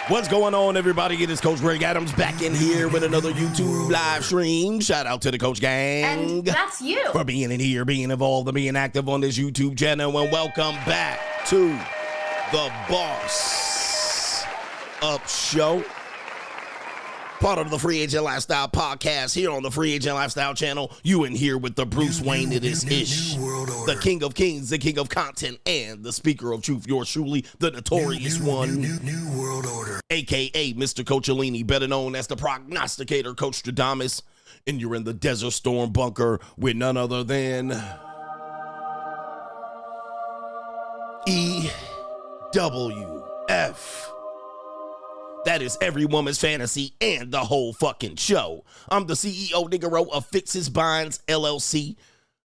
What's going on, everybody? It is Coach Greg Adams back in here with another YouTube live stream. Shout out to the Coach Gang. And that's you. For being in here, being involved, and being active on this YouTube channel. And welcome back to the Boss Up Show. Part of the Free Agent Lifestyle podcast here on the Free Agent Lifestyle channel. You in here with the Bruce Wayne of this ish. The King of Kings, the King of Content, and the Speaker of Truth. Yours truly, the Notorious One. New World Order. A.K.A. Mr. Coachellini, better known as the Prognosticator, Coach Stradamus. And you're in the Desert Storm bunker with none other than EWF. That is every woman's fantasy and the whole fucking show. I'm the CEO Niggero of Fixes Binds LLC,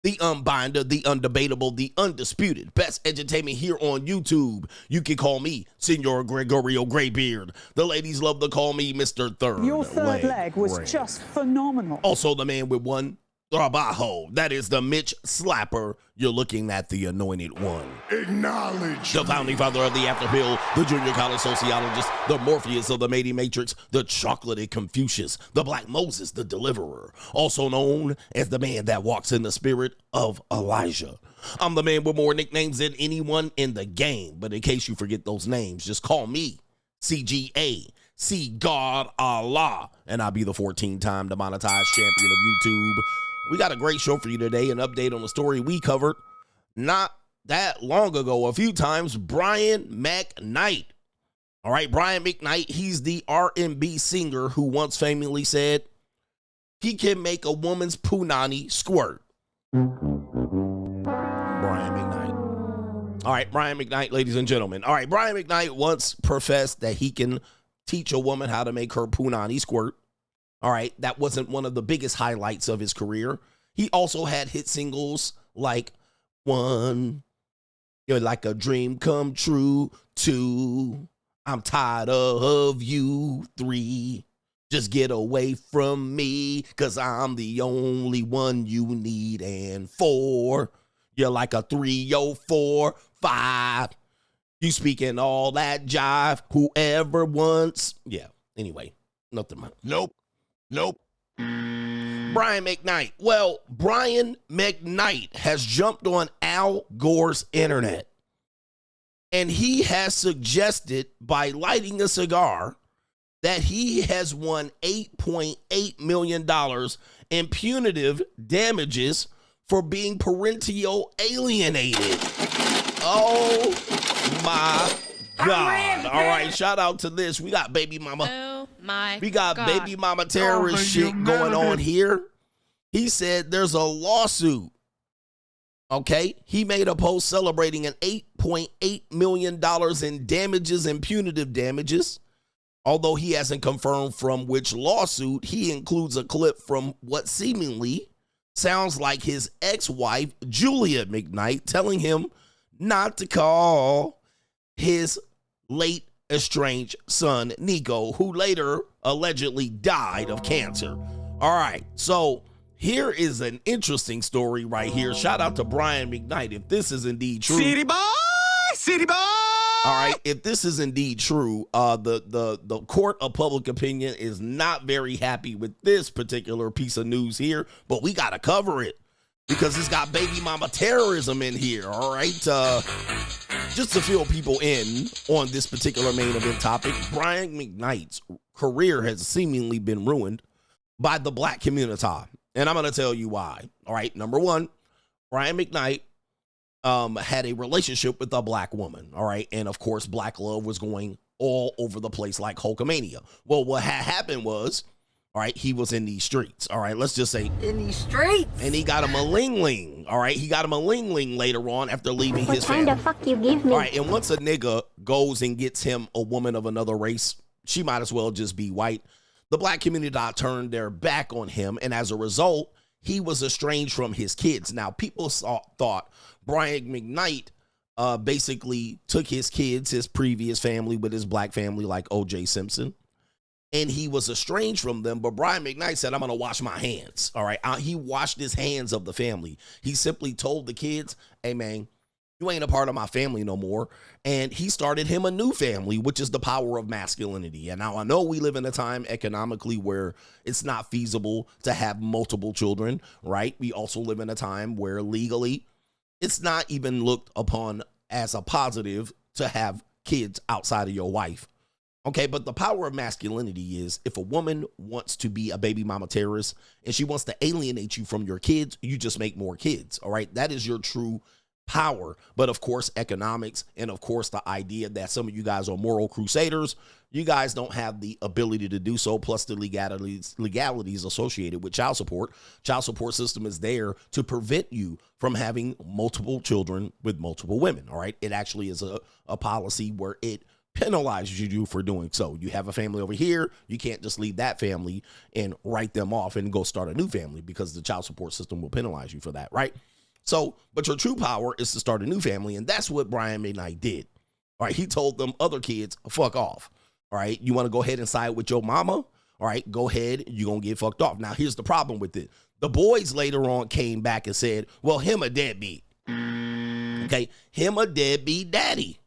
the unbinder, the undebatable, the undisputed best entertainment here on YouTube. You can call me Senor Gregorio Graybeard. The ladies love to call me Mr. Third. Your third leg was just phenomenal. Also the man with one trabajo. That is the Mitch Slapper. You're looking at the anointed one. Acknowledge. The founding father of the After Pill, the junior college sociologist, the Morpheus of the Matey Matrix, the chocolated Confucius, the Black Moses, the deliverer, also known as the man that walks in the spirit of Elijah. I'm the man with more nicknames than anyone in the game, but in case you forget those names, just call me CGA. See God Allah, and I'll be the 14-time demonetized champion of YouTube. We got a great show for you today, an update on the story we covered not that long ago, a few times, Brian McKnight. All right, Brian McKnight, he's the R&B singer who once famously said he can make a woman's punani squirt. Brian McKnight. All right, Brian McKnight, ladies and gentlemen. All right, Brian McKnight once professed that he can teach a woman how to make her punani squirt. All right, that wasn't one of the biggest highlights of his career. He also had hit singles like One, You're Like a Dream Come True, 2, I'm Tired of You, 3, Just Get Away From Me, 'Cause I'm the only one you need, and 4, You're Like a 304, 5, You Speaking All That Jive, Whoever Wants. Yeah, anyway, nothing much. Nope. Brian McKnight. Well, Brian McKnight has jumped on Al Gore's internet, and he has suggested by lighting a cigar that he has won $8.8 million in punitive damages for being parentally alienated. Oh my God. All right, shout out to this. We got baby mama. We got baby mama terrorist shit going on here. He said there's a lawsuit. Okay, he made a post celebrating an $8.8 million in damages and punitive damages. Although he hasn't confirmed from which lawsuit, he includes a clip from what seemingly sounds like his ex-wife, Julie McKnight, telling him not to call his late estranged son, Nico, who later allegedly died of cancer. All right, so here is an interesting story right here. Shout out to Brian McKnight. If this is indeed true. City boy. All right, if this is indeed true, the court of public opinion is not very happy with this particular piece of news here, but we got to cover it because it's got baby mama terrorism in here, all right? Just to fill people in on this particular main event topic, Brian McKnight's career has seemingly been ruined by the black community. And I'm going to tell you why. All right, number one, Brian McKnight had a relationship with a black woman, all right? And, of course, black love was going all over the place like Hulkamania. Well, what had happened was, all right, he was in these streets, all right? Let's just say. In these streets. And he got him a ling-ling, all right? He got him a ling-ling later on after leaving his family. What kind of fuck you give me? All right, and once a nigga goes and gets him a woman of another race, she might as well just be white. The black community turned their back on him, and as a result, he was estranged from his kids. Now, people thought Brian McKnight basically took his kids, his previous family with his black family like O.J. Simpson, and he was estranged from them. But Brian McKnight said, I'm going to wash my hands. All right. He washed his hands of the family. He simply told the kids, hey, man, You ain't a part of my family no more. And he started him a new family, which is the power of masculinity. And now I know we live in a time economically where it's not feasible to have multiple children, right? We also live in a time where legally it's not even looked upon as a positive to have kids outside of your wife. Okay, but the power of masculinity is if a woman wants to be a baby mama terrorist and she wants to alienate you from your kids, you just make more kids, all right? That is your true power. But of course, economics and of course, the idea that some of you guys are moral crusaders, you guys don't have the ability to do so, plus the legalities associated with child support. Child support system is there to prevent you from having multiple children with multiple women, all right? It actually is a policy where it penalizes you for doing so. You have a family over here, you can't just leave that family and write them off and go start a new family because the child support system will penalize you for that, right? So, but your true power is to start a new family, and that's what Brian McKnight did. All right, he told them other kids, fuck off. All right, you want to go ahead and side with your mama? All right, go ahead, you're going to get fucked off. Now, here's the problem with it. The boys later on came back and said, well, him a deadbeat. Okay, him a deadbeat daddy.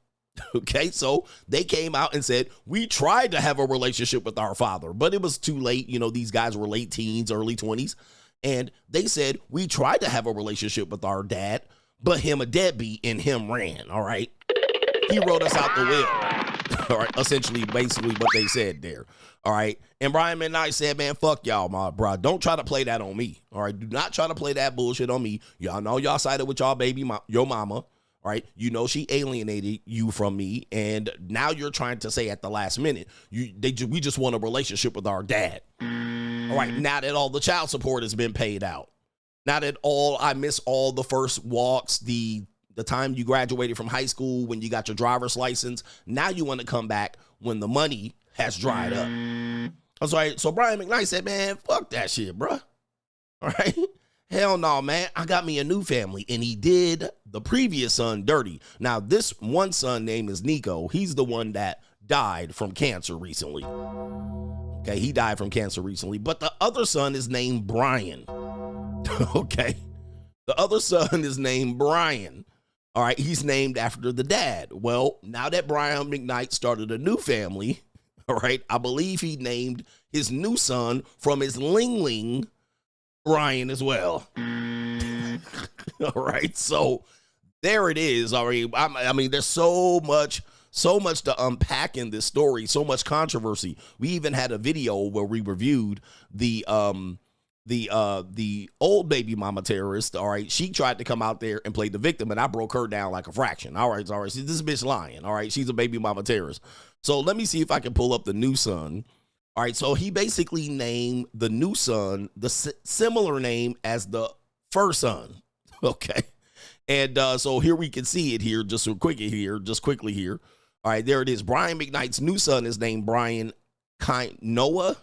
Okay, so they came out and said, we tried to have a relationship with our father, but it was too late. You know, these guys were late teens, early 20s. And they said, we tried to have a relationship with our dad, but him a deadbeat and him ran, all right? He wrote us out the will, all right? Essentially, basically what they said there, all right? And Brian McKnight said, man, fuck y'all, my bro. Don't try to play that on me, all right? Do not try to play that bullshit on me. Y'all know y'all sided with y'all baby, your mama, all right? You know she alienated you from me, and now you're trying to say at the last minute, we just want a relationship with our dad. All right, now that all the child support has been paid out, now that I miss all the first walks, the time you graduated from high school, when you got your driver's license, now you want to come back when the money has dried up. I'm sorry. So Brian McKnight said, man, fuck that shit, bro. All right. Hell no, man. I got me a new family. And he did the previous son dirty. Now, this one son name is Nico. He's the one that died from cancer recently. Okay, he died from cancer recently. But the other son is named Brian. Okay. The other son is named Brian. All right, he's named after the dad. Well, now that Brian McKnight started a new family, all right, I believe he named his new son from his Ling Brian as well. All right, so there it is. All right, I mean, there's so much to unpack in this story, so much controversy. We even had a video where we reviewed the old baby mama terrorist. All right, she tried to come out there and play the victim, and I broke her down like a fraction. All right, see, this bitch lying. All right, she's a baby mama terrorist. So let me see if I can pull up the new son. All right, so he basically named the new son the similar name as the first son. Okay, and so here we can see it here, just quickly here. All right, there it is. Brian McKnight's new son is named Brian Noah.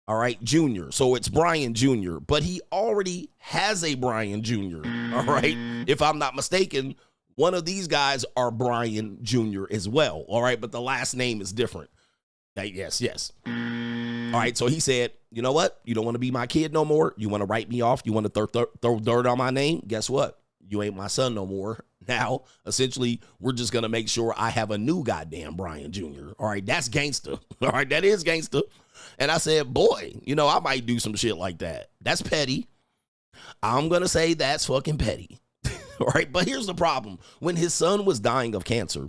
All right, Jr. So it's Brian Jr., but he already has a Brian Jr. All right, if I'm not mistaken, one of these guys are Brian Jr. as well. All right, but the last name is different. Yes. All right, so he said, you know what? You don't want to be my kid no more. You want to write me off. You want to throw dirt on my name. Guess what? You ain't my son no more. Now, essentially, we're just going to make sure I have a new goddamn Brian Jr. All right, that's gangster. All right, that is gangster. And I said, boy, you know, I might do some shit like that. That's petty. I'm going to say that's fucking petty. All right, but here's the problem. When his son was dying of cancer,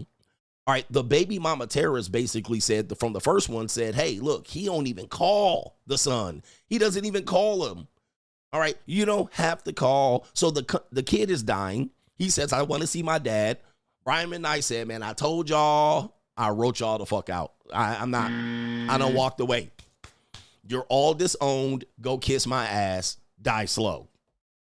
all right, the baby mama terrorist basically said, from the first one said, hey, look, he don't even call the son. He doesn't even call him. All right, you don't have to call. So the kid is dying. He says, I want to see my dad. Brian McKnight said, man, I told y'all, I wrote y'all the fuck out. I done walked away. You're all disowned. Go kiss my ass. Die slow.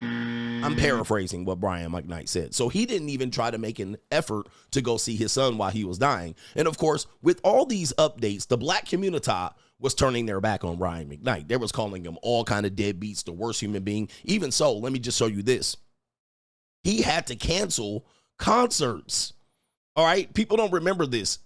I'm paraphrasing what Brian McKnight said. So he didn't even try to make an effort to go see his son while he was dying. And of course, with all these updates, the black community was turning their back on Brian McKnight. They was calling him all kind of deadbeats, the worst human being. Even so, let me just show you this. He had to cancel concerts. All right, people don't remember this.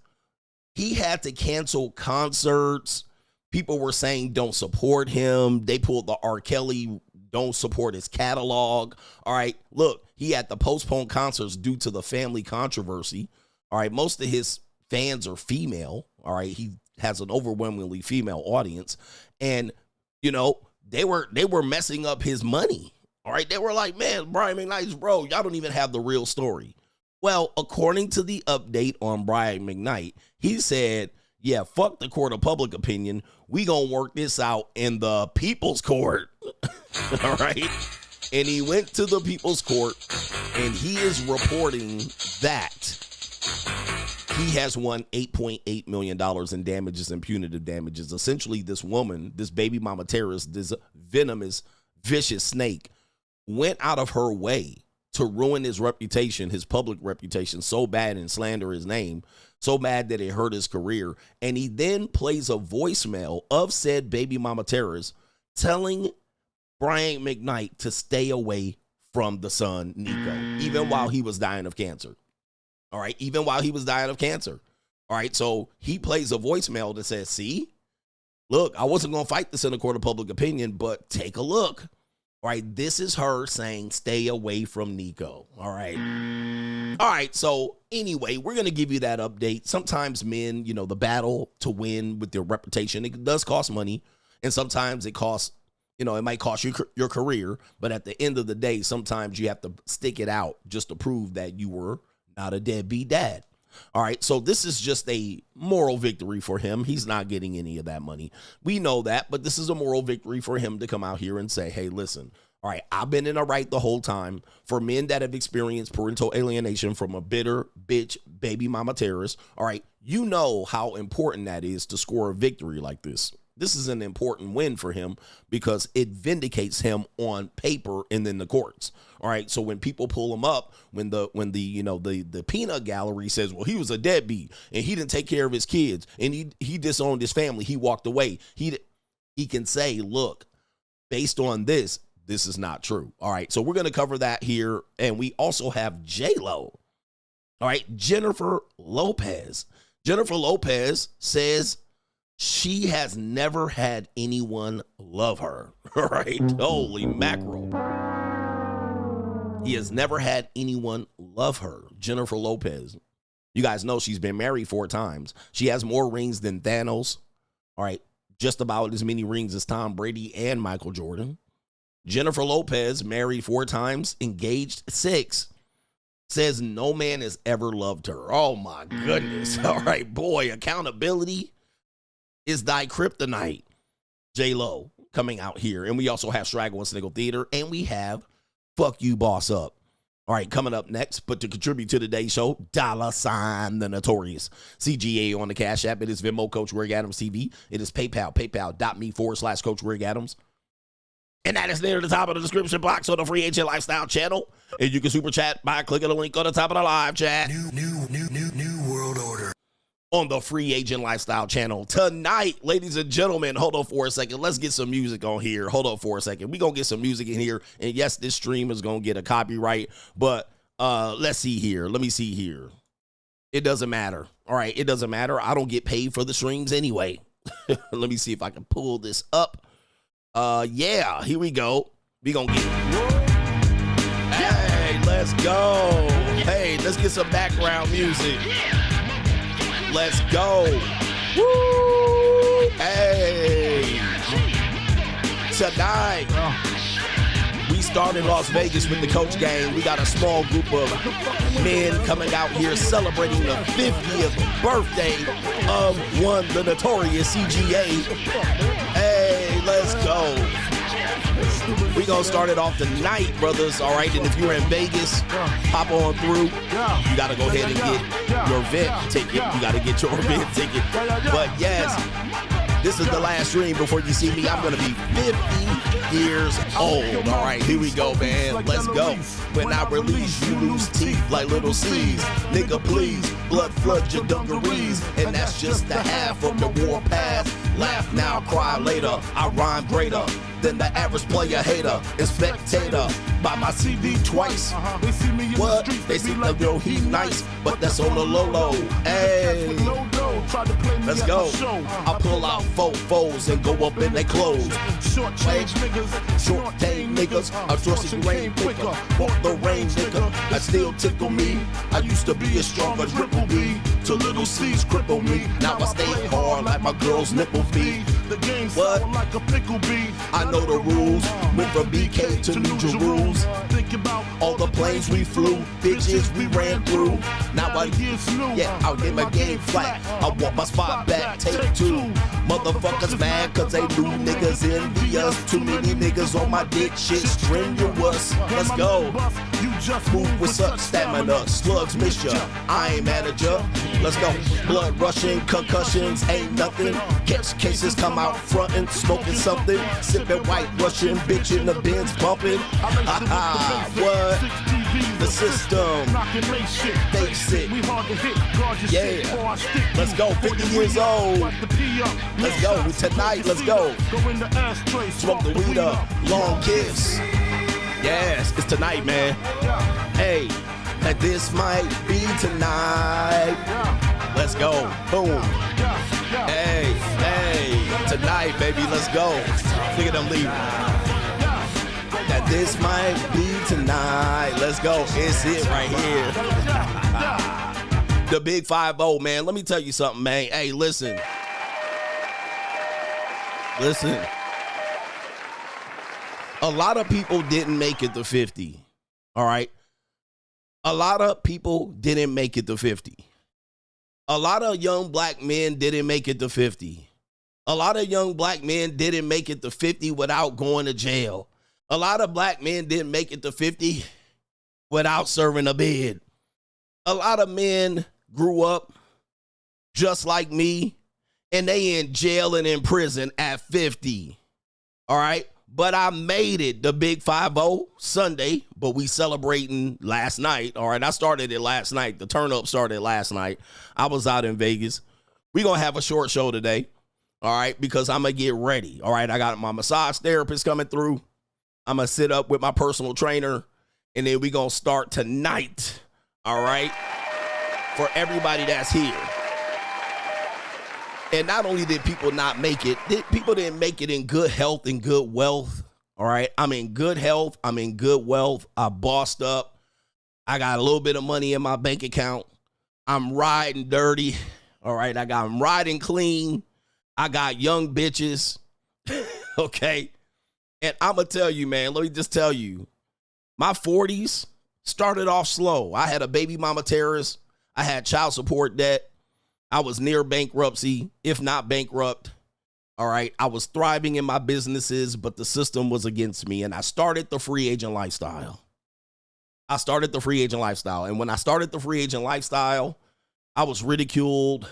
He had to cancel concerts. People were saying don't support him. They pulled the R. Kelly don't support his catalog. All right, look, he had to postpone concerts due to the family controversy. All right, most of his fans are female. All right, he has an overwhelmingly female audience, and you know they were messing up his money. All right, they were like, man, Brian McKnight's bro, y'all don't even have the real story. Well, according to the update on Brian McKnight, he said, yeah, fuck the court of public opinion. We gonna work this out in the people's court. All right. And he went to the people's court, and he is reporting that he has won $8.8 million in damages and punitive damages. Essentially, this woman, this baby mama terrorist, this venomous, vicious snake, went out of her way to ruin his reputation, his public reputation, so bad and slander his name, so bad that it hurt his career. And he then plays a voicemail of said baby mama terrorist telling Brian McKnight to stay away from the son, Nico, even while he was dying of cancer. All right, even while he was dying of cancer. All right, so he plays a voicemail that says, see, look, I wasn't going to fight this in the court of public opinion, but take a look. All right, this is her saying stay away from Nico. All right. All right, so anyway, we're going to give you that update. Sometimes men, you know, the battle to win with their reputation, it does cost money. And sometimes it costs, you know, it might cost you your career. But at the end of the day, sometimes you have to stick it out just to prove that you were not a deadbeat dad. All right, so this is just a moral victory for him. He's not getting any of that money. We know that, but this is a moral victory for him to come out here and say, hey, listen, all right, I've been in the right the whole time. For men that have experienced parental alienation from a bitter bitch baby mama terrorist, all right, you know how important that is to score a victory like this. This is an important win for him because it vindicates him on paper and in the courts. All right. So when people pull him up, when the you know the peanut gallery says, well, he was a deadbeat and he didn't take care of his kids and he disowned his family, he walked away. He can say, look, based on this is not true. All right. So we're going to cover that here, and we also have J-Lo. All right, Jennifer Lopez. Jennifer Lopez says she has never had anyone love her. All right. Holy mackerel. He has never had anyone love her. Jennifer Lopez. You guys know she's been married 4 times. She has more rings than Thanos. All right. Just about as many rings as Tom Brady and Michael Jordan. Jennifer Lopez, married 4 times, engaged 6. Says no man has ever loved her. Oh, my goodness. All right, boy, accountability is thy kryptonite. J-Lo coming out here. And we also have Straggle and Sniggle Theater. And we have Fuck You Boss Up. All right, coming up next, but to contribute to today's show, $ the Notorious CGA on the Cash App. It is Venmo, Coach Greg Adams TV. It is PayPal, paypal.me/Coach Greg Adams. And that is near the top of the description box on the Free Agent Lifestyle channel. And you can super chat by clicking the link on the top of the live chat. New world order. On the Free Agent Lifestyle channel tonight, ladies and gentlemen. Hold on for a second. Let's get some music on here. Hold on for a second. We're going to get some music in here. And yes, this stream is going to get a copyright. But let's see here. Let me see here. It doesn't matter. All right. It doesn't matter. I don't get paid for the streams anyway. Let me see if I can pull this up. Yeah, here we go. We gonna get it. Hey, let's go. Hey, let's get some background music. Let's go. Woo! Hey. Tonight, we started Las Vegas with the Coach Gang. We got a small group of men coming out here celebrating the 50th birthday of the Notorious CGA. Hey, let's go. We gonna start it off tonight, brothers. All right, and if you're in Vegas, hop on through. You gotta go ahead and get your event ticket. You gotta get your event ticket. But yes, this is the last stream before you see me. I'm gonna be 50 years old. All right, here we go, man. Let's go. When I release, you lose teeth like little C's. Nigga, please, blood flood your dungarees. And that's just the half of the war path. Laugh now, cry later. I rhyme greater than the average player hater and spectator. Buy my CD twice. What? They see like, yo, he nice, but that's on the low low. Hey. Let's go. I pull out foes and go up in their clothes. Short day niggas, a dressing rain picker. Walk the rain nigga, that still tickle me. I used to be as strong as Ripple B, till little C's cripple me. Now I stay hard like my girl's nipple be. The game sour like a pickle bee. I know the rules. Went from BK to New Jerusalem. Think about all the planes we flew, bitches we ran through. Now I'll get my game flat. I want my spot back, take two. Motherfuckers mad cause they knew niggas envy us. Too many niggas on my dick, shit strenuous. Let's go. Move with such stamina, slugs miss ya. I ain't mad at ya. Let's go. Blood rushing, concussions ain't nothing. Catch cases come out frontin', smoking something. Sipping white Russian, bitch in the Benz bumping. What? The system. Face it. Yeah. Let's go. 50 years old. Let's go. Tonight, let's go. Smoke the weed up. Long kiss. Yes, it's tonight, man. Hey, that this might be tonight. Let's go. Boom. Hey, tonight, baby, let's go. Look at them leaving. That this might be tonight. Let's go. It's it right here. The Big 5-0, man. Let me tell you something, man. Hey, listen. A lot of people didn't make it to 50. All right. A lot of people didn't make it to 50. A lot of young black men didn't make it to 50. A lot of young black men didn't make it to 50 without going to jail. A lot of black men didn't make it to 50 without serving a bid. A lot of men grew up just like me, and they in jail and in prison at 50. All right. But I made it, the Big 5-0 Sunday, but we celebrating last night. All right, I started it last night. The turn up started last night. I was out in Vegas. We're going to have a short show today, all right, because I'm going to get ready. All right, I got my massage therapist coming through. I'm going to sit up with my personal trainer, and then we're going to start tonight, all right, for everybody that's here. And not only did people not make it, people didn't make it in good health and good wealth. All right. I'm in good health. I'm in good wealth. I bossed up. I got a little bit of money in my bank account. I'm riding dirty. All right. I'm riding clean. I got young bitches. Okay. And I'm going to tell you, man, let me just tell you, my 40s started off slow. I had a baby mama terrorist. I had child support debt. I was near bankruptcy, if not bankrupt. All right. I was thriving in my businesses, but the system was against me. And I started the free agent lifestyle. And when I started the free agent lifestyle, I was ridiculed.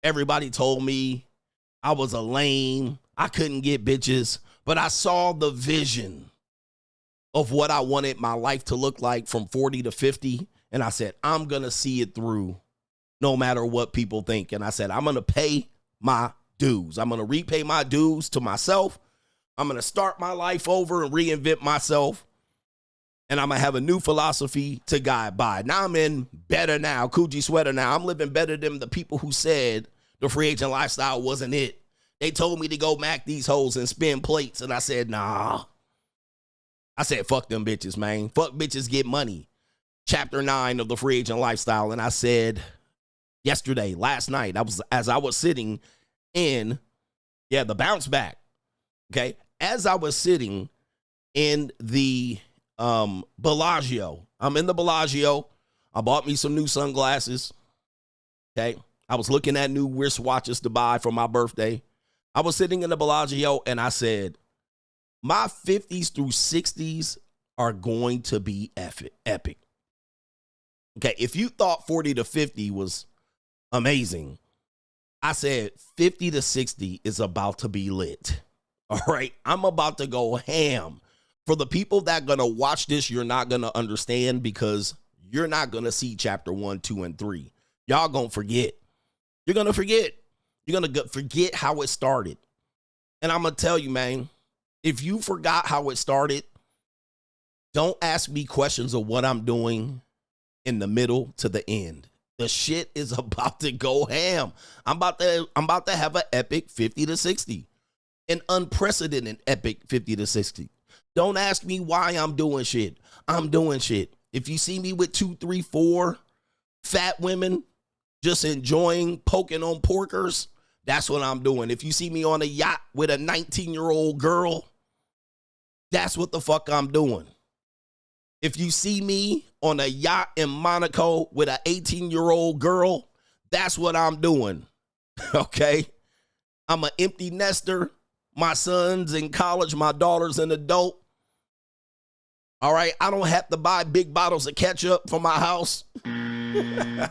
Everybody told me I was a lame. I couldn't get bitches. But I saw the vision of what I wanted my life to look like from 40 to 50. And I said, I'm going to see it through. No matter what people think. And I said, I'm going to pay my dues. I'm going to repay my dues to myself. I'm going to start my life over and reinvent myself. And I'm going to have a new philosophy to guide by. Now I'm in better now. Coogee sweater now. I'm living better than the people who said the free agent lifestyle wasn't it. They told me to go mac these hoes and spin plates. And I said, nah. I said, fuck them bitches, man. Fuck bitches get money. Chapter 9 of the free agent lifestyle. And I said, last night, as I was sitting in, the bounce back. Okay. As I was sitting in the Bellagio, I'm in the Bellagio. I bought me some new sunglasses. Okay. I was looking at new wristwatches to buy for my birthday. I was sitting in the Bellagio and I said, my 50s through 60s are going to be epic. Okay. If you thought 40 to 50 was amazing, I said 50 to 60 is about to be lit. All right. I'm about to go ham. For the people that are going to watch this, you're not going to understand because you're not going to see chapter 1, 2, and 3. Y'all going to forget. You're going to forget. You're going to forget how it started. And I'm going to tell you, man, if you forgot how it started, don't ask me questions of what I'm doing in the middle to the end. The shit is about to go ham. I'm about to have an epic 50 to 60. An unprecedented epic 50 to 60. Don't ask me why I'm doing shit. I'm doing shit. If you see me with 2, 3, 4 fat women just enjoying poking on porkers, that's what I'm doing. If you see me on a yacht with a 19-year-old girl, that's what the fuck I'm doing. If you see me on a yacht in Monaco with an 18-year-old girl, that's what I'm doing. Okay? I'm an empty nester. My son's in college. My daughter's an adult. All right? I don't have to buy big bottles of ketchup for my house. When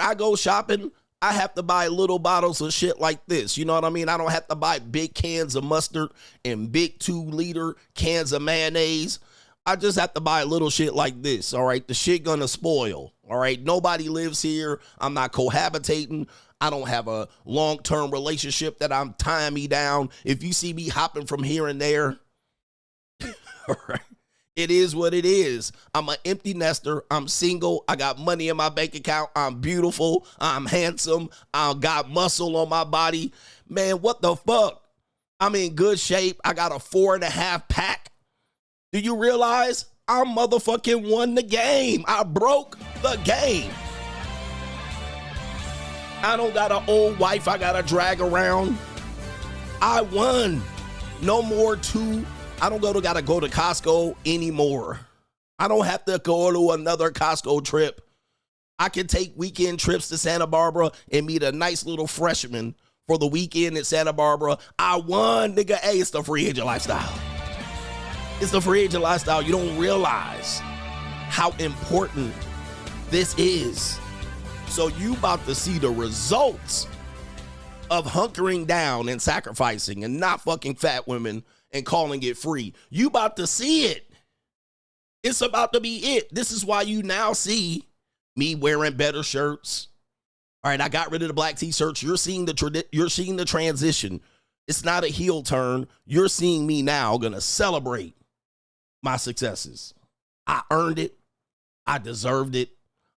I go shopping, I have to buy little bottles of shit like this. You know what I mean? I don't have to buy big cans of mustard and big 2-liter cans of mayonnaise. I just have to buy little shit like this, all right? The shit gonna spoil, all right? Nobody lives here. I'm not cohabitating. I don't have a long-term relationship that I'm tying me down. If you see me hopping from here and there, all right, it is what it is. I'm an empty nester. I'm single. I got money in my bank account. I'm beautiful. I'm handsome. I got muscle on my body. Man, what the fuck? I'm in good shape. I got a 4.5 pack. Do you realize I motherfucking won the game? I broke the game. I don't got an old wife I gotta drag around. I won. No more I don't gotta go to Costco anymore. I don't have to go to another Costco trip. I can take weekend trips to Santa Barbara and meet a nice little freshman for the weekend at Santa Barbara. I won, nigga. Hey, it's the free agent lifestyle. It's the free agent lifestyle. You don't realize how important this is. So you about to see the results of hunkering down and sacrificing and not fucking fat women and calling it free. You about to see it. It's about to be it. This is why you now see me wearing better shirts. All right, I got rid of the black t-shirts. You're seeing the transition. It's not a heel turn. You're seeing me now gonna celebrate my successes. I earned it. I deserved it.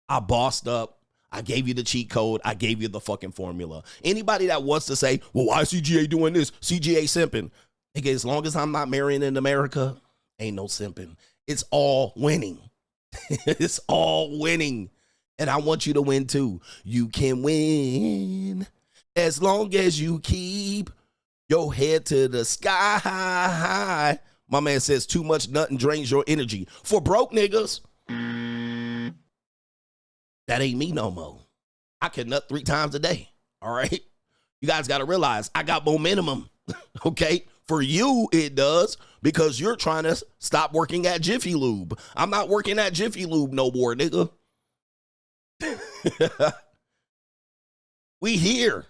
I bossed up. I gave you the cheat code. I gave you the fucking formula. Anybody that wants to say, well, why is CGA doing this? CGA simping. Nigga, as long as I'm not marrying in America, ain't no simping. It's all winning. It's all winning. And I want you to win too. You can win as long as you keep your head to the sky. My man says too much nothing drains your energy. For broke niggas, that ain't me no more. I can nut 3 times a day. All right. You guys got to realize I got momentum. Okay. For you, it does, because you're trying to stop working at Jiffy Lube. I'm not working at Jiffy Lube no more, nigga. We here.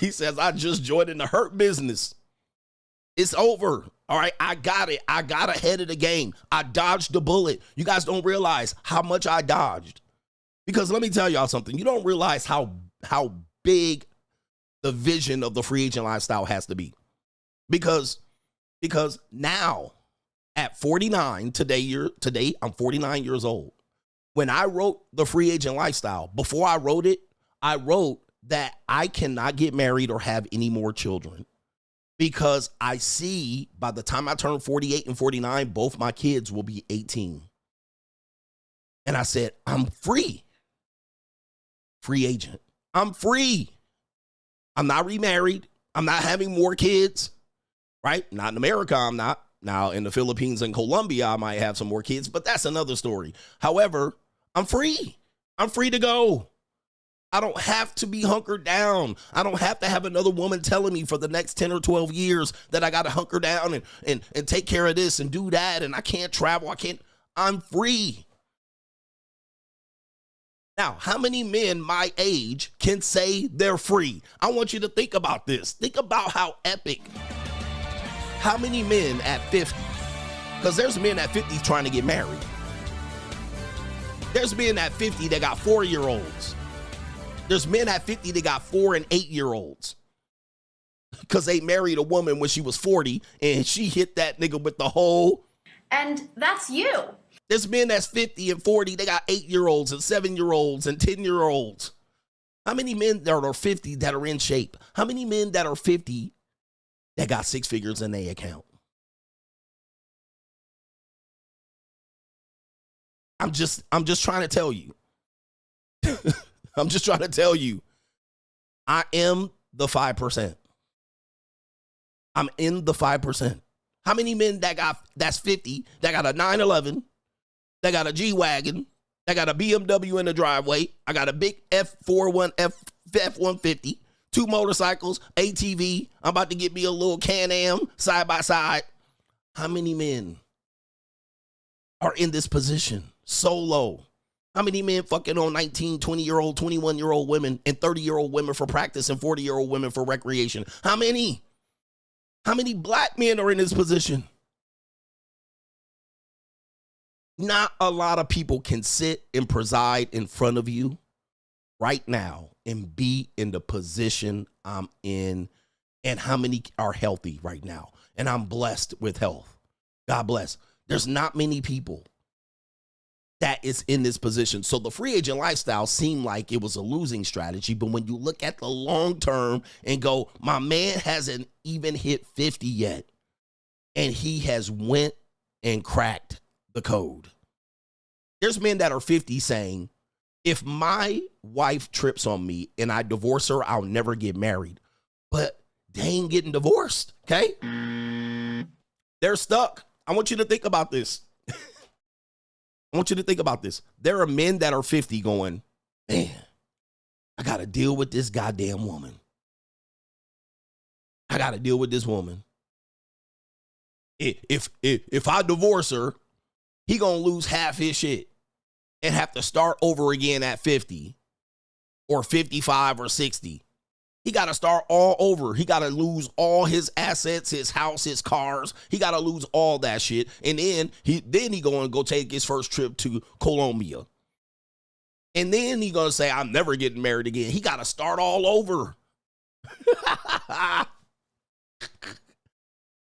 He says, I just joined in the hurt business. It's over. All right. I got it. I got ahead of the game. I dodged the bullet. You guys don't realize how much I dodged. Because let me tell y'all something. You don't realize how big the vision of the free agent lifestyle has to be. Because now at 49, today I'm 49 years old. When I wrote the free agent lifestyle, before I wrote it, I wrote that I cannot get married or have any more children, because I see by the time I turn 48 and 49, both my kids will be 18. And I said, I'm free. Free agent. I'm free. I'm not remarried. I'm not having more kids, right? Not in America, I'm not. Now, in the Philippines and Colombia, I might have some more kids, but that's another story. However, I'm free. I'm free to go. I don't have to be hunkered down. I don't have to have another woman telling me for the next 10 or 12 years that I got to hunker down and take care of this and do that, and I can't travel. I'm free. Now, how many men my age can say they're free? I want you to think about this. Think about how epic. How many men at 50? Because there's men at 50 trying to get married. There's men at 50 that got 4-year-olds. There's men at 50 that got 4 and 8-year-olds. Because they married a woman when she was 40 and she hit that nigga with the whole. And that's you. There's men that's 50 and 40. They got 8-year-olds and 7-year-olds and 10-year-olds. How many men that are 50 that are in shape? How many men that are 50 that got 6 figures in their account? I'm just trying to tell you. I'm just trying to tell you. I am the 5%. I'm in the 5%. How many men that's 50 that got a 911, that got a G-Wagon, that got a BMW in the driveway? I got a big F150, 2 motorcycles, ATV. I'm about to get me a little Can-Am side by side. How many men are in this position? So low. How many men fucking on 19, 20-year-old, 21-year-old women and 30-year-old women for practice and 40-year-old women for recreation? How many? How many black men are in this position? Not a lot of people can sit and preside in front of you right now and be in the position I'm in. And how many are healthy right now? And I'm blessed with health. God bless. There's not many people that is in this position. So the free agent lifestyle seemed like it was a losing strategy. But when you look at the long term and go, my man hasn't even hit 50 yet, and he has went and cracked the code. There's men that are 50 saying, if my wife trips on me and I divorce her, I'll never get married. But they ain't getting divorced, okay? They're stuck. I want you to think about this. I want you to think about this. There are men that are 50 going, man, I got to deal with this goddamn woman. I got to deal with this woman. If I divorce her, he going to lose half his shit and have to start over again at 50 or 55 or 60. He got to start all over. He got to lose all his assets, his house, his cars. He got to lose all that shit. And then he going to go take his first trip to Colombia. And then he going to say, I'm never getting married again. He got to start all over.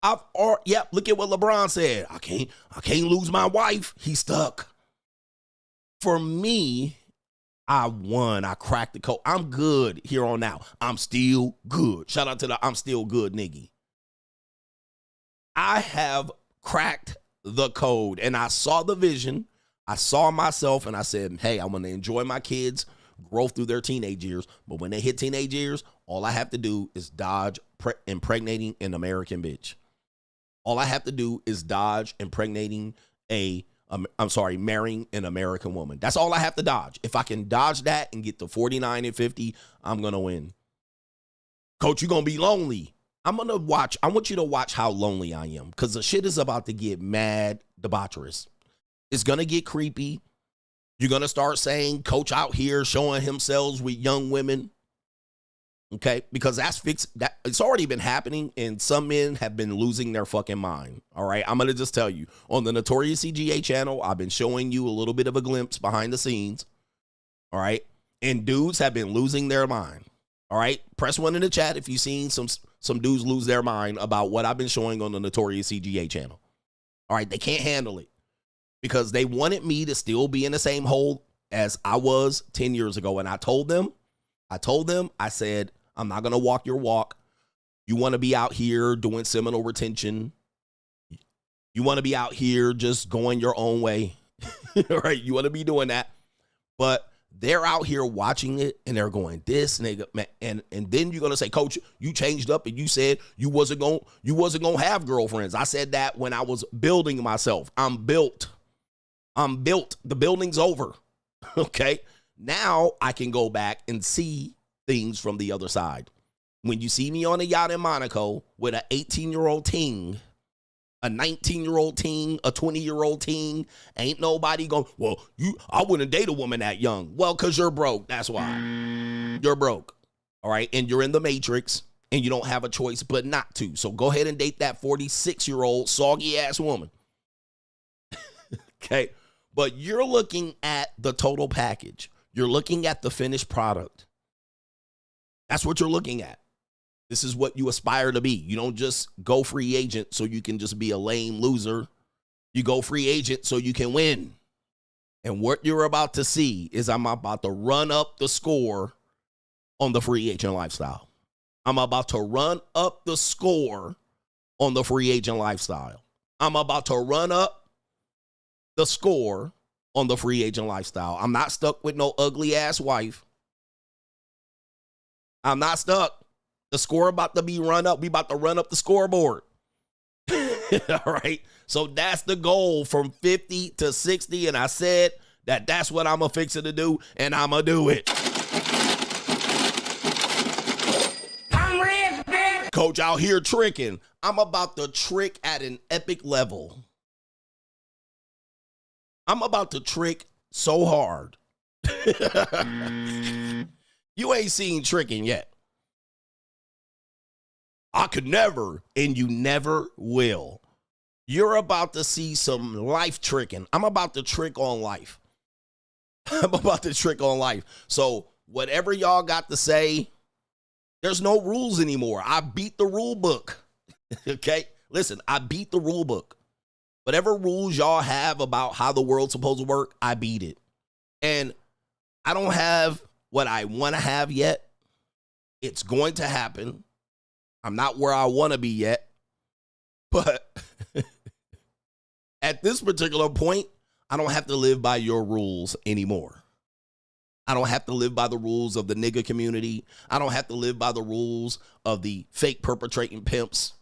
Look at what LeBron said. I can't lose my wife. He's stuck. For me, I won. I cracked the code. I'm good here on out. I'm still good. Shout out to the I'm still good nigga. I have cracked the code, and I saw the vision. I saw myself, and I said, hey, I'm going to enjoy my kids, grow through their teenage years. But when they hit teenage years, all I have to do is dodge impregnating an American bitch. All I have to do is dodge impregnating marrying an American woman. That's all I have to dodge. If I can dodge that and get to 49 and 50, I'm going to win. Coach, you're going to be lonely. I want you to watch how lonely I am, because the shit is about to get mad debaucherous. It's going to get creepy. You're going to start saying Coach out here showing himself with young women. Okay, because that it's already been happening, and some men have been losing their fucking mind. All right, I'm gonna just tell you, on the Notorious CGA channel, I've been showing you a little bit of a glimpse behind the scenes. All right, and dudes have been losing their mind. All right, press 1 in the chat if you've seen some dudes lose their mind about what I've been showing on the Notorious CGA channel. All right, they can't handle it because they wanted me to still be in the same hole as I was 10 years ago, and I told them, I said, I'm not going to walk your walk. You want to be out here doing seminal retention. You want to be out here just going your own way. Right? You want to be doing that. But they're out here watching it, and they're going this, and then you're going to say, Coach, you changed up and you said you wasn't going to have girlfriends. I said that when I was building myself. I'm built. The building's over. Okay? Now I can go back and see things from the other side. When you see me on a yacht in Monaco with an 18-year-old teen, a 19-year-old teen, a 20-year-old teen, ain't nobody going, well, I wouldn't date a woman that young. Well, because you're broke. That's why. You're broke. All right. And you're in the matrix, and you don't have a choice but not to. So go ahead and date that 46-year-old soggy ass woman. Okay. But you're looking at the total package. You're looking at the finished product. That's what you're looking at. This is what you aspire to be. You don't just go free agent so you can just be a lame loser. You go free agent so you can win. And what you're about to see is I'm about to run up the score on the free agent lifestyle. I'm about to run up the score on the free agent lifestyle. I'm about to run up the score on the free agent lifestyle. I'm not stuck with no ugly ass wife. I'm not stuck. The score about to be run up. We about to run up the scoreboard. All right. So that's the goal, from 50 to 60. And I said that's what I'm fixing to do, and I'm going to do it. I'm rich, bitch. Coach out here tricking. I'm about to trick at an epic level. I'm about to trick so hard. You ain't seen tricking yet. I could never, and you never will. You're about to see some life tricking. I'm about to trick on life. I'm about to trick on life. So whatever y'all got to say, there's no rules anymore. I beat the rule book. Okay? Listen, I beat the rule book. Whatever rules y'all have about how the world's supposed to work, I beat it. And I don't have what I want to have yet. It's going to happen. I'm not where I want to be yet. But at this particular point, I don't have to live by your rules anymore. I don't have to live by the rules of the nigga community. I don't have to live by the rules of the fake perpetrating pimps.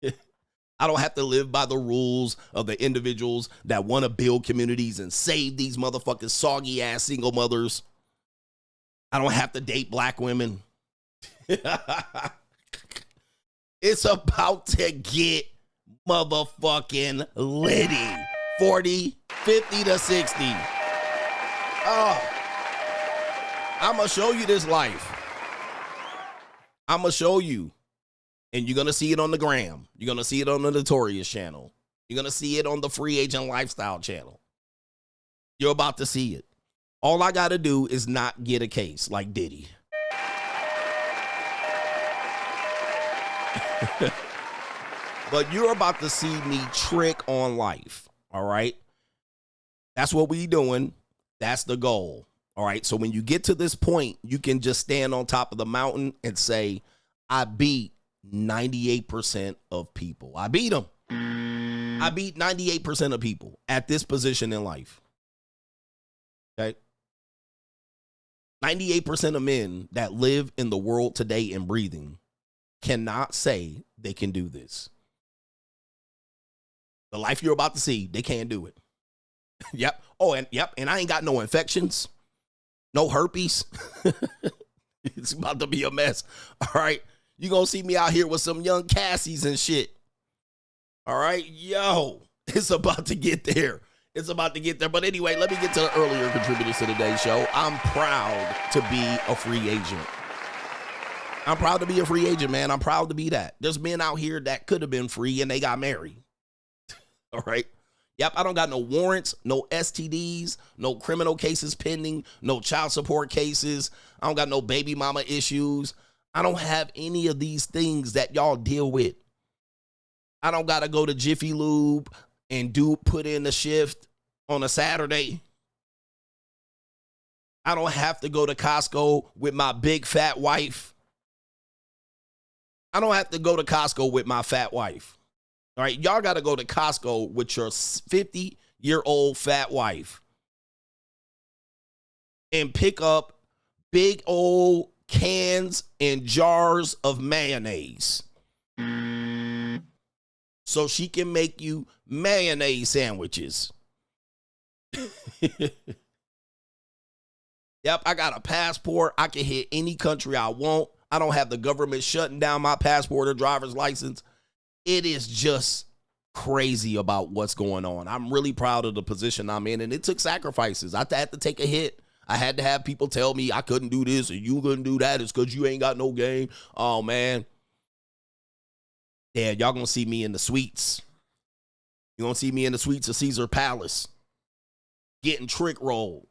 I don't have to live by the rules of the individuals that want to build communities and save these motherfucking soggy ass single mothers. I don't have to date black women. It's about to get motherfucking litty. 40, 50 to 60. Oh, I'm going to show you this life. I'm going to show you. And you're going to see it on the gram. You're going to see it on the Notorious channel. You're going to see it on the Free Agent Lifestyle channel. You're about to see it. All I got to do is not get a case like Diddy. But you're about to see me trick on life. All right. That's what we doing. That's the goal. All right. So when you get to this point, you can just stand on top of the mountain and say, I beat 98% of people. I beat them. I beat 98% of people at this position in life. Okay. 98% of men that live in the world today and breathing cannot say they can do this. The life you're about to see, they can't do it. Yep. Oh, and yep. And I ain't got no infections, no herpes. It's about to be a mess. All right. You're going to see me out here with some young Cassies and shit. All right. Yo, it's about to get there. It's about to get there. But anyway, let me get to the earlier contributors to today's show. I'm proud to be a free agent. I'm proud to be a free agent, man. I'm proud to be that. There's men out here that could have been free and they got married. All right. Yep. I don't got no warrants, no STDs, no criminal cases pending, no child support cases. I don't got no baby mama issues. I don't have any of these things that y'all deal with. I don't got to go to Jiffy Lube and put in the shift on a Saturday. I don't have to go to Costco with my big fat wife. I don't have to go to Costco with my fat wife. All right, y'all got to go to Costco with your 50-year-old fat wife and pick up big old cans and jars of mayonnaise so she can make you mayonnaise sandwiches. Yep, I got a passport. I can hit any country I want. I don't have the government shutting down my passport or driver's license. It is just crazy about what's going on. I'm really proud of the position I'm in, and it took sacrifices. I had to take a hit. I had to have people tell me I couldn't do this or you couldn't do that. It's because you ain't got no game. Oh, man. Yeah, y'all going to see me in the suites. You're going to see me in the suites of Caesar Palace getting trick rolled.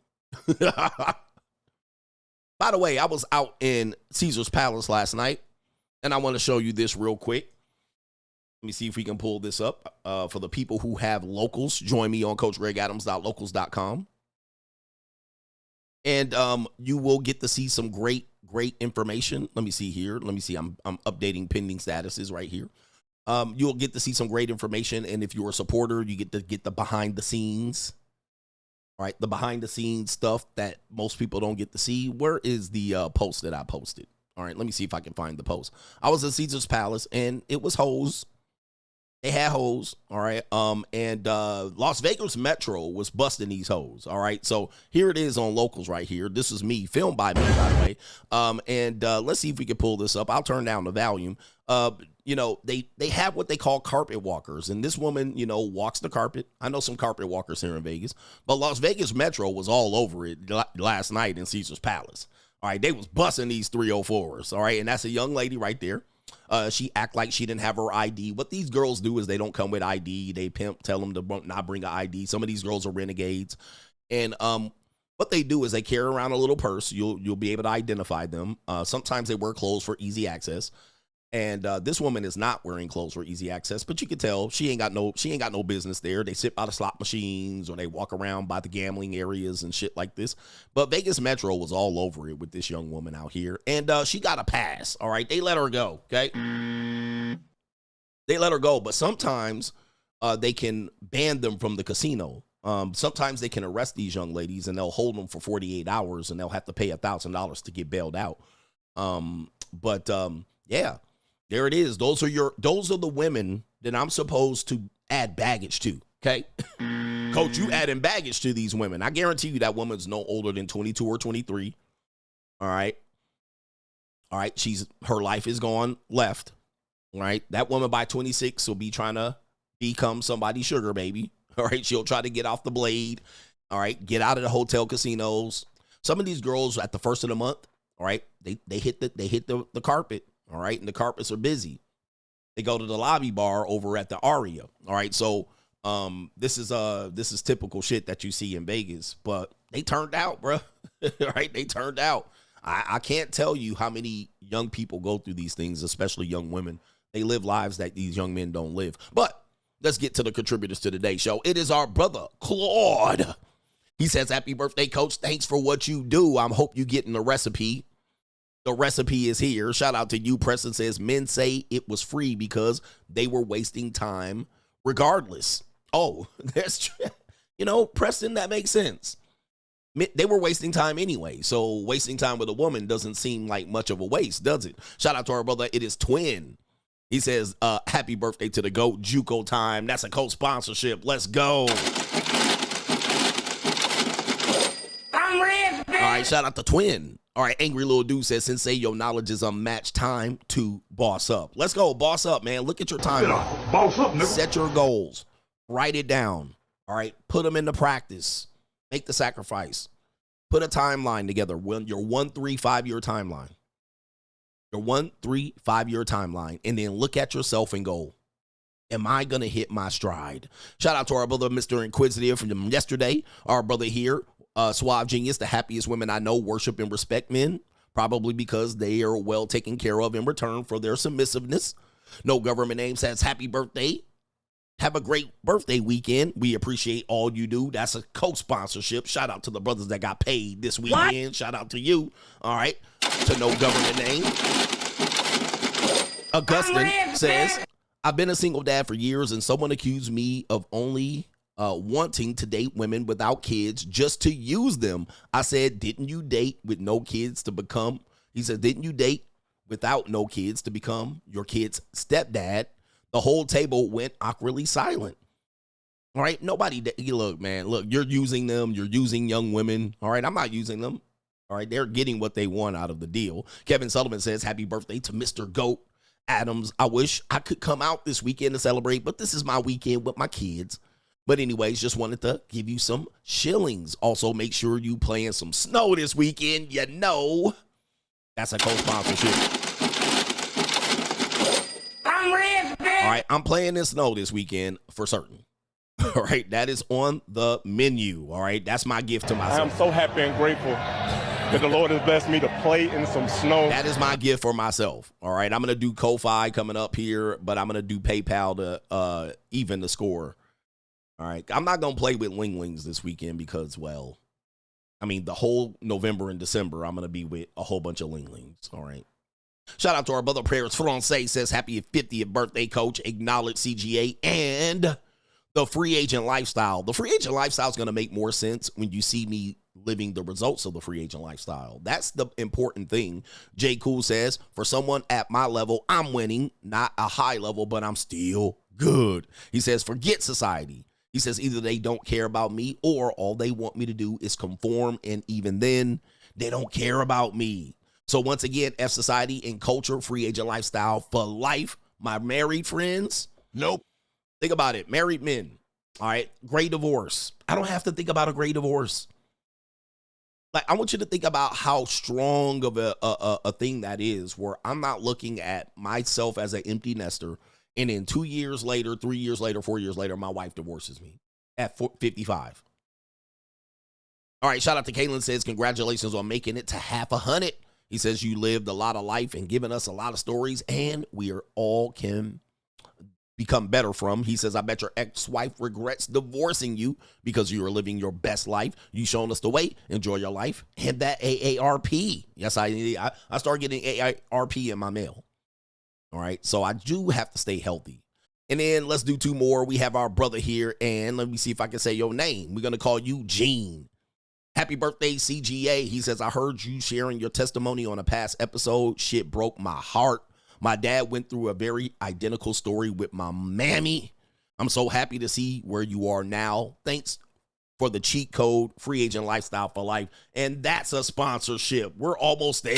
By the way, I was out in Caesar's Palace last night, and I want to show you this real quick. Let me see if we can pull this up. For the people who have locals, join me on CoachGregAdams.locals.com. And you will get to see some great information. Let me see here. Let me see. I'm updating pending statuses right here. You'll get to see some great information. And if you're a supporter, you get to get the behind the scenes. All right, the behind the scenes stuff that most people don't get to see. Where is the post that I posted? All right, let me see if I can find the post. I was at Caesar's Palace, and it was hoes. They had hoes, all right? And Las Vegas Metro was busting these hoes, all right? So here it is on Locals right here. This is me, filmed by me, by the way. And let's see if we can pull this up. I'll turn down the volume. You know, they have what they call carpet walkers, and this woman, you know, walks the carpet. I know some carpet walkers here in Vegas, but Las Vegas Metro was all over it last night in Caesar's Palace. All right, they was busting these 304s, all right? And that's a young lady right there. She act like she didn't have her ID. What these girls do is they don't come with ID. They pimp, tell them to not bring an ID. Some of these girls are renegades. And what they do is they carry around a little purse. You'll be able to identify them. Sometimes they wear clothes for easy access. And this woman is not wearing clothes for easy access, but you can tell she ain't got no business there. They sit by the slot machines or they walk around by the gambling areas and shit like this. But Vegas Metro was all over it with this young woman out here, and she got a pass. All right, they let her go. Okay, they let her go, but sometimes they can ban them from the casino. Sometimes they can arrest these young ladies and they'll hold them for 48 hours and they'll have to pay $1,000 to get bailed out. Yeah. There it is. Those are the women that I'm supposed to add baggage to. Okay. Coach, you adding baggage to these women. I guarantee you that woman's no older than 22 or 23. All right. All right. Her life is gone left. All right. That woman by 26 will be trying to become somebody's sugar baby. All right. She'll try to get off the blade. All right. Get out of the hotel casinos. Some of these girls at the first of the month. All right. They hit the carpet. All right, and the carpets are busy. They go to the lobby bar over at the Aria. All right, so this is typical shit that you see in Vegas, but they turned out, bro. All right, they turned out. I can't tell you how many young people go through these things, especially young women. They live lives that these young men don't live. But let's get to the contributors to today's show. It is our brother, Claude. He says, happy birthday, Coach. Thanks for what you do. I hope you getting the recipe. The recipe is here. Shout out to you. Preston says, men say it was free because they were wasting time regardless. Oh, that's, you know, Preston, that makes sense. They were wasting time anyway. So wasting time with a woman doesn't seem like much of a waste, does it? Shout out to our brother. It is Twin. He says, happy birthday to the GOAT, JUCO time. That's a co-sponsorship. Let's go. I'm rich, bitch. All right, shout out to Twin. All right, Angry Little Dude says, Sensei, your knowledge is unmatched. Time to boss up. Let's go, boss up, man. Look at your timeline. Boss up, nigga. Set your goals. Write it down. All right, put them into practice. Make the sacrifice. Put a timeline together. Your 1, 3, 5 year timeline. Your 1, 3, 5 year timeline. And then look at yourself and go, am I going to hit my stride? Shout out to our brother, Mr. Inquisitive from yesterday. Our brother here. Suave Genius, the happiest women I know worship and respect men, probably because they are well taken care of in return for their submissiveness. No government name says happy birthday. Have a great birthday weekend. We appreciate all you do. That's a co-sponsorship. Shout out to the brothers that got paid this weekend. What? Shout out to you. All right. To no government name. Augustine says, I've been a single dad for years and someone accused me of only wanting to date women without kids just to use them. I said, didn't you date with no kids to become? He said, didn't you date without no kids to become your kid's stepdad? The whole table went awkwardly silent. All right. Nobody, look, man, look, you're using them. You're using young women. All right. I'm not using them. All right. They're getting what they want out of the deal. Kevin Sullivan says, happy birthday to Mr. GOAT Adams. I wish I could come out this weekend to celebrate, but this is my weekend with my kids. But anyways, just wanted to give you some shillings. Also, make sure you playing some snow this weekend. You know, that's a co-sponsorship. I'm rich, bitch. All right, I'm playing in snow this weekend for certain. All right, that is on the menu. All right, that's my gift to myself. I am so happy and grateful that the Lord has blessed me to play in some snow. That is my gift for myself. All right, I'm gonna do Ko-Fi coming up here, but I'm gonna do PayPal to even the score. All right, I'm not gonna play with Linglings this weekend because, well, I mean, the whole November and December, I'm gonna be with a whole bunch of Linglings. All right. Shout out to our brother Prayers Francais, says happy 50th birthday, coach. Acknowledge CGA and the free agent lifestyle. The free agent lifestyle is going to make more sense when you see me living the results of the free agent lifestyle. That's the important thing. J. Cool says, for someone at my level, I'm winning, not a high level, but I'm still good. He says, forget society. He says, either they don't care about me or all they want me to do is conform, and even then, they don't care about me. So once again, F society and culture, free agent lifestyle for life. My married friends, nope. Think about it. Married men, all right, great divorce. I don't have to think about a great divorce. Like, I want you to think about how strong of a thing that is, where I'm not looking at myself as an empty nester, and then 2 years later, 3 years later, 4 years later, my wife divorces me at 55. All right, shout out to Caitlin, says, congratulations on making it to half 100. He says, you lived a lot of life and given us a lot of stories, and we are all can become better from. He says, I bet your ex-wife regrets divorcing you because you are living your best life. You shown us the way. Enjoy your life. And that AARP. Yes, I started getting AARP in my mail. All right, so I do have to stay healthy. And then let's do 2 more. We have our brother here, and let me see if I can say your name. We're going to call you Gene. Happy birthday, CGA. He says, I heard you sharing your testimony on a past episode. Shit broke my heart. My dad went through a very identical story with my mammy. I'm so happy to see where you are now. Thanks for the cheat code, free agent lifestyle for life. And that's a sponsorship. We're almost there.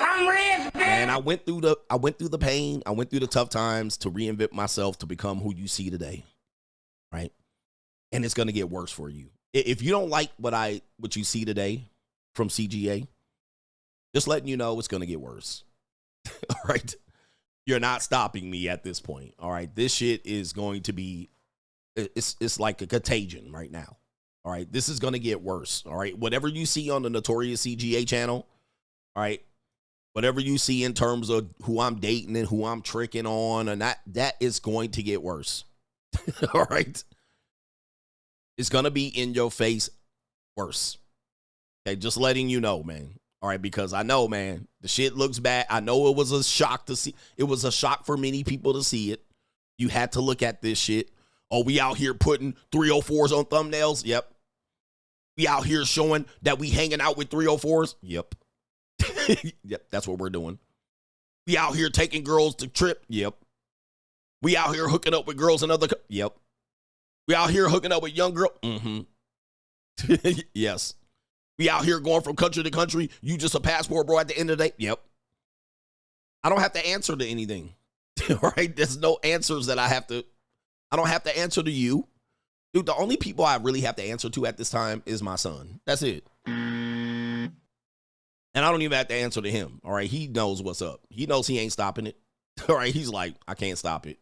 I'm rich, bitch. And I went through the pain. I went through the tough times to reinvent myself to become who you see today. Right? And it's going to get worse for you. If you don't like what you see today from CGA, just letting you know it's going to get worse. All right. You're not stopping me at this point. All right. This shit is going to be, it's like a contagion right now. All right. This is going to get worse. All right. Whatever you see on the Notorious CGA channel, all right, whatever you see in terms of who I'm dating and who I'm tricking on, and that is going to get worse. All right. It's going to be in your face worse. Okay, just letting you know, man. All right, because I know, man, the shit looks bad. I know it was a shock to see. It was a shock for many people to see it. You had to look at this shit. Oh, we out here putting 304s on thumbnails? Yep. We out here showing that we hanging out with 304s? Yep. Yep, that's what we're doing. We out here taking girls to trip? Yep. We out here hooking up with girls in other... Yep. We out here hooking up with young girl. Mm-hmm. Yes. We out here going from country to country. You just a passport, bro, at the end of the day. Yep. I don't have to answer to anything. All right. There's no answers that I don't have to answer to you. Dude, the only people I really have to answer to at this time is my son. That's it. And I don't even have to answer to him. All right. He knows what's up. He knows he ain't stopping it. All right. He's like, I can't stop it.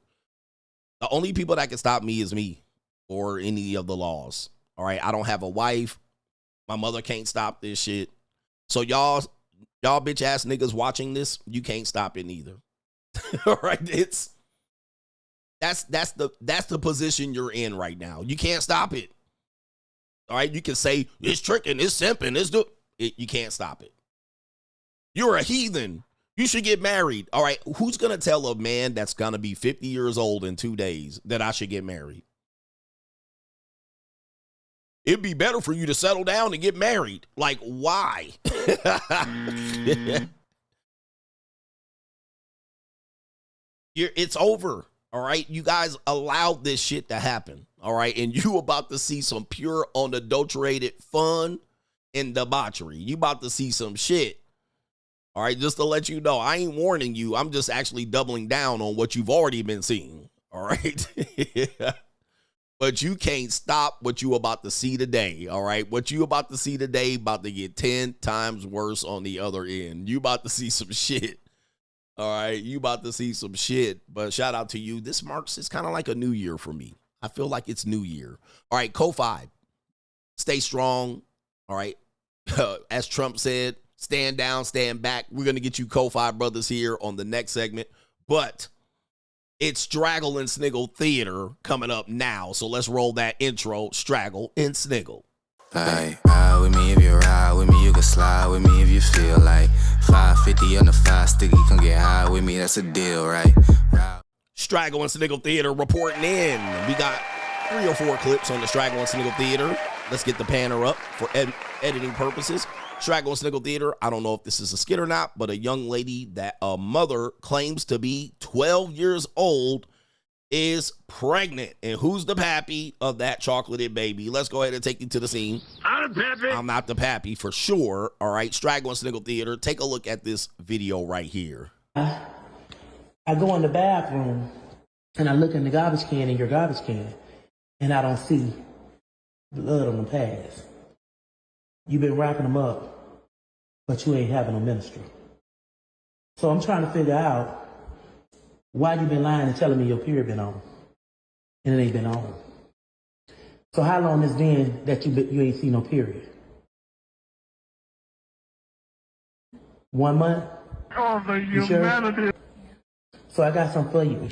The only people that can stop me is me. Or any of the laws. All right. I don't have a wife. My mother can't stop this shit. So y'all bitch ass niggas watching this, you can't stop it neither. All right. That's the position you're in right now. You can't stop it. All right. You can say it's tricking, it's simping, you can't stop it. You're a heathen. You should get married. All right. Who's going to tell a man that's going to be 50 years old in 2 days that I should get married? It'd be better for you to settle down and get married. Like, why? It's over. All right. You guys allowed this shit to happen. All right. And you about to see some pure unadulterated fun and debauchery. You about to see some shit. All right. Just to let you know, I ain't warning you. I'm just actually doubling down on what you've already been seeing. All right. Yeah. But you can't stop what you about to see today, all right? What you about to see today about to get 10 times worse on the other end. You about to see some shit, all right? You about to see some shit. But shout out to you. This marks, it's kind of like a new year for me. I feel like it's new year. All right, Ko-Fi. Stay strong. All right. As Trump said, stand down, stand back. We're going to get you Ko-Fi brothers here on the next segment. But it's Straggle and Sniggle Theater coming up now. So let's roll that intro. Straggle and Sniggle. Like, ride with me if you ride with me, you can slide with me if you feel like 550 on the 5 sticky, come get high with me, that's a deal, right? Straggle and Sniggle Theater reporting in. We got 3 or 4 clips on the Straggle and Sniggle Theater. Let's get the panner up for editing purposes. Straggle and Sniggle Theater, I don't know if this is a skit or not, but a young lady that a mother claims to be 12 years old is pregnant. And who's the pappy of that chocolated baby? Let's go ahead and take you to the scene. I'm the pappy. I'm not the pappy for sure. All right, Straggle and Sniggle Theater, take a look at this video right here. I go in the bathroom and I look in the garbage can, in your garbage can, and I don't see blood on the pads. You've been wrapping them up, but you ain't having no ministry. So I'm trying to figure out why you been lying and telling me your period been on, and it ain't been on. So how long it's been that you ain't seen no period? 1 month? Oh, the You sure? humanity. So I got something for you.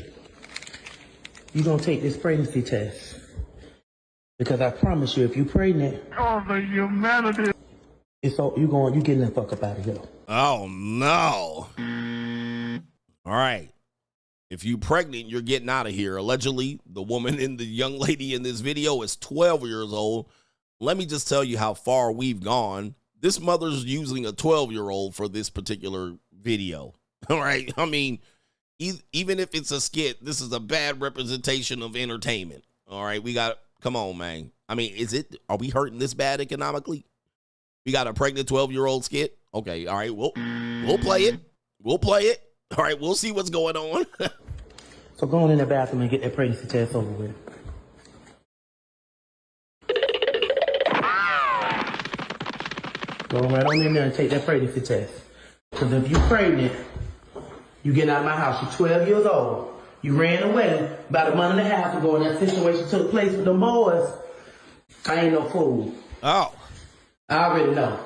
You're gonna take this pregnancy test. Because I promise you, if you're pregnant, Oh, the humanity. it's all you getting the fuck up out of here. Oh, no. All right. If you pregnant, you're getting out of here. Allegedly, the woman and the young lady in this video is 12 years old. Let me just tell you how far we've gone. This mother's using a 12-year-old for this particular video. All right. I mean, even if it's a skit, this is a bad representation of entertainment. All right. Come on, man. I mean, are we hurting this bad economically? We got a pregnant 12-year-old skit? Okay. All right. We'll play it. We'll play it. All right, we'll see what's going on. So go on in the bathroom and get that pregnancy test over with. Go right on in there and take that pregnancy test. Because if you're pregnant, you get out of my house. You're 12 years old. You ran away about a month and a half ago, and that situation took place with them boys. I ain't no fool. Oh. I already know.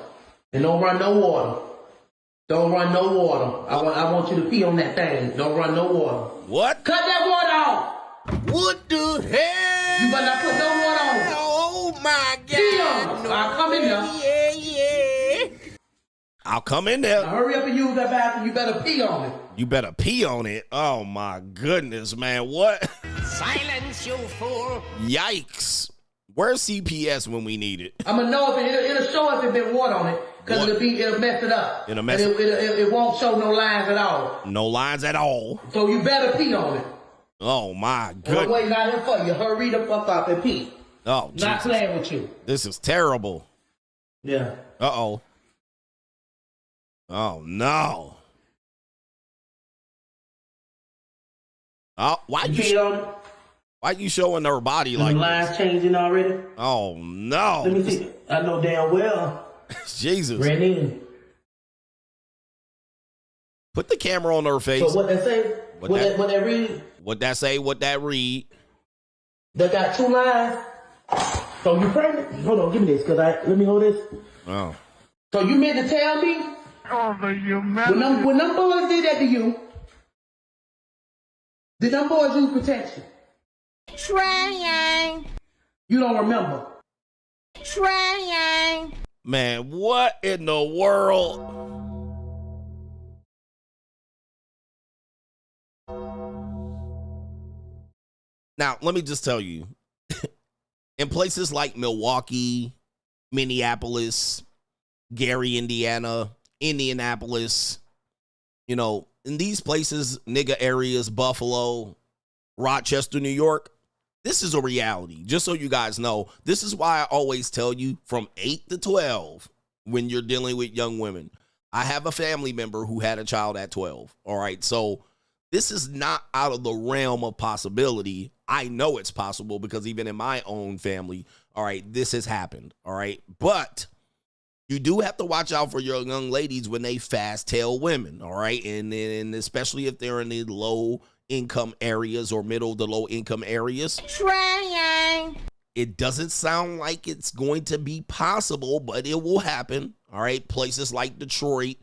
And don't run no water. Don't run no water. I want you to pee on that thing. Don't run no water. What? Cut that water off. What the hell? You better not put no water on. Oh, my God. Pee on. No. I'll come in there. Yeah. I'll come in there. Now hurry up and use that bathroom. You better pee on it. You better pee on it. Oh, my goodness, man. What? Silence, you fool. Yikes. Where's CPS when we need it? I'm gonna know if it'll show if there's been water on it, because it'll mess it up. It'll mess it won't show no lines at all. No lines at all. So you better pee on it. Oh my I'm goodness. waiting out here for you. Hurry the fuck up and pee. Oh, Not Jesus. playing with you. This is terrible. Yeah. Uh-oh. Oh, no. Oh, You peed on it? why you showing her body The like lines this? changing already? Oh, no. Let me see. I know damn well. Jesus. Ran in. Put the camera on her face. So what they say? What they read? What that say? What that read? They got 2 lines. So you pregnant? Hold on, give me this, let me hold this. Oh. So you meant to tell me Oh, the humanity. when them boys did that to you, did them boys use protection? Trying. You don't remember. Trying. Man, what in the world? Now, let me just tell you, in places like Milwaukee, Minneapolis, Gary, Indiana, Indianapolis, you know, in these places, nigga areas, Buffalo, Rochester, New York, this is a reality. Just so you guys know, this is why I always tell you from 8 to 12 when you're dealing with young women. I have a family member who had a child at 12. All right. So this is not out of the realm of possibility. I know it's possible because even in my own family, all right, this has happened. All right. But you do have to watch out for your young ladies when they fast tail women. All right. And especially if they're in the low income areas or middle to low income areas. Trying. It doesn't sound like it's going to be possible, but it will happen. All right. Places like Detroit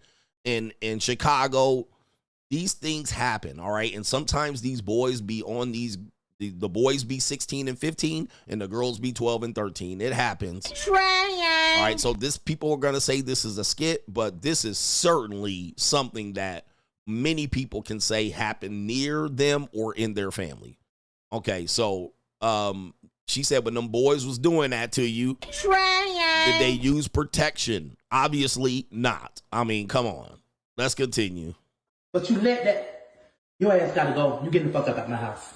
and Chicago, these things happen. All right. And sometimes these boys be on these, the boys be 16 and 15 and the girls be 12 and 13. It happens. All right. So people are going to say this is a skit, but this is certainly something that many people can say happened near them or in their family. Okay. So, she said, when them boys was doing that to you, did they use protection? Obviously not. I mean, come on. Let's continue. But you let that, your ass gotta go. You getting the fuck up out my house.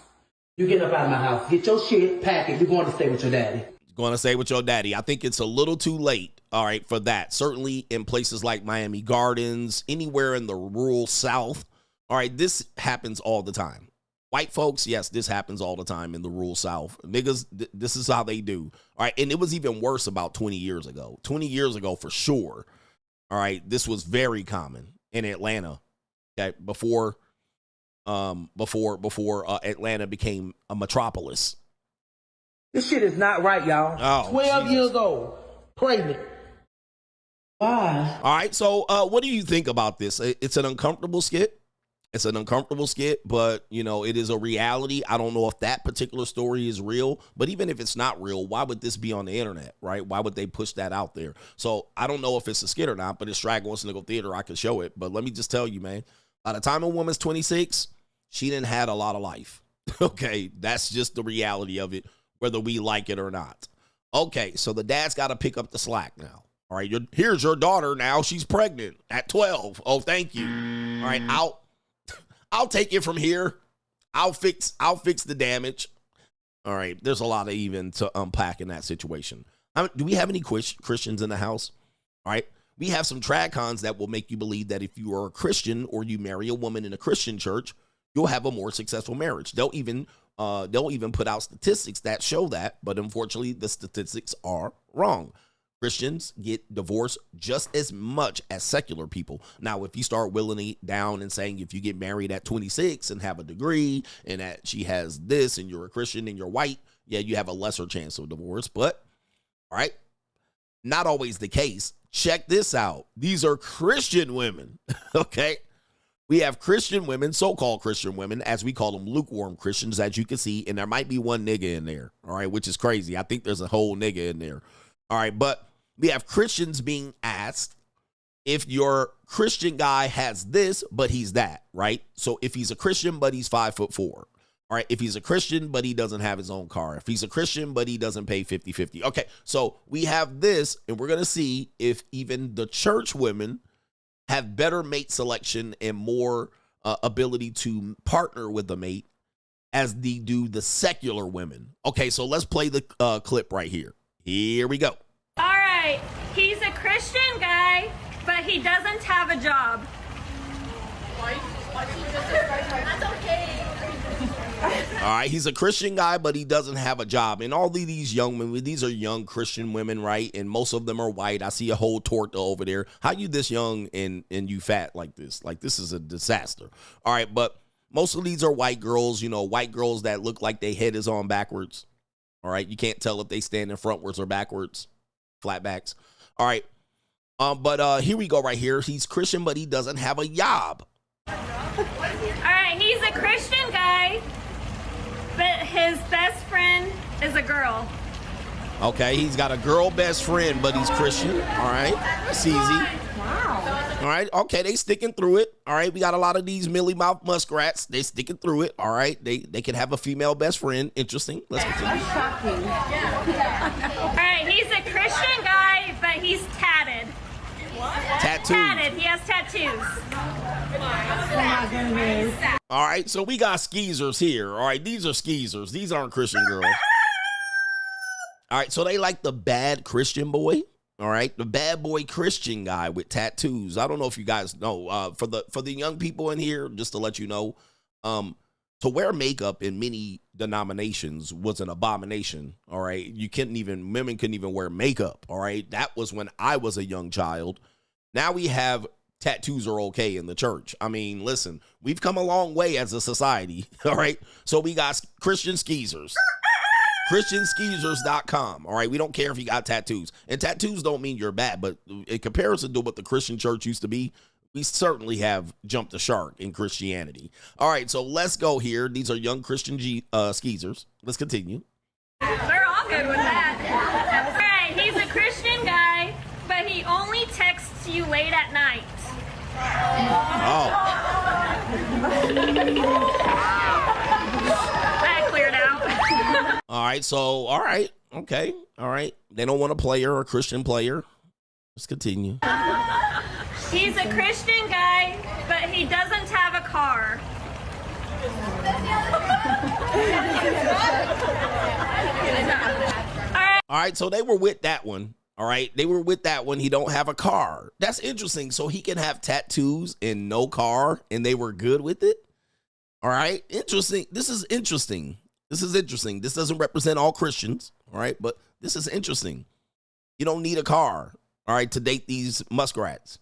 You getting up out of my house. Get your shit, pack it. You're going to stay with your daddy. Going to stay with your daddy. I think it's a little too late, all right, for that. Certainly in places like Miami Gardens, anywhere in the rural South. All right, this happens all the time. White folks, yes, this happens all the time in the rural South. Niggas, this is how they do. All right, and it was even worse about 20 years ago. 20 years ago, for sure. All right, this was very common in Atlanta. Okay, before Atlanta became a metropolis. This shit is not right, y'all. Oh, 12 Jesus. years old, pregnant. Why? All right, so what do you think about this? It's an uncomfortable skit. It's an uncomfortable skit, but, you know, it is a reality. I don't know if that particular story is real, but even if it's not real, why would this be on the internet, right? Why would they push that out there? So I don't know if it's a skit or not, but it's Straggle and Sniggle Theater. I could show it, but let me just tell you, man, by the time a woman's 26, she didn't had a lot of life. Okay, that's just the reality of it, whether we like it or not. Okay, so the dad's got to pick up the slack now. All right, here's your daughter now. She's pregnant at 12. Oh, thank you. All right, I'll take it from here. I'll fix the damage. All right. There's a lot of even to unpack in that situation. Do we have any Christians in the house? All right. We have some trad-cons that will make you believe that if you are a Christian or you marry a woman in a Christian church, you'll have a more successful marriage. They'll even put out statistics that show that, but unfortunately the statistics are wrong. Christians get divorced just as much as secular people. Now, if you start willing it down and saying if you get married at 26 and have a degree and that she has this and you're a Christian and you're white, yeah, you have a lesser chance of divorce. But, all right, not always the case. Check this out. These are Christian women, okay? We have Christian women, so-called Christian women, as we call them, lukewarm Christians, as you can see, and there might be one nigga in there, all right, which is crazy. I think there's a whole nigga in there, all right, but we have Christians being asked if your Christian guy has this, but he's that, right? So if he's a Christian, but he's 5'4", all right, if he's a Christian, but he doesn't have his own car, if he's a Christian, but he doesn't pay 50-50. Okay, so we have this, and we're going to see if even the church women have better mate selection and more ability to partner with the mate as they do the secular women. Okay, so let's play the clip right here. Here we go. All right, he's a Christian guy, but he doesn't have a job. That's okay. All right, he's a Christian guy, but he doesn't have a job. And all of these young women, these are young Christian women, right? And most of them are white. I see a whole torta over there. How you this young and you fat like this? Like, this is a disaster. All right, but most of these are white girls, you know, white girls that look like their head is on backwards. All right, you can't tell if they stand in frontwards or backwards. Flatbacks. All right. But here we go right here. He's Christian, but he doesn't have a job. All right, he's a Christian guy, but his best friend is a girl. Okay, he's got a girl best friend, but he's Christian. All right, that's easy. Wow. All right, okay, they sticking through it. All right, we got a lot of these mealy mouth muskrats. They sticking through it. All right, they can have a female best friend. Interesting. Let's continue. That's shocking. All right, he's a Christian guy, but he's tatted. What? Tattoos. Tatted. He has tattoos. All right, so we got skeezers here. All right, these are skeezers. These aren't Christian girls. All right, so they like the bad Christian boy. All right, the bad boy Christian guy with tattoos. I don't know if you guys know. For the young people in here, just to let you know, to wear makeup in many denominations was an abomination. All right, women couldn't even wear makeup. All right, that was when I was a young child. Now we have tattoos are okay in the church. I mean, listen, we've come a long way as a society. All right, so we got Christian skeezers. ChristianSkeezers.com. All right, we don't care if you got tattoos. And tattoos don't mean you're bad, but in comparison to what the Christian church used to be, we certainly have jumped the shark in Christianity. All right, so let's go here. These are young Christian skeezers. Let's continue. They're all good with that. All right, he's a Christian guy, but he only texts you late at night. Oh. That cleared out. All right, so, all right, okay, all right. They don't want a player or a Christian player. Let's continue. He's a Christian guy, but he doesn't have a car. All right, so they were with that one. All right, they were with that one. He don't have a car. That's interesting. So he can have tattoos and no car, and they were good with it. All right, interesting. This is interesting. This is interesting. This doesn't represent all Christians. All right, but this is interesting. You don't need a car, all right, to date these muskrats.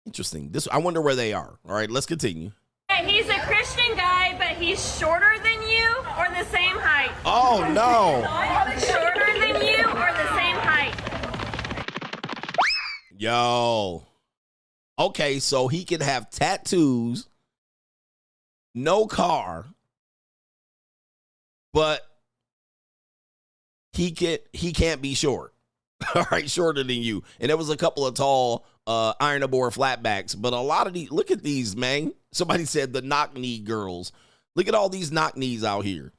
Interesting. This, I wonder where they are. All right, let's continue. He's a Christian guy, but he's shorter than you or the same height. Oh, no. Shorter than you or the same height. Yo. Okay, so he can have tattoos, no car, but he can't be short. All right, shorter than you. And there was a couple of tall iron aboard flatbacks, but a lot of these, look at these, man. Somebody said the knock knee girls. Look at all these knock knees out here.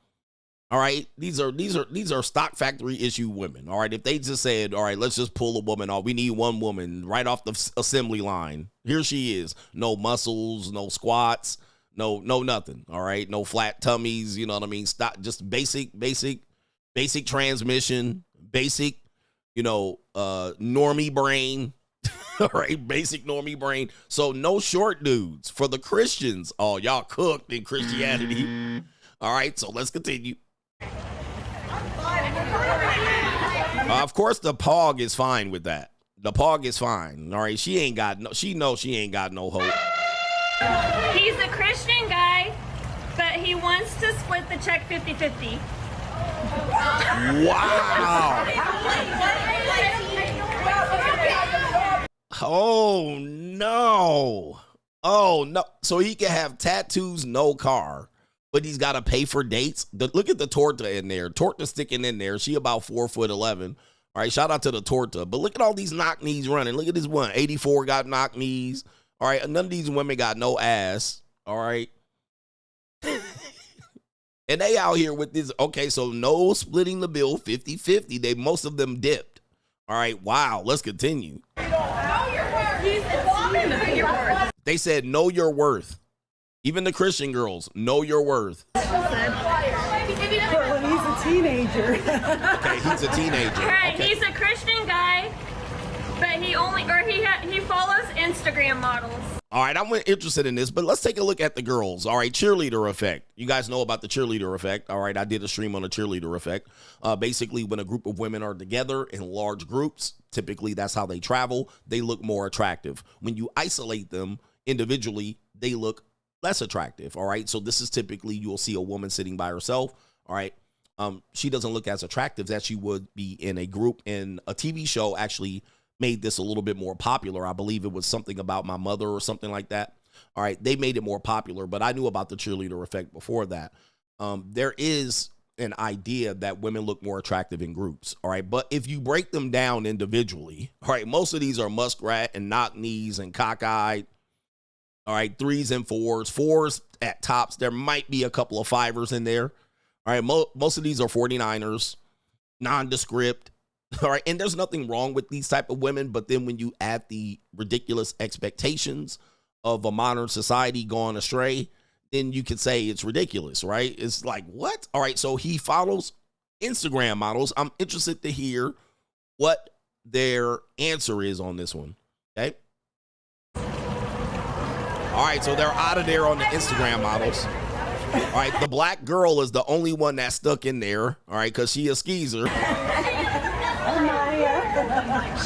All right, these are stock factory issue women. All right, if they just said, all right, let's just pull a woman off. We need one woman right off the assembly line. Here she is. No muscles, no squats, no nothing. All right, no flat tummies. You know what I mean? Stock, just basic transmission, basic, normie brain. All right, basic normie brain. So no short dudes for the Christians. Oh, y'all cooked in Christianity. All right, so let's continue. Of course, the Pog is fine with that. The Pog is fine. All right, she knows she ain't got no hope. He's a Christian guy, but he wants to split the check 50-50. Wow. Oh, no. Oh, no. So he can have tattoos, no car, but he's got to pay for dates. Look at the Torta in there. Torta sticking in there. She about 4'11". All right, shout out to the Torta. But look at all these knock knees running. Look at this one. 84 got knock knees. All right, none of these women got no ass. All right. And they out here with this. Okay, so no splitting the bill 50-50. Most of them dipped. All right, wow. Let's continue. They said, know your worth. Even the Christian girls, know your worth. But when he's a teenager. Okay, he's a teenager. All right, Okay. he's a Christian guy, but he follows Instagram models. All right, I'm interested in this, but let's take a look at the girls. All right, cheerleader effect. You guys know about the cheerleader effect. All right, I did a stream on the cheerleader effect. Basically, when a group of women are together in large groups, typically that's how they travel, they look more attractive. When you isolate them individually, they look less attractive. All right, so this is typically you'll see a woman sitting by herself. All right, she doesn't look as attractive as she would be in a group. And a TV show actually made this a little bit more popular. I believe it was something about my mother or something like that. All right, they made it more popular, but I knew about the cheerleader effect before that. There is an idea that women look more attractive in groups. All right, but if you break them down individually, all right, most of these are muskrat and knock knees and cockeyed. All right, 3s and 4s at tops. There might be a couple of 5ers in there. All right, most of these are 49ers, nondescript. All right, and there's nothing wrong with these type of women, but then when you add the ridiculous expectations of a modern society gone astray, then you could say it's ridiculous, right? It's like, what? All right, so he follows Instagram models. I'm interested to hear what their answer is on this one, okay? All right, so they're out of there on the Instagram models. All right, the black girl is the only one that's stuck in there, all right, because she a skeezer.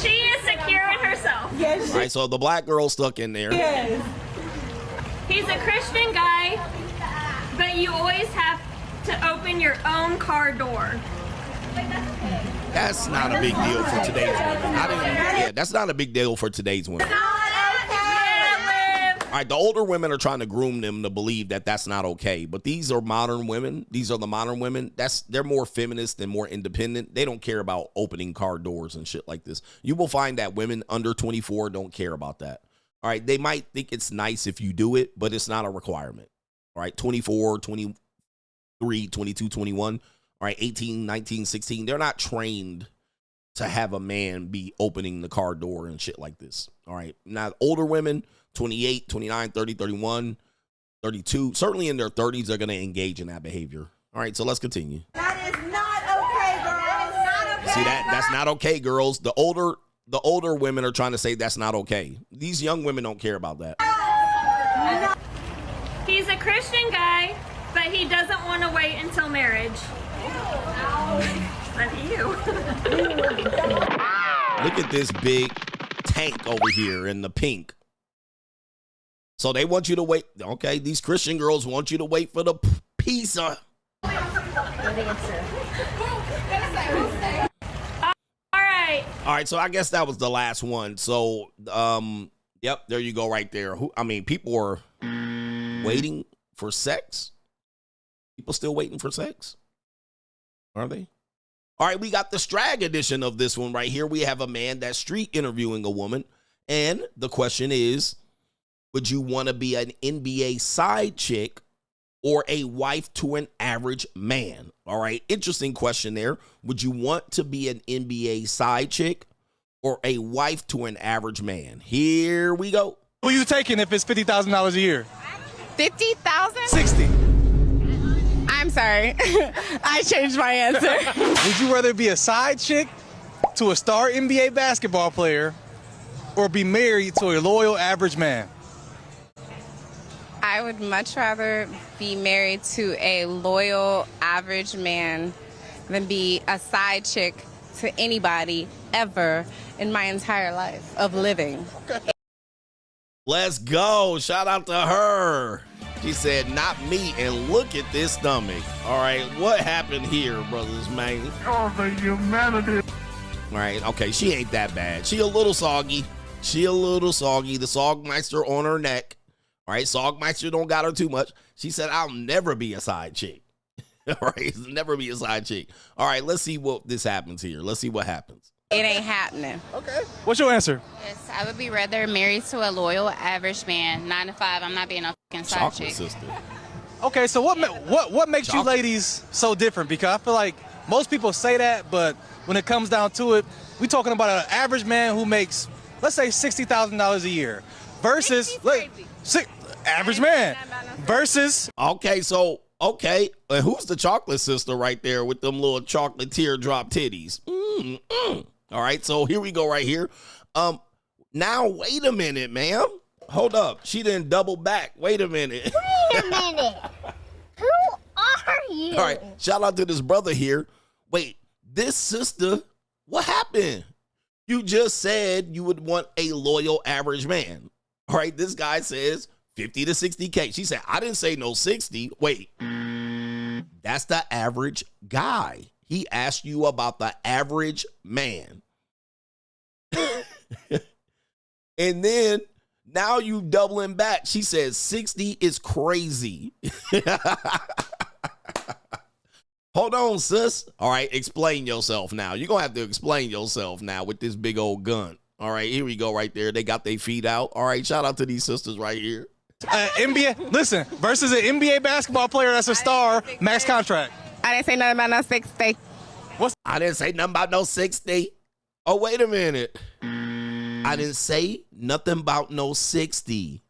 She is secure in herself. Yes, All right, so the black girl stuck in there. yes. He's a Christian guy, but you always have to open your own car door. That's not a big deal for today's women. Yeah, that's not a big deal for today's women. All right, the older women are trying to groom them to believe that that's not okay. But these are modern women. These are the modern women. They're more feminist and more independent. They don't care about opening car doors and shit like this. You will find that women under 24 don't care about that. All right, they might think it's nice if you do it, but it's not a requirement. All right, 24, 23, 22, 21, all right, 18, 19, 16. They're not trained to have a man be opening the car door and shit like this. All right, now older women, 28, 29, 30, 31, 32, certainly in their 30s, they're going to engage in that behavior. All right, so let's continue. That is not okay, girls. Not okay. See, that's not okay, girls. The older women are trying to say that's not okay. These young women don't care about that. He's a Christian guy, but he doesn't want to wait until marriage. That's you. Look at this big tank over here in the pink. So they want you to wait. Okay, these Christian girls want you to wait for the pizza. All right. All right, so I guess that was the last one. So, yep, there you go right there. People are waiting for sex. People still waiting for sex? Are they? All right, we got the Strag edition of this one right here. We have a man that's street interviewing a woman. And the question is, would you want to be an NBA side chick or a wife to an average man? All right, interesting question there. Would you want to be an NBA side chick or a wife to an average man? Here we go. Who are you taking if it's $50,000 a year? 50,000? 60. I'm sorry. I changed my answer. Would you rather be a side chick to a star NBA basketball player or be married to a loyal average man? I would much rather be married to a loyal average man than be a side chick to anybody ever in my entire life of living. Let's go. Shout out to her. She said, not me, and look at this stomach. All right, what happened here, brothers, man? Oh, the humanity. All right, okay, she ain't that bad. She a little soggy. The Sogmeister on her neck. All right, Sogmeister don't got her too much. She said, I'll never be a side chick. All right, never be a side chick. All right, let's see what this happens here. Let's see what happens. It ain't happening. Okay. What's your answer? Yes, I would be rather married to a loyal average man. 9 to 5, I'm not being a fucking side Chocolate chick. sister. Okay, so what makes you ladies so different? Because I feel like most people say that, but when it comes down to it, we're talking about an average man who makes, let's say, $60,000 a year versus average man versus. Okay, so who's the chocolate sister right there with them little chocolate teardrop titties? All right, so here we go right here. Now wait a minute, ma'am. Hold up, she didn't double back. Wait a minute. Wait a minute. Who are you? All right, shout out to this brother here. Wait, this sister, what happened? You just said you would want a loyal average man. All right, this guy says 50 to 60K. She said, I didn't say no 60. Wait, that's the average guy. He asked you about the average man. And then now you doubling back. She says 60 is crazy. Hold on, sis. All right, explain yourself now. You're going to have to explain yourself now with this big old gun. All right, here we go right there. They got their feet out. All right, shout out to these sisters right here. NBA, listen, versus an NBA basketball player that's a star, max contract. I didn't say nothing about no 60. I didn't say nothing about no 60. Oh, wait a minute. I didn't say nothing about no 60.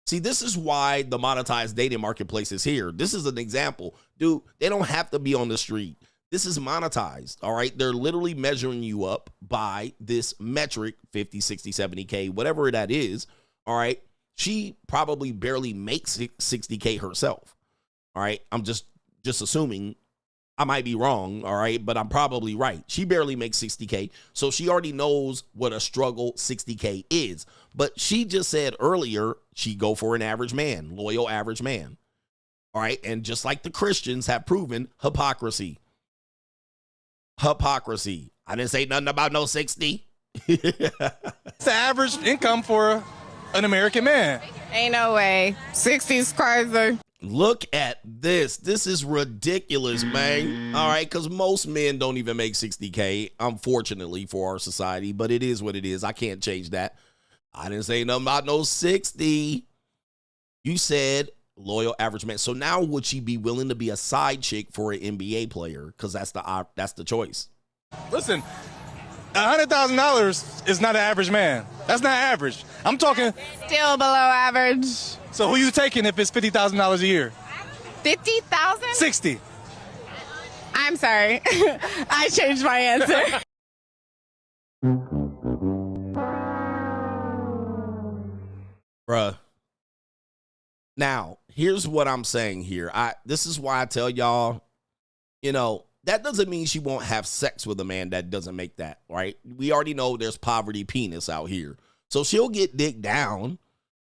See, this is why the monetized dating marketplace is here. This is an example. Dude, they don't have to be on the street. This is monetized, all right? They're literally measuring you up by this metric, 50, 60, 70K, whatever that is, all right? She probably barely makes 60K herself, all right? I'm just assuming. I might be wrong, all right, but I'm probably right. She barely makes 60K, so she already knows what a struggle 60K is. But she just said earlier she'd go for an average man, loyal average man. All right. And just like the Christians have proven, hypocrisy. Hypocrisy. I didn't say nothing about no 60. It's the average income for an American man. Ain't no way. 60's crazy. Look at this. This is ridiculous, man. All right, because most men don't even make 60K, unfortunately, for our society. But it is what it is. I can't change that. I didn't say nothing about no 60. You said loyal average man. So now would she be willing to be a side chick for an NBA player? Because that's the choice. Listen, $100,000 is not an average man. That's not average. I'm talking Still below average. So who you taking if it's $50,000 a year? 50,000? 60. I'm sorry. I changed my answer. Bruh. Now, here's what I'm saying here. This is why I tell y'all, that doesn't mean she won't have sex with a man that doesn't make that, right? We already know there's poverty penis out here. So she'll get dick down,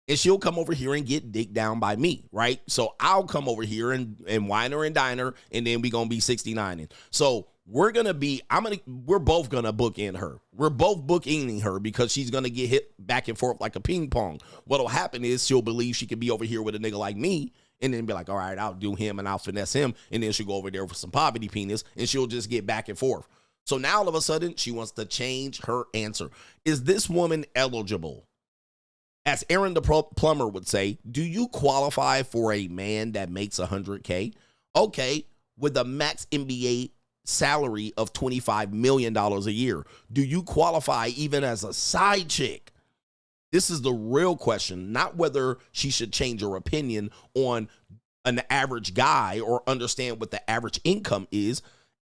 and she'll come over here and get dick down by me, right? So I'll come over here and wine her and dine her, and then we're going to be 69ing. So we're both going to book in her. We're both booking her because she's going to get hit back and forth like a ping pong. What'll happen is she'll believe she can be over here with a nigga like me, and then be like, all right, I'll do him and I'll finesse him. And then she'll go over there for some poverty penis, and she'll just get back and forth. So now all of a sudden she wants to change her answer. Is this woman eligible? As Aaron the plumber would say, do you qualify for a man that makes 100K? Okay, with a max NBA salary of $25 million a year, do you qualify even as a side chick? This is the real question, not whether she should change her opinion on an average guy or understand what the average income is.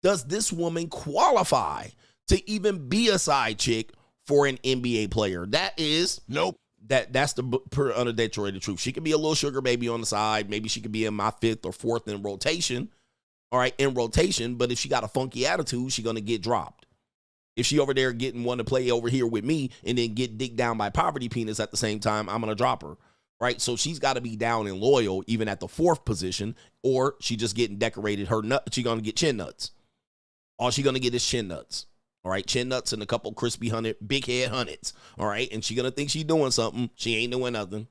Does this woman qualify to even be a side chick for an NBA player? That is, nope. That's the pure unadulterated truth. She could be a little sugar baby on the side. Maybe she could be in my 5th or 4th in rotation. All right, in rotation. But if she got a funky attitude, she's going to get dropped. If she over there getting one to play over here with me and then get dicked down by poverty penis at the same time, I'm going to drop her. Right? So she's got to be down and loyal even at the 4th position, or she just getting decorated her nut. She's going to get chin nuts. All she's going to get is chin nuts. All right, chin nuts and a couple crispy big head hundreds. All right, and she going to think she's doing something. She ain't doing nothing.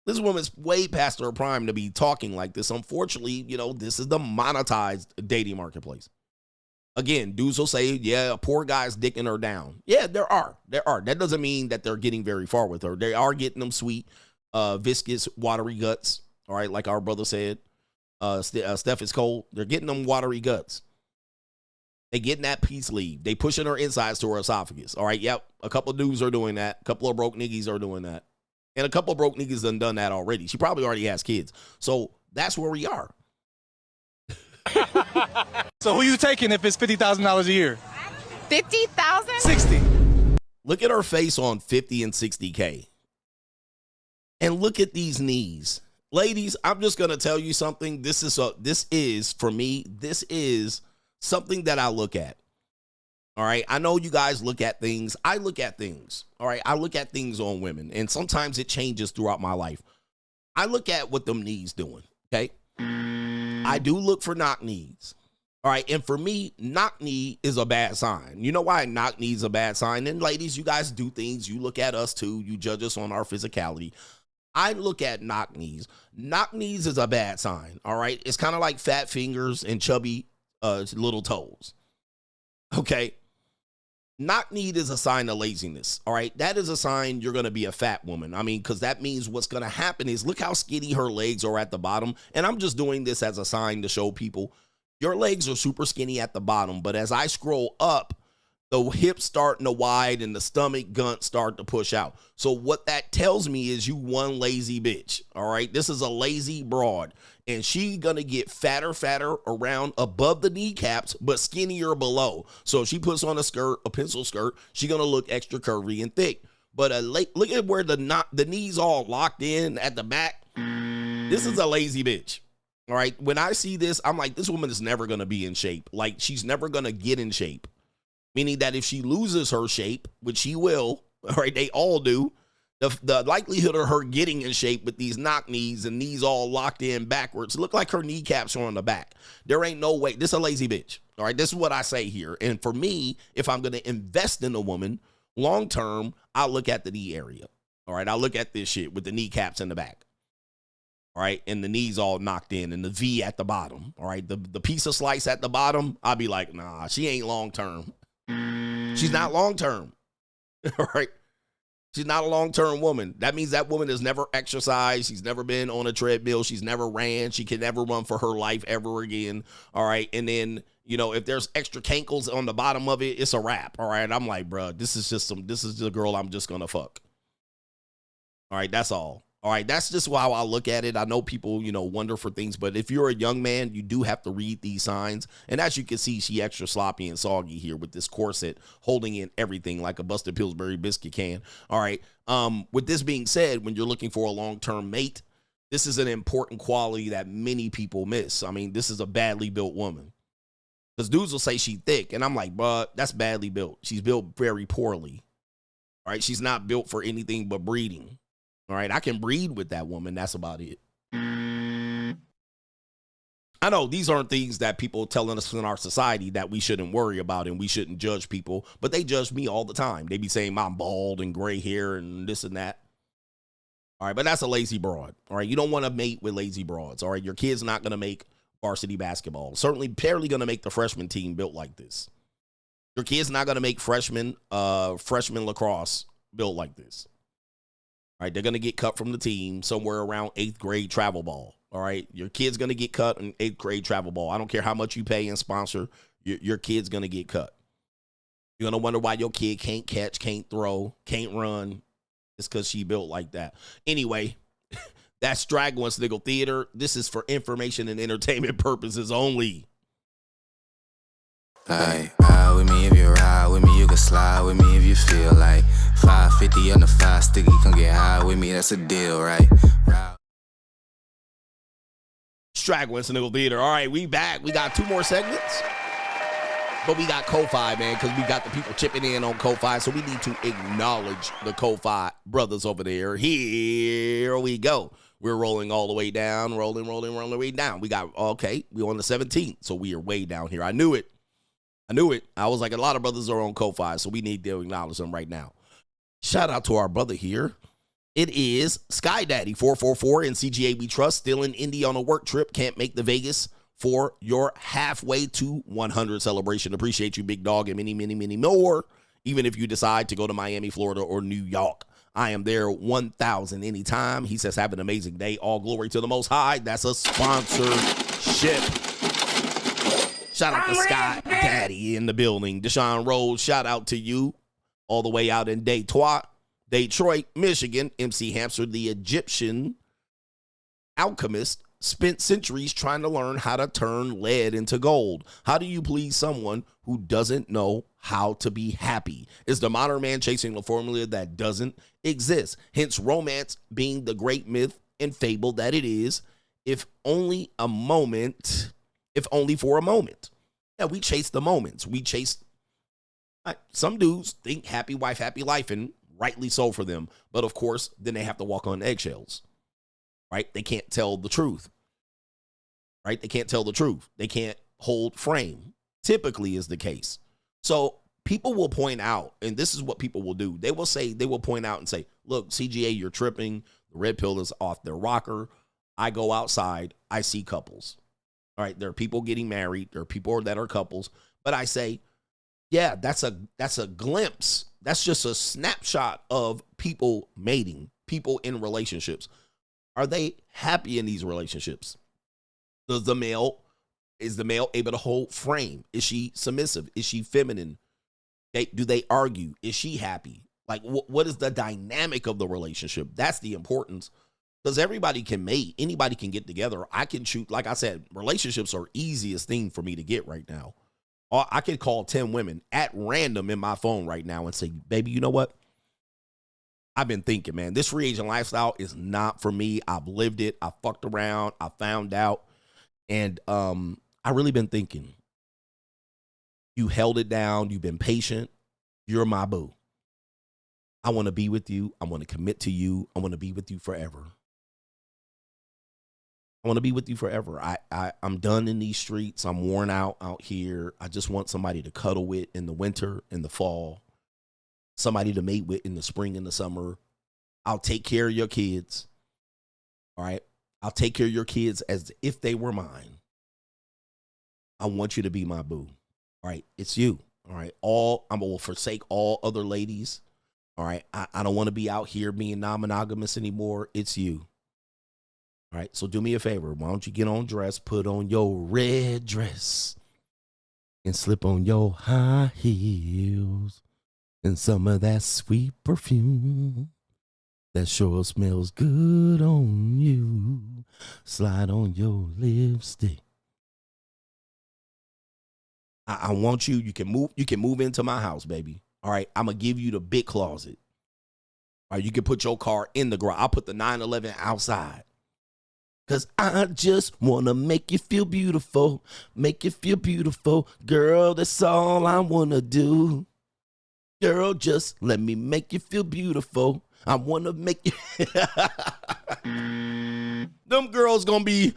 This woman's way past her prime to be talking like this. Unfortunately, this is the monetized dating marketplace. Again, dudes will say, yeah, a poor guy's dicking her down. Yeah, there are. That doesn't mean that they're getting very far with her. They are getting them sweet, viscous, watery guts. All right, like our brother said, Steph is cold. They're getting them watery guts. They getting that peace leave. They pushing her insides to her esophagus. All right, yep. A couple of dudes are doing that. A couple of broke niggas are doing that. And a couple of broke niggas done that already. She probably already has kids. So that's where we are. So who you taking if it's $50,000 a year? 50,000? 60. Look at her face on 50 and 60K. And look at these knees. Ladies, I'm just going to tell you something. This is for me, this is something that I look at. All right. I know you guys look at things. I look at things. All right. I look at things on women, and sometimes it changes throughout my life. I look at what them knees doing. Okay. I do look for knock knees. All right. And for me, knock knee is a bad sign. You know why knock knee is a bad sign? And ladies, you guys do things. You look at us too. You judge us on our physicality. I look at knock knees. Knock knees is a bad sign. All right. It's kind of like fat fingers and chubby little toes. Okay. Knock knee is a sign of laziness. All right. That is a sign you're going to be a fat woman. I mean, because that means what's going to happen is look how skinny her legs are at the bottom. And I'm just doing this as a sign to show people your legs are super skinny at the bottom. But as I scroll up, the hips starting to widen and the stomach gunt start to push out. So what that tells me is you one lazy bitch. All right. This is a lazy broad. And she gonna get fatter around above the kneecaps, but skinnier below. So if she puts on a pencil skirt, she gonna look extra curvy and thick. But look at where the knees all locked in at the back. This is a lazy bitch. All right. When I see this, I'm like, this woman is never gonna be in shape. Like, she's never gonna get in shape. Meaning that if she loses her shape, which she will, all right, they all do, The likelihood of her getting in shape with these knock knees and knees all locked in backwards look like her kneecaps are on the back. There ain't no way. This is a lazy bitch. All right, this is what I say here. And for me, if I'm going to invest in a woman long term, I'll look at the knee area. All right, I'll look at this shit with the kneecaps in the back. All right, and the knees all knocked in and the V at the bottom. All right, the piece of slice at the bottom, I'll be like, nah, she ain't long term. She's not long term. All right. She's not a long-term woman. That means that woman has never exercised. She's never been on a treadmill. She's never ran. She can never run for her life ever again. All right. And then, you know, if there's extra cankles on the bottom of it, it's a wrap. All right. I'm like, bro, this is the girl I'm just going to fuck. All right. That's all. All right. That's just how I look at it. I know people, you know, wonder for things, but if you're a young man, you do have to read these signs. And as you can see, she extra sloppy and soggy here with this corset holding in everything like a busted Pillsbury biscuit can. All right. With this being said, when you're looking for a long-term mate, this is an important quality that many people miss. I mean, this is a badly built woman. Because dudes will say she's thick, and I'm like, bro, that's badly built. She's built very poorly. All right. She's not built for anything but breeding. All right, I can breed with that woman. That's about it. I know these aren't things that people telling us in our society that we shouldn't worry about and we shouldn't judge people, but they judge me all the time. They be saying I'm bald and gray hair and this and that. All right, but that's a lazy broad. All right, you don't want to mate with lazy broads. All right, your kid's not going to make varsity basketball. Certainly barely going to make the freshman team built like this. Your kid's not going to make freshman lacrosse built like this. All right, they're going to get cut from the team somewhere around 8th grade travel ball. All right, your kid's going to get cut in 8th grade travel ball. I don't care how much you pay and sponsor, your kid's going to get cut. You're going to wonder why your kid can't catch, can't throw, can't run. It's because she built like that. Anyway, that's Straggle and Sniggle Theater. This is for information and entertainment purposes only. Like, ride with me if you ride with me, you can slide with me if you feel like 550 on the 5 sticky, come get high with me, that's a deal, right? Straggle and Sniggle Theater. All right, we back. We got 2 more segments, but we got Ko-Fi, man, because we got the people chipping in on Ko-Fi, so we need to acknowledge the Ko-Fi brothers over there. Here we go. We're rolling all the way down, rolling the way down. We got, okay, we're on the 17th, so we are way down here. I knew it. I was like, a lot of brothers are on Ko-Fi, so we need to acknowledge them right now. Shout out to our brother here. It is Sky Daddy 444 in CGA We Trust. Still in Indy on a work trip. Can't make the Vegas for your halfway to 100 celebration. Appreciate you, big dog, and many, many, many more. Even if you decide to go to Miami, Florida, or New York. I am there 1,000 anytime. He says, have an amazing day. All glory to the Most High. That's a sponsorship. Shout out to Sky Daddy in the building. Deshaun Rose, shout out to you all the way out in Detroit, Michigan. MC Hamster, the Egyptian alchemist, spent centuries trying to learn how to turn lead into gold. How do you please someone who doesn't know how to be happy? Is the modern man chasing a formula that doesn't exist? Hence, romance being the great myth and fable that it is, if only for a moment. Yeah, we chase the moments. We chase. Some dudes think happy wife, happy life, and rightly so for them. But of course, then they have to walk on eggshells, right? They can't tell the truth, right? They can't tell the truth. They can't hold frame, typically is the case. So people will point out, and this is what people will do. They will point out and say, look, CGA, you're tripping. The red pill is off their rocker. I go outside. I see couples. All right, there are people getting married. There are people that are couples. But I say, yeah, that's a glimpse. That's just a snapshot of people mating, people in relationships. Are they happy in these relationships? Is the male able to hold frame? Is she submissive? Is she feminine? Do they argue? Is she happy? Like, what is the dynamic of the relationship? That's the importance. Because everybody can mate. Anybody can get together. I can shoot. Like I said, relationships are easiest thing for me to get right now. I could call 10 women at random in my phone right now and say, baby, you know what? I've been thinking, man, this free agent lifestyle is not for me. I've lived it. I fucked around. I found out. And I really been thinking. You held it down. You've been patient. You're my boo. I want to be with you. I want to commit to you. I want to be with you forever. I want to be with you forever. I'm done in these streets. I'm worn out here. I just want somebody to cuddle with in the winter, in the fall, somebody to mate with in the spring and the summer. I'll take care of your kids. All right. I'll take care of your kids as if they were mine. I want you to be my boo. All right. It's you. All right. I will forsake all other ladies. All right. I don't want to be out here being non-monogamous anymore. It's you. All right, so do me a favor. Why don't you get on dress, put on your red dress, and slip on your high heels and some of that sweet perfume that sure smells good on you. Slide on your lipstick. I want you. You can move into my house, baby. All right, I'm gonna give you the big closet. All right, you can put your car in the garage. I'll put the 911 outside. Cause I just wanna make you feel beautiful, girl, that's all I wanna do. Girl, just let me make you feel beautiful. I wanna make you. Them girls gonna be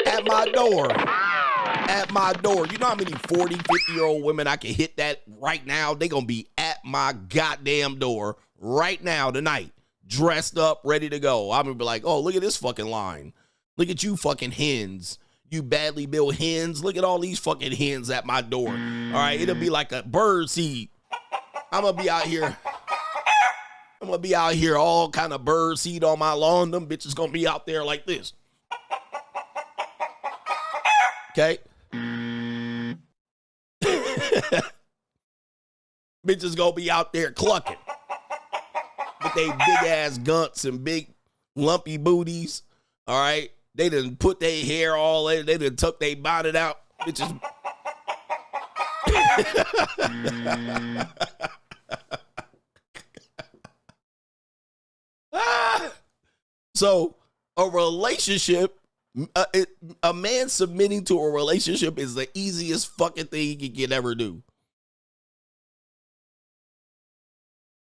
at my door. At my door. You know how many 40, 50-year-old women I can hit that right now? They gonna be at my goddamn door right now tonight, dressed up, ready to go. I'm gonna be like, oh, look at this fucking line. Look at you fucking hens. You badly built hens. Look at all these fucking hens at my door. All right, it'll be like a bird seed. I'm going to be out here all kind of bird seed on my lawn. Them bitches going to be out there like this. Okay? Bitches going to be out there clucking with they big ass gunts and big lumpy booties. All right? They done put their hair all in. They done tuck their bonnet out. Bitches. So a relationship, a man submitting to a relationship is the easiest fucking thing you can ever do.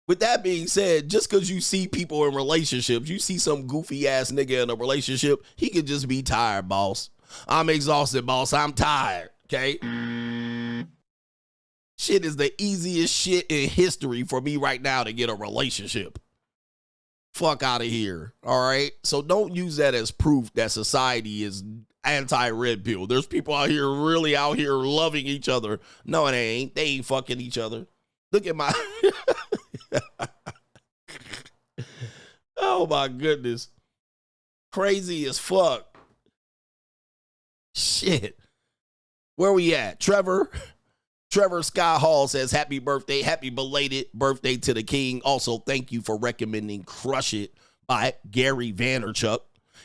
With that being said, just because you see people in relationships, you see some goofy ass nigga in a relationship, he could just be tired, boss. I'm exhausted, boss. I'm tired. Okay? Shit is the easiest shit in history for me right now to get a relationship. Fuck out of here. All right? So don't use that as proof that society is anti-red pill. There's people out here really out here loving each other. No, they ain't. They ain't fucking each other. Look at my... Oh my goodness. Crazy as fuck. Shit. Where we at? Trevor Sky Hall says, happy birthday. Happy belated birthday to the king. Also, thank you for recommending Crush It by Gary Vaynerchuk.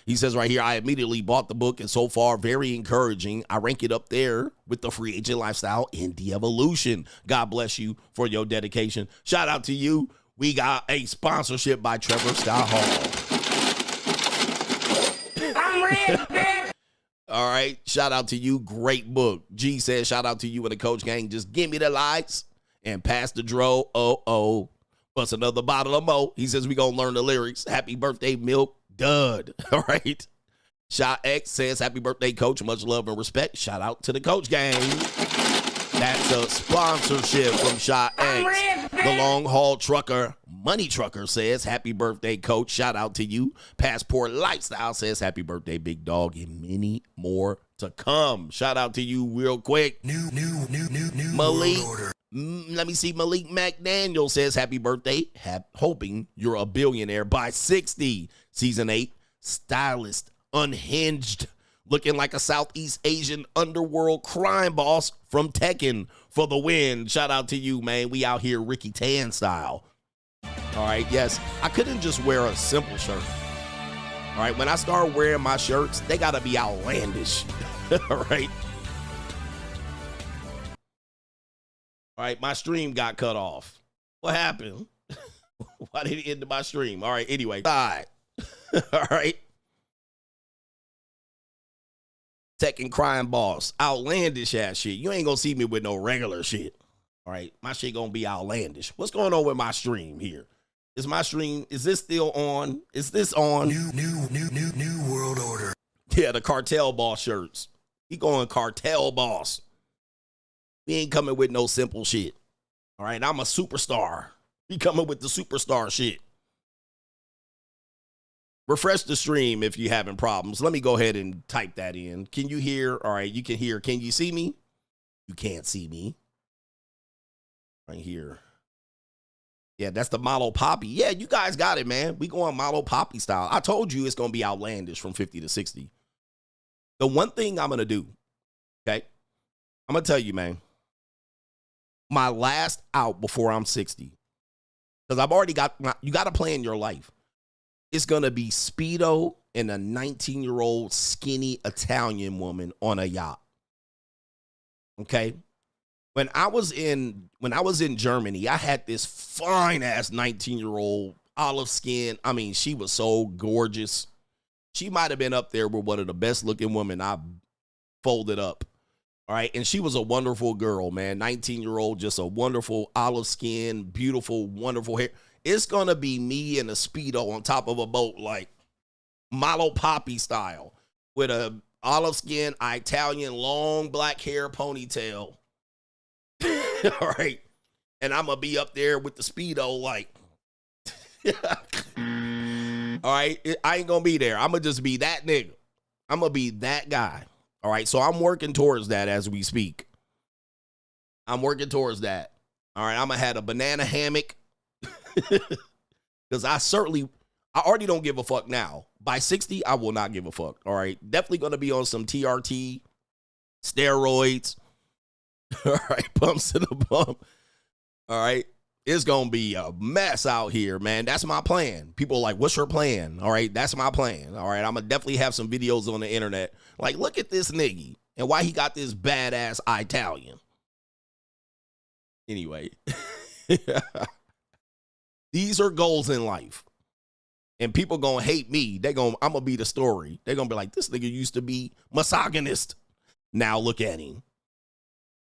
He says right here, I immediately bought the book and so far very encouraging. I rank it up there with the Free Agent Lifestyle in the Evolution. God bless you for your dedication. Shout out to you. We got a sponsorship by Trevor Scott Hall. I'm rich, bitch. All right. Shout out to you. Great book. G says, shout out to you and the Coach Gang. Just give me the lights and pass the dro. Oh. Plus another bottle of Mo. He says we going to learn the lyrics. Happy birthday, Milk Dud. All right. Shot X says, happy birthday, Coach. Much love and respect. Shout out to the Coach Gang. That's a sponsorship from Shot X. The long haul trucker, Money Trucker says, happy birthday, Coach. Shout out to you. Passport Lifestyle says, happy birthday, Big Dog, and many more to come. Shout out to you real quick. New Malik. Let me see. Malik McDaniel says, happy birthday. Hoping you're a billionaire by 60. Season 8. Stylist. Unhinged. Looking like a Southeast Asian underworld crime boss from Tekken for the win. Shout out to you, man. We out here Ricky Tan style. All right, yes. I couldn't just wear a simple shirt. All right, when I start wearing my shirts, they got to be outlandish. All right. All right, my stream got cut off. What happened? Why did it end my stream? All right, anyway. All right. All right. Tekken crime boss, outlandish ass shit. You ain't gonna see me with no regular shit. All right, my shit gonna be outlandish. What's going on with my stream here? Is my stream, is this still on? Is this on? New world order. Yeah, the cartel boss shirts. He going cartel boss. We ain't coming with no simple shit. All right, I'm a superstar. He coming with the superstar shit. Refresh the stream if you're having problems. Let me go ahead and type that in. Can you hear? All right, you can hear. Can you see me? You can't see me. Right here. Yeah, that's the Malo Poppy. Yeah, you guys got it, man. We going Malo Poppy style. I told you it's going to be outlandish from 50 to 60. The one thing I'm going to do, okay? I'm going to tell you, man. My last out before I'm 60. Because I've already got, you got to plan your life. It's going to be Speedo and a 19-year-old skinny Italian woman on a yacht. Okay? When I was in Germany, I had this fine-ass 19-year-old olive skin. I mean, she was so gorgeous. She might have been up there with one of the best-looking women I folded up. All right? And she was a wonderful girl, man. 19-year-old, just a wonderful olive skin, beautiful, wonderful hair. It's going to be me and a Speedo on top of a boat, like Malo Poppy style, with a olive skin, Italian, long black hair ponytail. All right. And I'm going to be up there with the Speedo, like, all right. I ain't going to be there. I'm going to just be that nigga. I'm going to be that guy. All right. So I'm working towards that as we speak. I'm working towards that. All right. I'm going to have a banana hammock. Because I already don't give a fuck now. By 60, I will not give a fuck. All right. Definitely going to be on some TRT, steroids. All right. Pumps in the bump. All right. It's going to be a mess out here, man. That's my plan. People are like, what's your plan? All right. That's my plan. All right. I'm going to definitely have some videos on the internet. Like, look at this nigga and why he got this badass Italian. Anyway. These are goals in life. And people gonna hate me. I'm gonna be the story. They're gonna be like, this nigga used to be misogynist. Now look at him.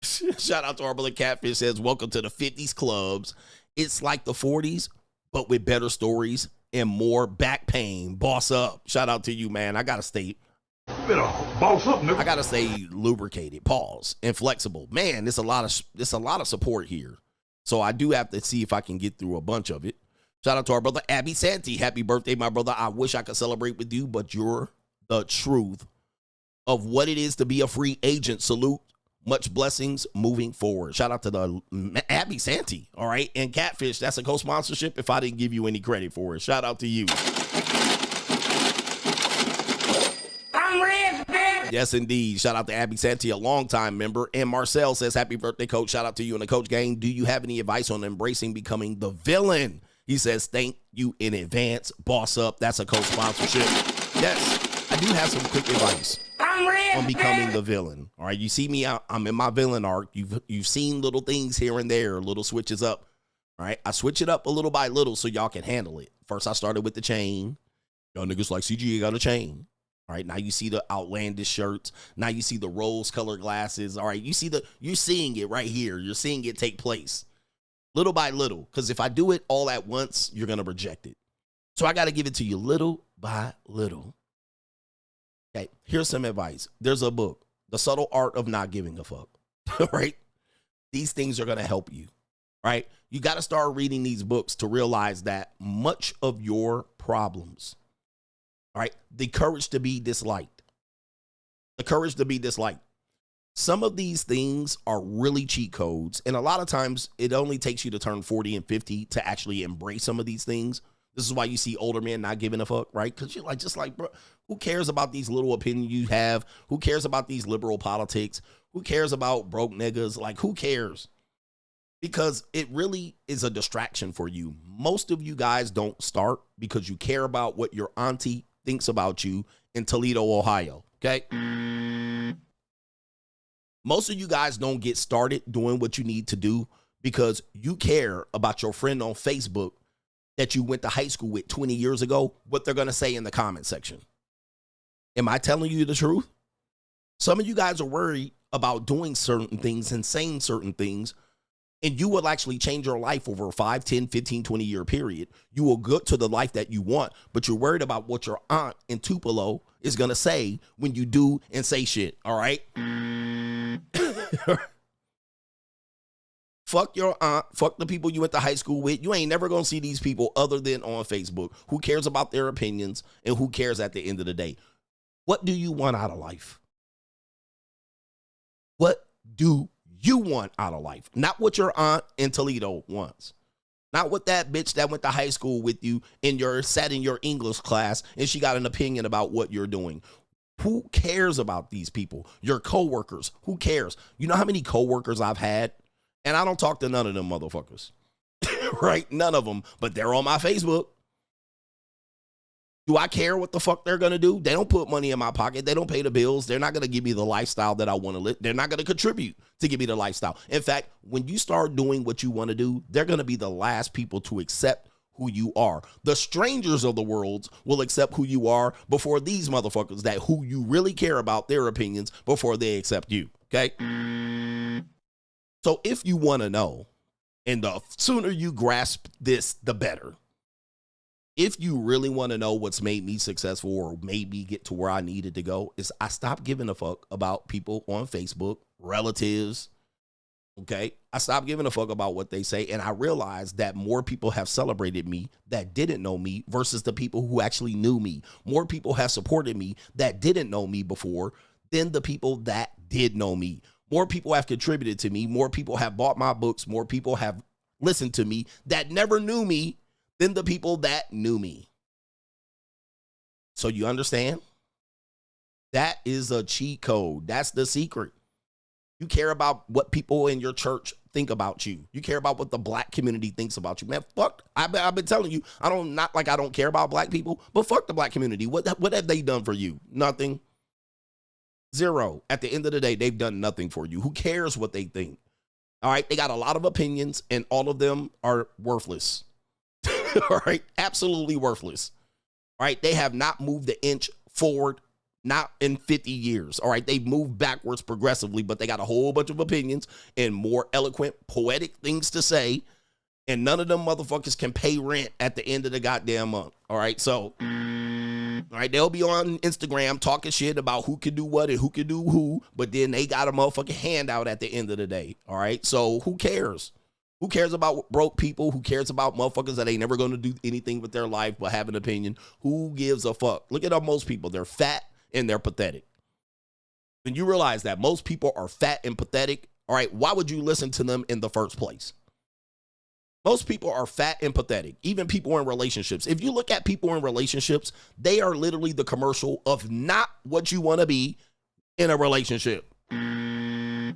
Shout out to our brother Catfish, says, welcome to the 50s clubs. It's like the 40s, but with better stories and more back pain. Boss up. Shout out to you, man. I gotta stay. Boss up, nigga. I gotta stay lubricated. Pause. And flexible. Man, there's a lot of support here. So I do have to see if I can get through a bunch of it. Shout out to our brother Abby Santee. Happy birthday, my brother. I wish I could celebrate with you, but you're the truth of what it is to be a free agent. Salute. Much blessings moving forward. Shout out to the Abby Santee. All right. And Catfish, that's a co-sponsorship if I didn't give you any credit for it. Shout out to you. I'm rich, bitch. Yes, indeed. Shout out to Abby Santee, a longtime member. And Marcel says, happy birthday, coach. Shout out to you and the coach gang. Do you have any advice on embracing becoming the villain? He says, thank you in advance. Boss up. That's a co-sponsorship. Yes, I do have some quick advice on becoming the villain. All right, you see me out. I'm in my villain arc. You've seen little things here and there, little switches up. All right, I switch it up a little by little so y'all can handle it. First, I started with the chain. Y'all niggas like CGA got a chain. All right, now you see the outlandish shirts. Now you see the rose-colored glasses. All right, you're seeing it right here. You're seeing it take place. Little by little, because if I do it all at once, you're going to reject it. So I got to give it to you little by little. Okay, here's some advice. There's a book, The Subtle Art of Not Giving a Fuck. Right? These things are going to help you. Right? You got to start reading these books to realize that much of your problems, all right, the courage to be disliked. The courage to be disliked. Some of these things are really cheat codes. And a lot of times it only takes you to turn 40 and 50 to actually embrace some of these things. This is why you see older men not giving a fuck, right? Because you're like, just like, bro, who cares about these little opinions you have? Who cares about these liberal politics? Who cares about broke niggas? Like, who cares? Because it really is a distraction for you. Most of you guys don't start because you care about what your auntie thinks about you in Toledo, Ohio, okay? Most of you guys don't get started doing what you need to do because you care about your friend on Facebook that you went to high school with 20 years ago, what they're going to say in the comment section. Am I telling you the truth? Some of you guys are worried about doing certain things and saying certain things and you will actually change your life over a 5, 10, 15, 20-year period. You will get to the life that you want, but you're worried about what your aunt in Tupelo is going to say when you do and say shit, all right? Fuck your aunt. Fuck the people you went to high school with. You ain't never going to see these people other than on Facebook. Who cares about their opinions, and who cares at the end of the day? What do you want out of life? What do you want out of life? Not what your aunt in Toledo wants. Not what that bitch that went to high school with you and sat in your English class and she got an opinion about what you're doing. Who cares about these people? Your coworkers. Who cares? You know how many coworkers I've had? And I don't talk to none of them motherfuckers. Right? None of them. But they're on my Facebook. Do I care what the fuck they're going to do? They don't put money in my pocket. They don't pay the bills. They're not going to give me the lifestyle that I want to live. They're not going to contribute to give me the lifestyle. In fact, when you start doing what you want to do, they're going to be the last people to accept who you are. The strangers of the world will accept who you are before these motherfuckers that who you really care about their opinions before they accept you. Okay? So if you want to know, and the sooner you grasp this, the better. If you really want to know what's made me successful or made me get to where I needed to go, is I stopped giving a fuck about people on Facebook, relatives. Okay. I stopped giving a fuck about what they say. And I realized that more people have celebrated me that didn't know me versus the people who actually knew me. More people have supported me that didn't know me before than the people that did know me. More people have contributed to me. More people have bought my books. More people have listened to me that never knew me than the people that knew me. So you understand? That is a cheat code. That's the secret. You care about what people in your church think about you. You care about what the black community thinks about you. Man, fuck. I've been telling you, I don't care about black people, but fuck the black community. What have they done for you? Nothing. Zero. At the end of the day, they've done nothing for you. Who cares what they think? All right. They got a lot of opinions and all of them are worthless. All right. Absolutely worthless. All right. They have not moved an inch forward, not in 50 years. All right. They've moved backwards progressively, but they got a whole bunch of opinions and more eloquent, poetic things to say. And none of them motherfuckers can pay rent at the end of the goddamn month. All right. So, all right. They'll be on Instagram talking shit about who can do what and who can do who, but then they got a motherfucking handout at the end of the day. All right. So who cares? Who cares about broke people? Who cares about motherfuckers that ain't never going to do anything with their life but have an opinion? Who gives a fuck? Look at most people. They're fat and they're pathetic. When you realize that most people are fat and pathetic, all right, why would you listen to them in the first place? Most people are fat and pathetic, even people in relationships. If you look at people in relationships, they are literally the commercial of not what you want to be in a relationship. How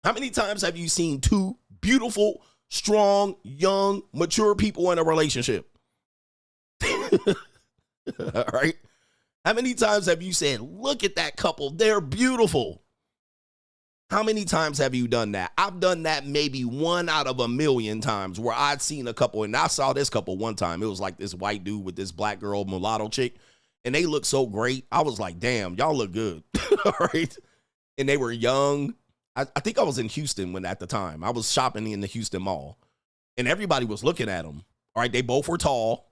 many times have you seen two beautiful, strong, young, mature people in a relationship? All right. How many times have you said, look at that couple, they're beautiful? How many times have you done that? I've done that maybe 1 out of 1,000,000 times where I'd seen a couple, and I saw this couple one time. It was like this white dude with this black girl, mulatto chick, and they looked so great. I was like, damn, y'all look good. All right. And they were young. I think I was in Houston when at the time. I was shopping in the Houston Mall, and everybody was looking at them. All right. They both were tall.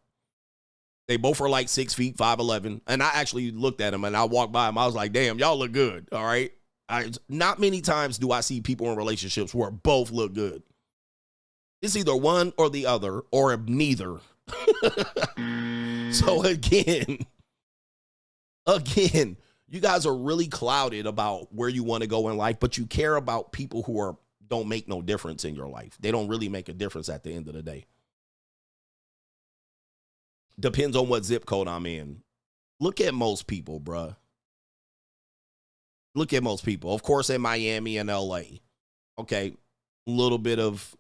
They both were like 6 feet, 5'11". And I actually looked at them and I walked by them. I was like, damn, y'all look good. All right. Not many times do I see people in relationships where both look good. It's either one or the other or neither. So again, you guys are really clouded about where you want to go in life, but you care about people who don't make no difference in your life. They don't really make a difference at the end of the day. Depends on what zip code I'm in. Look at most people, bruh. Look at most people. Of course, in Miami and LA. Okay. A little bit of,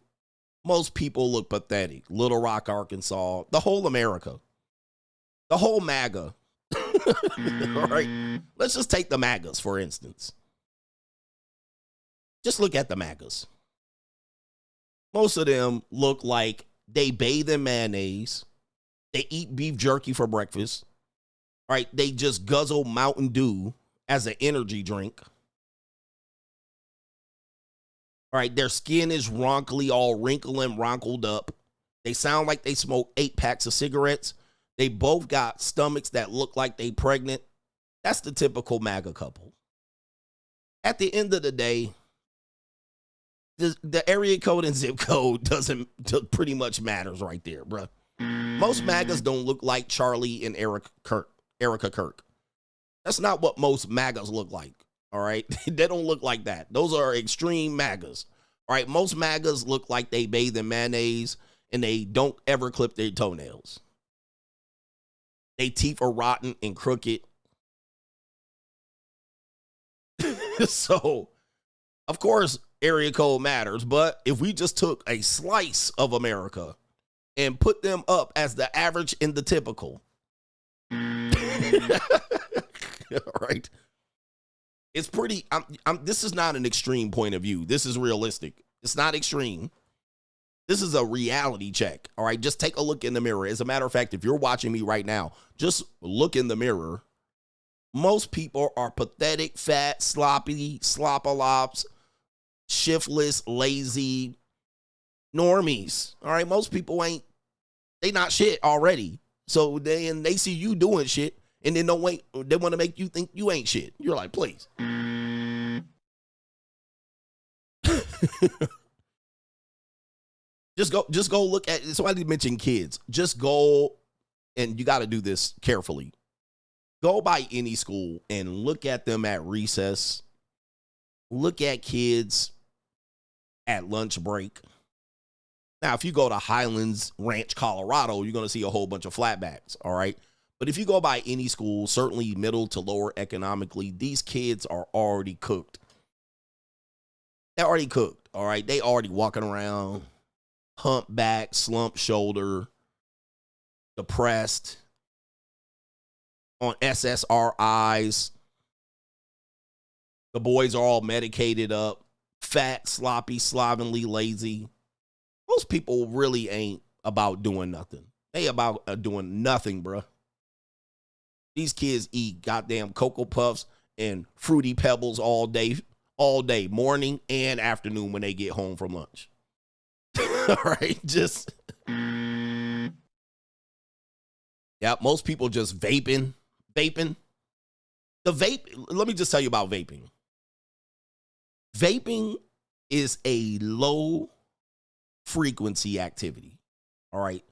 most people look pathetic. Little Rock, Arkansas. The whole America. The whole MAGA. All right. Let's just take the MAGAs, for instance. Just look at the MAGAs. Most of them look like they bathe in mayonnaise. They eat beef jerky for breakfast. All right. They just guzzle Mountain Dew as an energy drink. All right, their skin is wrinkly, all wrinkled and wrinkled up. They sound like they smoke 8 packs of cigarettes. They both got stomachs that look like they pregnant. That's the typical MAGA couple. At the end of the day, the area code and zip code doesn't pretty much matters right there, bro. Most MAGAs don't look like Charlie and Erica Kirk. That's not what most MAGAs look like, all right? They don't look like that. Those are extreme MAGAs, all right? Most MAGAs look like they bathe in mayonnaise and they don't ever clip their toenails. Their teeth are rotten and crooked. So, of course, area code matters, but if we just took a slice of America and put them up as the average and the typical, right? It's pretty, this is not an extreme point of view. This is realistic. It's not extreme. This is a reality check, all right? Just take a look in the mirror. As a matter of fact, if you're watching me right now, just look in the mirror. Most people are pathetic, fat, sloppy, slop-a-lops, shiftless, lazy, normies, all right? Most people ain't, they not shit already. So then they see you doing shit, and then they want to make you think you ain't shit. You're like, please. Just go look at, somebody mentioned kids. Just go, and you got to do this carefully. Go by any school and look at them at recess. Look at kids at lunch break. Now, if you go to Highlands Ranch, Colorado, you're going to see a whole bunch of flatbacks, all right? But if you go by any school, certainly middle to lower economically, these kids are already cooked. They're already cooked, all right? They already walking around, humpback, slump shoulder, depressed, on SSRIs. The boys are all medicated up, fat, sloppy, slovenly, lazy. Most people really ain't about doing nothing. They about doing nothing, bro. These kids eat goddamn Cocoa Puffs and Fruity Pebbles all day, morning and afternoon when they get home from lunch. All right, just. Yeah, most people just vaping. The vape, let me just tell you about vaping. Vaping is a low frequency activity. All right.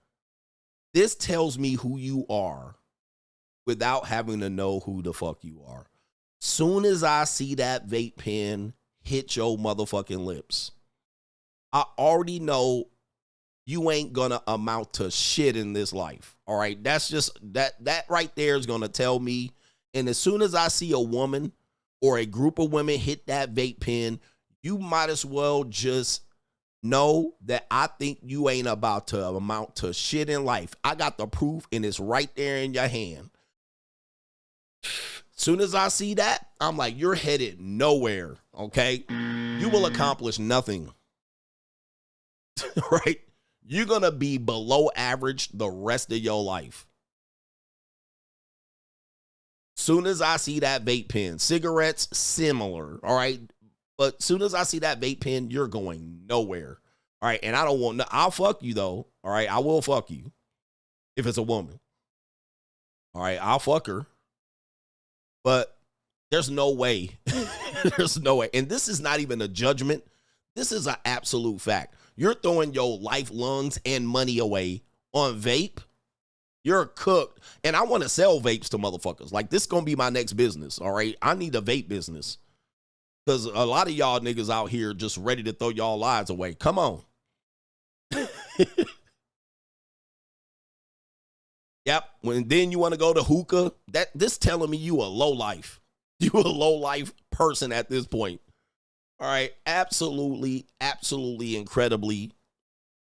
This tells me who you are without having to know who the fuck you are. Soon as I see that vape pen hit your motherfucking lips, I already know you ain't gonna amount to shit in this life. All right. That's just that right there is gonna tell me. And as soon as I see a woman or a group of women hit that vape pen, you might as well just know that I think you ain't about to amount to shit in life. I got the proof and it's right there in your hand. Soon as I see that, I'm like, you're headed nowhere, okay? You will accomplish nothing, right? You're going to be below average the rest of your life. Soon as I see that vape pen, cigarettes, similar, all right? But soon as I see that vape pen, you're going nowhere, all right? And I don't want, I'll fuck you though, all right? I will fuck you if it's a woman, all right? I'll fuck her, but there's no way. There's no way. And this is not even a judgment. This is an absolute fact. You're throwing your life, lungs, and money away on vape. You're cooked. And I want to sell vapes to motherfuckers. Like, this is going to be my next business, all right? I need a vape business. Because a lot of y'all niggas out here just ready to throw y'all lives away. Come on. Yep. When then you want to go to hookah, this telling me you a low life. You a low life person at this point. All right. Absolutely, absolutely incredibly.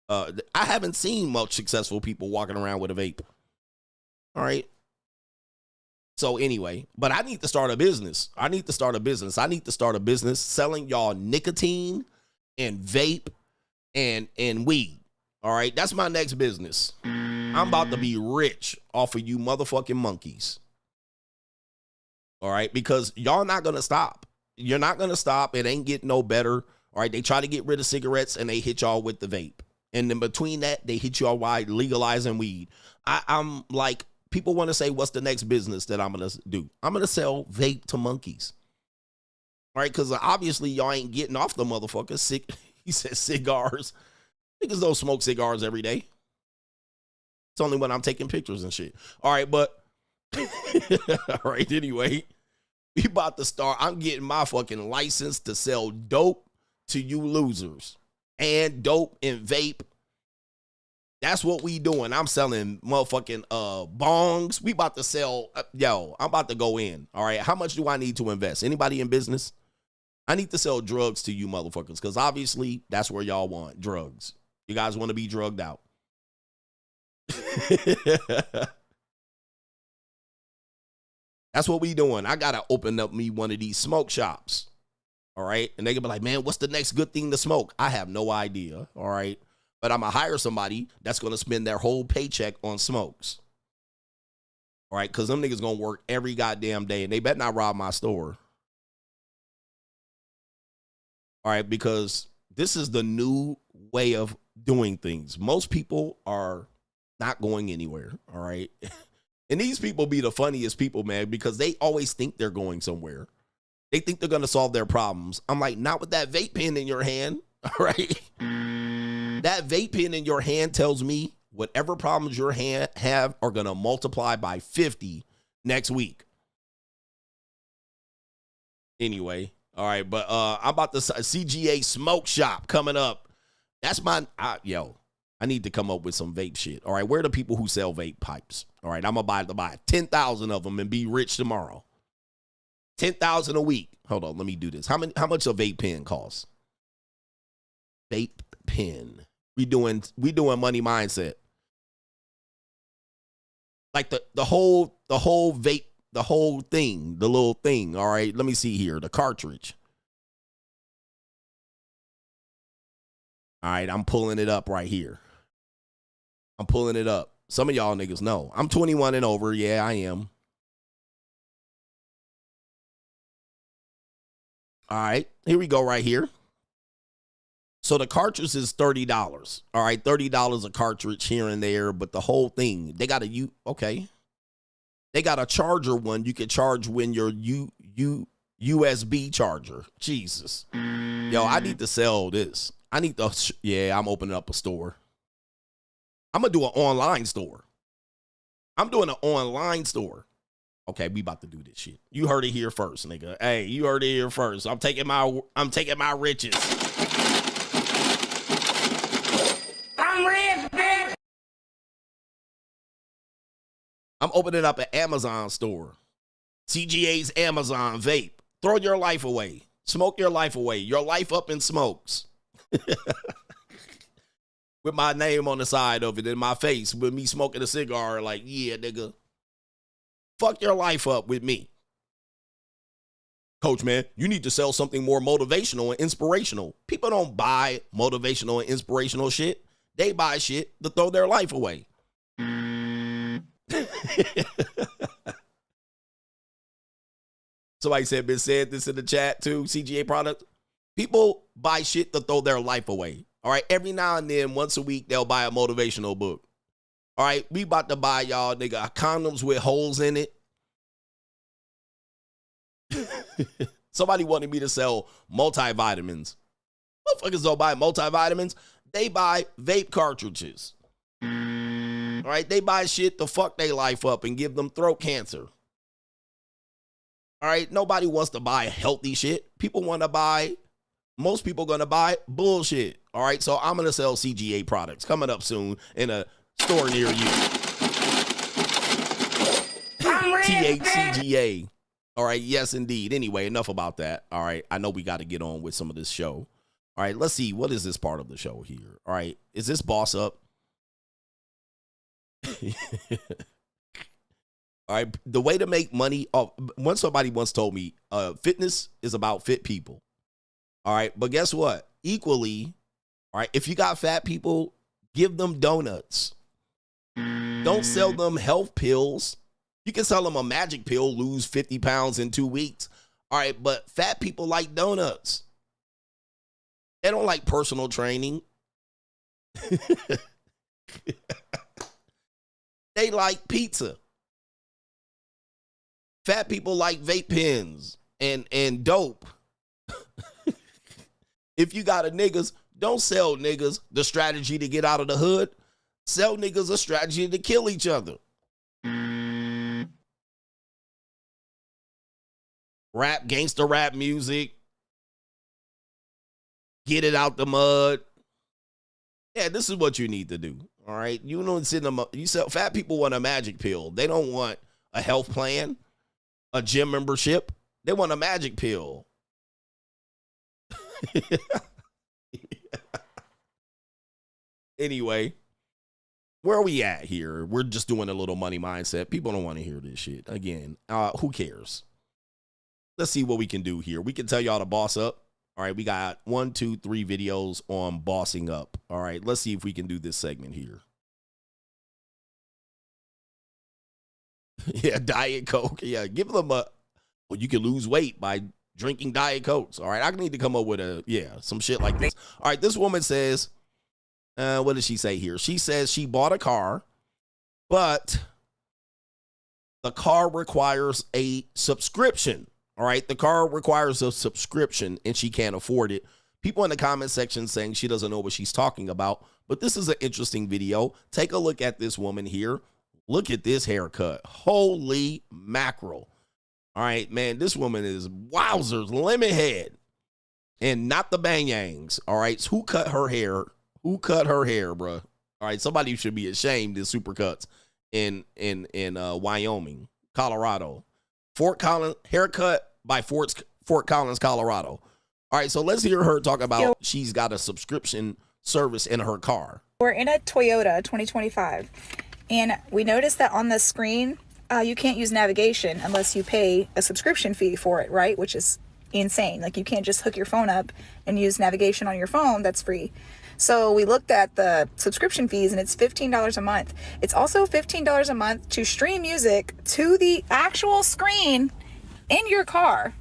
I haven't seen much successful people walking around with a vape. All right. So anyway, but I need to start a business. I need to start a business selling y'all nicotine and vape and weed. All right. That's my next business. I'm about to be rich off of you motherfucking monkeys. All right. Because y'all not going to stop. You're not going to stop. It ain't getting no better. All right, they try to get rid of cigarettes and they hit y'all with the vape. And in between that, they hit y'all by legalizing weed. I'm like, people want to say, what's the next business that I'm going to do? I'm going to sell vape to monkeys. All right, because obviously y'all ain't getting off the motherfucker. He said cigars. Niggas don't smoke cigars every day. It's only when I'm taking pictures and shit. All right, but all right, anyway, we about to start. I'm getting my fucking license to sell dope to you losers. And dope and vape. That's what we doing. I'm selling motherfucking bongs. We about to sell. I'm about to go in. All right. How much do I need to invest? Anybody in business? I need to sell drugs to you motherfuckers because obviously that's where y'all want drugs. You guys want to be drugged out. That's what we doing. I got to open up me one of these smoke shops. All right. And they can be like, man, what's the next good thing to smoke? I have no idea. All right. But I'm going to hire somebody that's going to spend their whole paycheck on smokes. All right. Because them niggas going to work every goddamn day. And they better not rob my store. All right. Because this is the new way of doing things. Most people are not going anywhere. All right. And these people be the funniest people, man, because they always think they're going somewhere. They think they're going to solve their problems. I'm like, not with that vape pen in your hand, all right? That vape pen in your hand tells me whatever problems your hand have are going to multiply by 50 next week. Anyway, all right, but I'm about to CGA smoke shop coming up. That's my, I need to come up with some vape shit. All right, where are the people who sell vape pipes? All right, I'm about to buy 10,000 of them and be rich tomorrow. 10,000 a week. Hold on, let me do this. How much a vape pen costs? Vape pen. We doing money mindset. Like the whole vape, the whole thing, the little thing. All right, let me see here. The cartridge. All right, I'm pulling it up right here. I'm pulling it up. Some of y'all niggas know. I'm 21 and over. Yeah, I am. All right, here we go right here. So the cartridge is $30. All right, $30 a cartridge here and there, but the whole thing, they got okay. They got a charger one you can charge when your USB charger. Jesus. Yo, I need to sell this. I need to, I'm opening up a store. I'm going to do an online store. I'm doing an online store. Okay, we about to do this shit. You heard it here first, nigga. Hey, you heard it here first. I'm taking my riches. I'm rich, bitch. I'm opening up an Amazon store. CGA's Amazon Vape. Throw your life away. Smoke your life away. Your life up in smokes. With my name on the side of it in my face. With me smoking a cigar like, yeah, nigga. Fuck your life up with me. Coach, man, you need to sell something more motivational and inspirational. People don't buy motivational and inspirational shit. They buy shit to throw their life away. Somebody said this in the chat too, CGA product. People buy shit to throw their life away. All right, every now and then, once a week, they'll buy a motivational book. All right, we about to buy y'all, nigga, condoms with holes in it. Somebody wanted me to sell multivitamins. Motherfuckers don't buy multivitamins. They buy vape cartridges. All right, they buy shit to fuck their life up and give them throat cancer. All right, nobody wants to buy healthy shit. Most people going to buy bullshit. All right, so I'm going to sell CGA products coming up soon in a store near you. THCGA. All right, yes, indeed. Anyway, enough about that. All right, I know we got to get on with some of this show. All right, let's see. What is this part of the show here? All right, is this boss up? All right, the way to make money. Somebody once told me fitness is about fit people. All right, but guess what? Equally, all right, if you got fat people, give them donuts. Don't sell them health pills. You can sell them a magic pill, lose 50 pounds in 2 weeks. All right, but fat people like donuts. They don't like personal training. They like pizza. Fat people like vape pens and dope. If you got a niggas, don't sell niggas the strategy to get out of the hood. Sell niggas a strategy to kill each other. Rap, gangster rap music. Get it out the mud. Yeah, this is what you need to do. All right. You don't sit in you sell fat people want a magic pill. They don't want a health plan, a gym membership. They want a magic pill. Anyway, where are we at here? We're just doing a little money mindset. People don't want to hear this shit. Again, who cares? Let's see what we can do here. We can tell y'all to boss up. All right, we got 1, 2, 3 videos on bossing up. All right, let's see if we can do this segment here. Yeah, Diet Coke. Yeah, give them well, you can lose weight by drinking Diet Cokes. All right, I need to come up with some shit like this. All right, this woman says, what does she say here? She says she bought a car, but the car requires a subscription. All right, the car requires a subscription and she can't afford it. People in the comment section saying she doesn't know what she's talking about, but this is an interesting video. Take a look at this woman here. Look at this haircut. Holy mackerel. All right, man, this woman is wowzers, lemon head and not the banyangs. All right, so who cut her hair? Who cut her hair, bro? All right, somebody should be ashamed of Supercuts in Wyoming, Colorado. Fort Collins, haircut by Fort Collins, Colorado. All right, so let's hear her talk about she's got a subscription service in her car. We're in a Toyota 2025, and we noticed that on the screen, you can't use navigation unless you pay a subscription fee for it, right? Which is insane. Like, you can't just hook your phone up and use navigation on your phone. That's free. So we looked at the subscription fees, and it's $15 a month. It's also $15 a month to stream music to the actual screen in your car.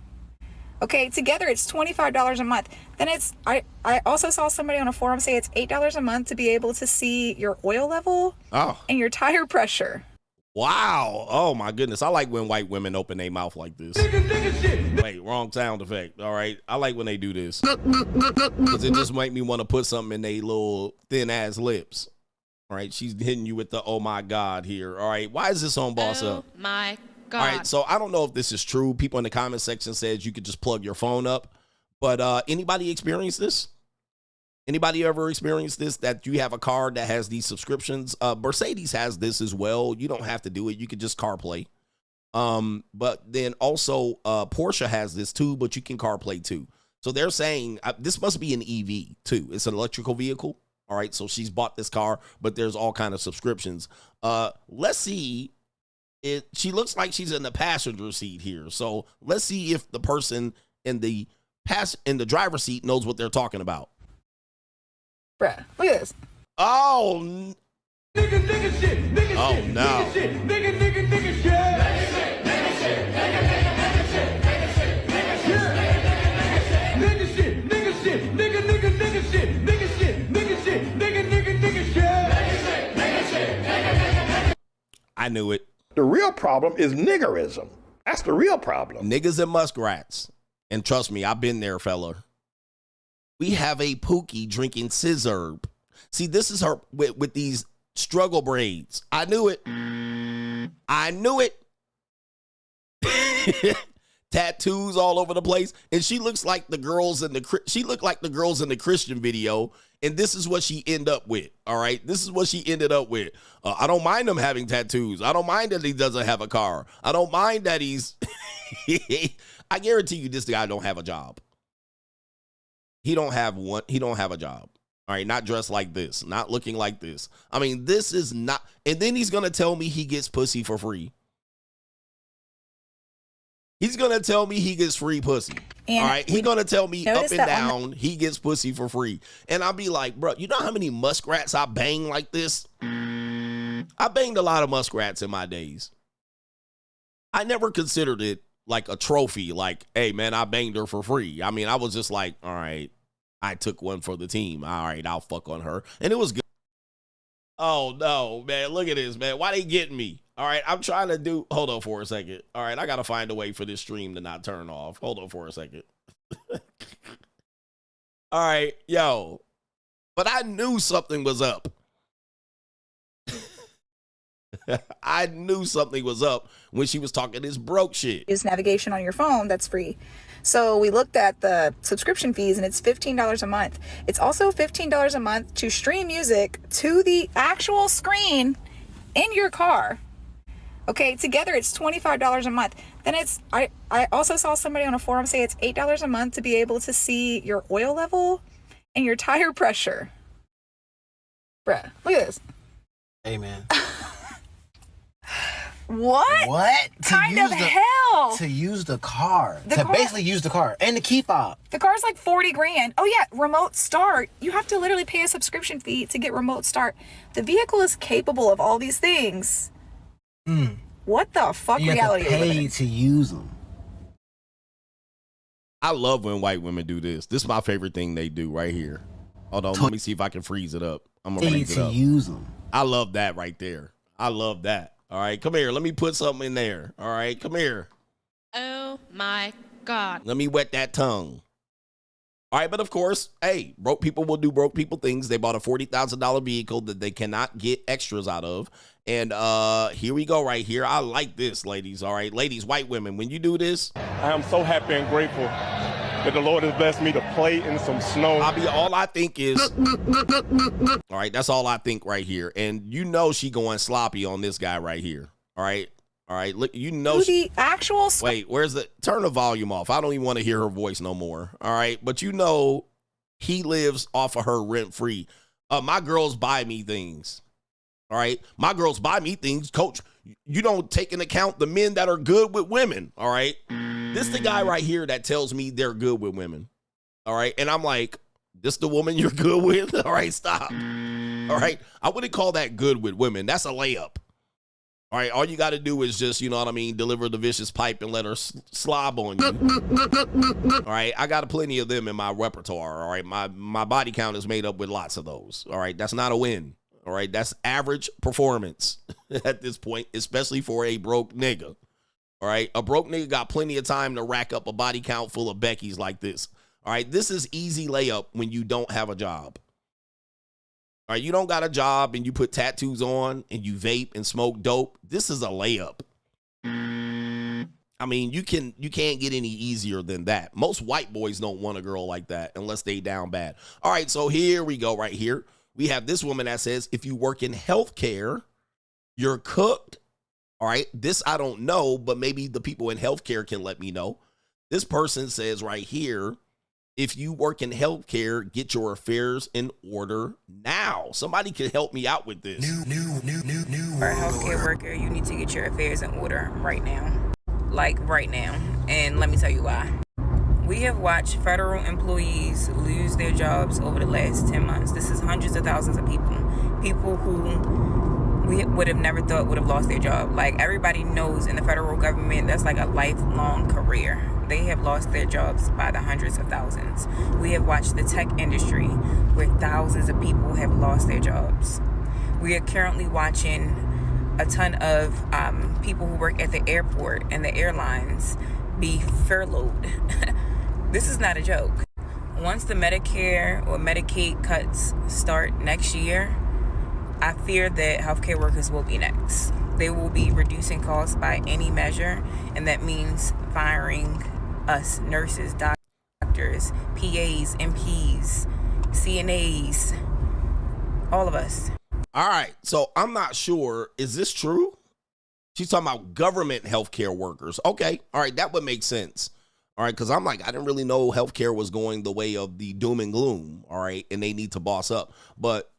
Okay, together it's $25 a month. Then I also saw somebody on a forum say it's $8 a month to be able to see your oil level and your tire pressure. Wow. Oh, my goodness. I like when white women open their mouth like this. Wait, wrong sound effect. All right. I like when they do this. Because it just make me want to put something in their little thin-ass lips. All right. She's hitting you with the, oh, my God, here. All right. Why is this on Boss Up? Oh, my God. All right. So I don't know if this is true. People in the comment section says you could just plug your phone up. But anybody experience this? Anybody ever experienced this, that you have a car that has these subscriptions? Mercedes has this as well. You don't have to do it. You could just CarPlay. But then also Porsche has this too, but you can CarPlay too. So they're saying this must be an EV too. It's an electrical vehicle. All right. So she's bought this car, but there's all kind of subscriptions. Let's see. She looks like she's in the passenger seat here. So let's see if the person in the driver's seat knows what they're talking about. Bruh, look at this. Oh, Nigga shit. Nigga oh shit. no. Nigga shit. Nigga shit. Nigga shit. Nigga shit. Nigga shit. Nigga shit. Nigga shit. Nigga shit. Nigga shit. I knew it. The real problem is niggerism. That's the real problem. Niggas and muskrats. And trust me, I've been there, fella. We have a Pookie drinking scissor. See, this is her with these struggle braids. I knew it. I knew it. Tattoos all over the place, and she looks like the girls in the Christian video, and this is what she ended up with. All right, this is what she ended up with. I don't mind him having tattoos. I don't mind that he doesn't have a car. I don't mind that he's. I guarantee you, this guy don't have a job. He don't have one. He don't have a job. All right, not dressed like this, not looking like this. I mean, this is not. And then he's gonna tell me he gets pussy for free. He's gonna tell me he gets free pussy. And all right, he's gonna tell me up and down he gets pussy for free. And I'll be like, bro, you know how many muskrats I bang like this? I banged a lot of muskrats in my days. I never considered it like a trophy, like, hey man, I banged her for free. I mean, I was just like, all right, I took one for the team. All right, I'll fuck on her. And it was good. Oh, no, man. Look at this, man. Why they getting me? All right, I'm trying to do. Hold on for a second. All right, I got to find a way for this stream to not turn off. Hold on for a second. All right, yo. But I knew something was up. I knew something was up when she was talking this broke shit. Use navigation on your phone, that's free. So we looked at the subscription fees and it's $15 a month. It's also $15 a month to stream music to the actual screen in your car. Okay, together it's $25 a month. Then it's, I also saw somebody on a forum say it's $8 a month to be able to see your oil level and your tire pressure. Bruh, look at this. Hey, man. What? What? Kind of hell? To use the car. The car, basically use the car. And the key fob. The car's like 40 grand. Oh yeah, remote start. You have to literally pay a subscription fee to get remote start. The vehicle is capable of all these things. What the fuck you reality have to are you living pay in? to use them. I love when white women do this. This is my favorite thing they do right here. Hold on, let me see if I can freeze it up. I'm going to freeze it up. Use them. I love that right there. I love that. All right, come here. Let me put something in there. All right, come here. Oh my God. Let me wet that tongue. All right, but of course, hey, broke people will do broke people things. They bought a $40,000 vehicle that they cannot get extras out of. And here we go right here. I like this, ladies. All right, ladies, white women, when you do this. I am so happy and grateful that the Lord has blessed me to play in some snow. All I think is, all right, that's all I think right here. And you know she going sloppy on this guy right here. All right. All right, look, you know the actual. Wait, where's the turn the volume off? I don't even want to hear her voice no more. All right, but you know he lives off of her rent free. My girls buy me things. All right, my girls buy me things. Coach, you don't take into account the men that are good with women. All right, this the guy right here that tells me they're good with women. All right, and I'm like, this the woman you're good with? All right, stop. All right, I wouldn't call that good with women. That's a layup. All right, all you got to do is just, you know what I mean, deliver the vicious pipe and let her slob on you. All right, I got plenty of them in my repertoire. All right, my body count is made up with lots of those. All right, that's not a win. All right, that's average performance at this point, especially for a broke nigga. All right, a broke nigga got plenty of time to rack up a body count full of Beckys like this. All right, this is easy layup when you don't have a job. All right, you don't got a job and you put tattoos on and you vape and smoke dope. This is a layup. I mean, you can't get any easier than that. Most white boys don't want a girl like that unless they down bad. All right, so here we go right here. We have this woman that says, if you work in healthcare, you're cooked. All right, this I don't know, but maybe the people in healthcare can let me know. This person says right here, if you work in healthcare, get your affairs in order now. Somebody can help me out with this. For a healthcare worker, you need to get your affairs in order right now. Like right now. And let me tell you why. We have watched federal employees lose their jobs over the last 10 months. This is hundreds of thousands of people. People who we would have never thought would have lost their job. Like everybody knows in the federal government, that's like a lifelong career. They have lost their jobs by the hundreds of thousands. We have watched the tech industry where thousands of people have lost their jobs. We are currently watching a ton of people who work at the airport and the airlines be furloughed. This is not a joke. Once the Medicare or Medicaid cuts start next year, I fear that healthcare workers will be next. They will be reducing costs by any measure, and that means firing us, nurses, doctors, PAs, MPs, CNAs, all of us. All right, so I'm not sure. Is this true? She's talking about government healthcare workers. Okay, all right, that would make sense. All right, because I'm like, I didn't really know healthcare was going the way of the doom and gloom. All right, and they need to boss up. But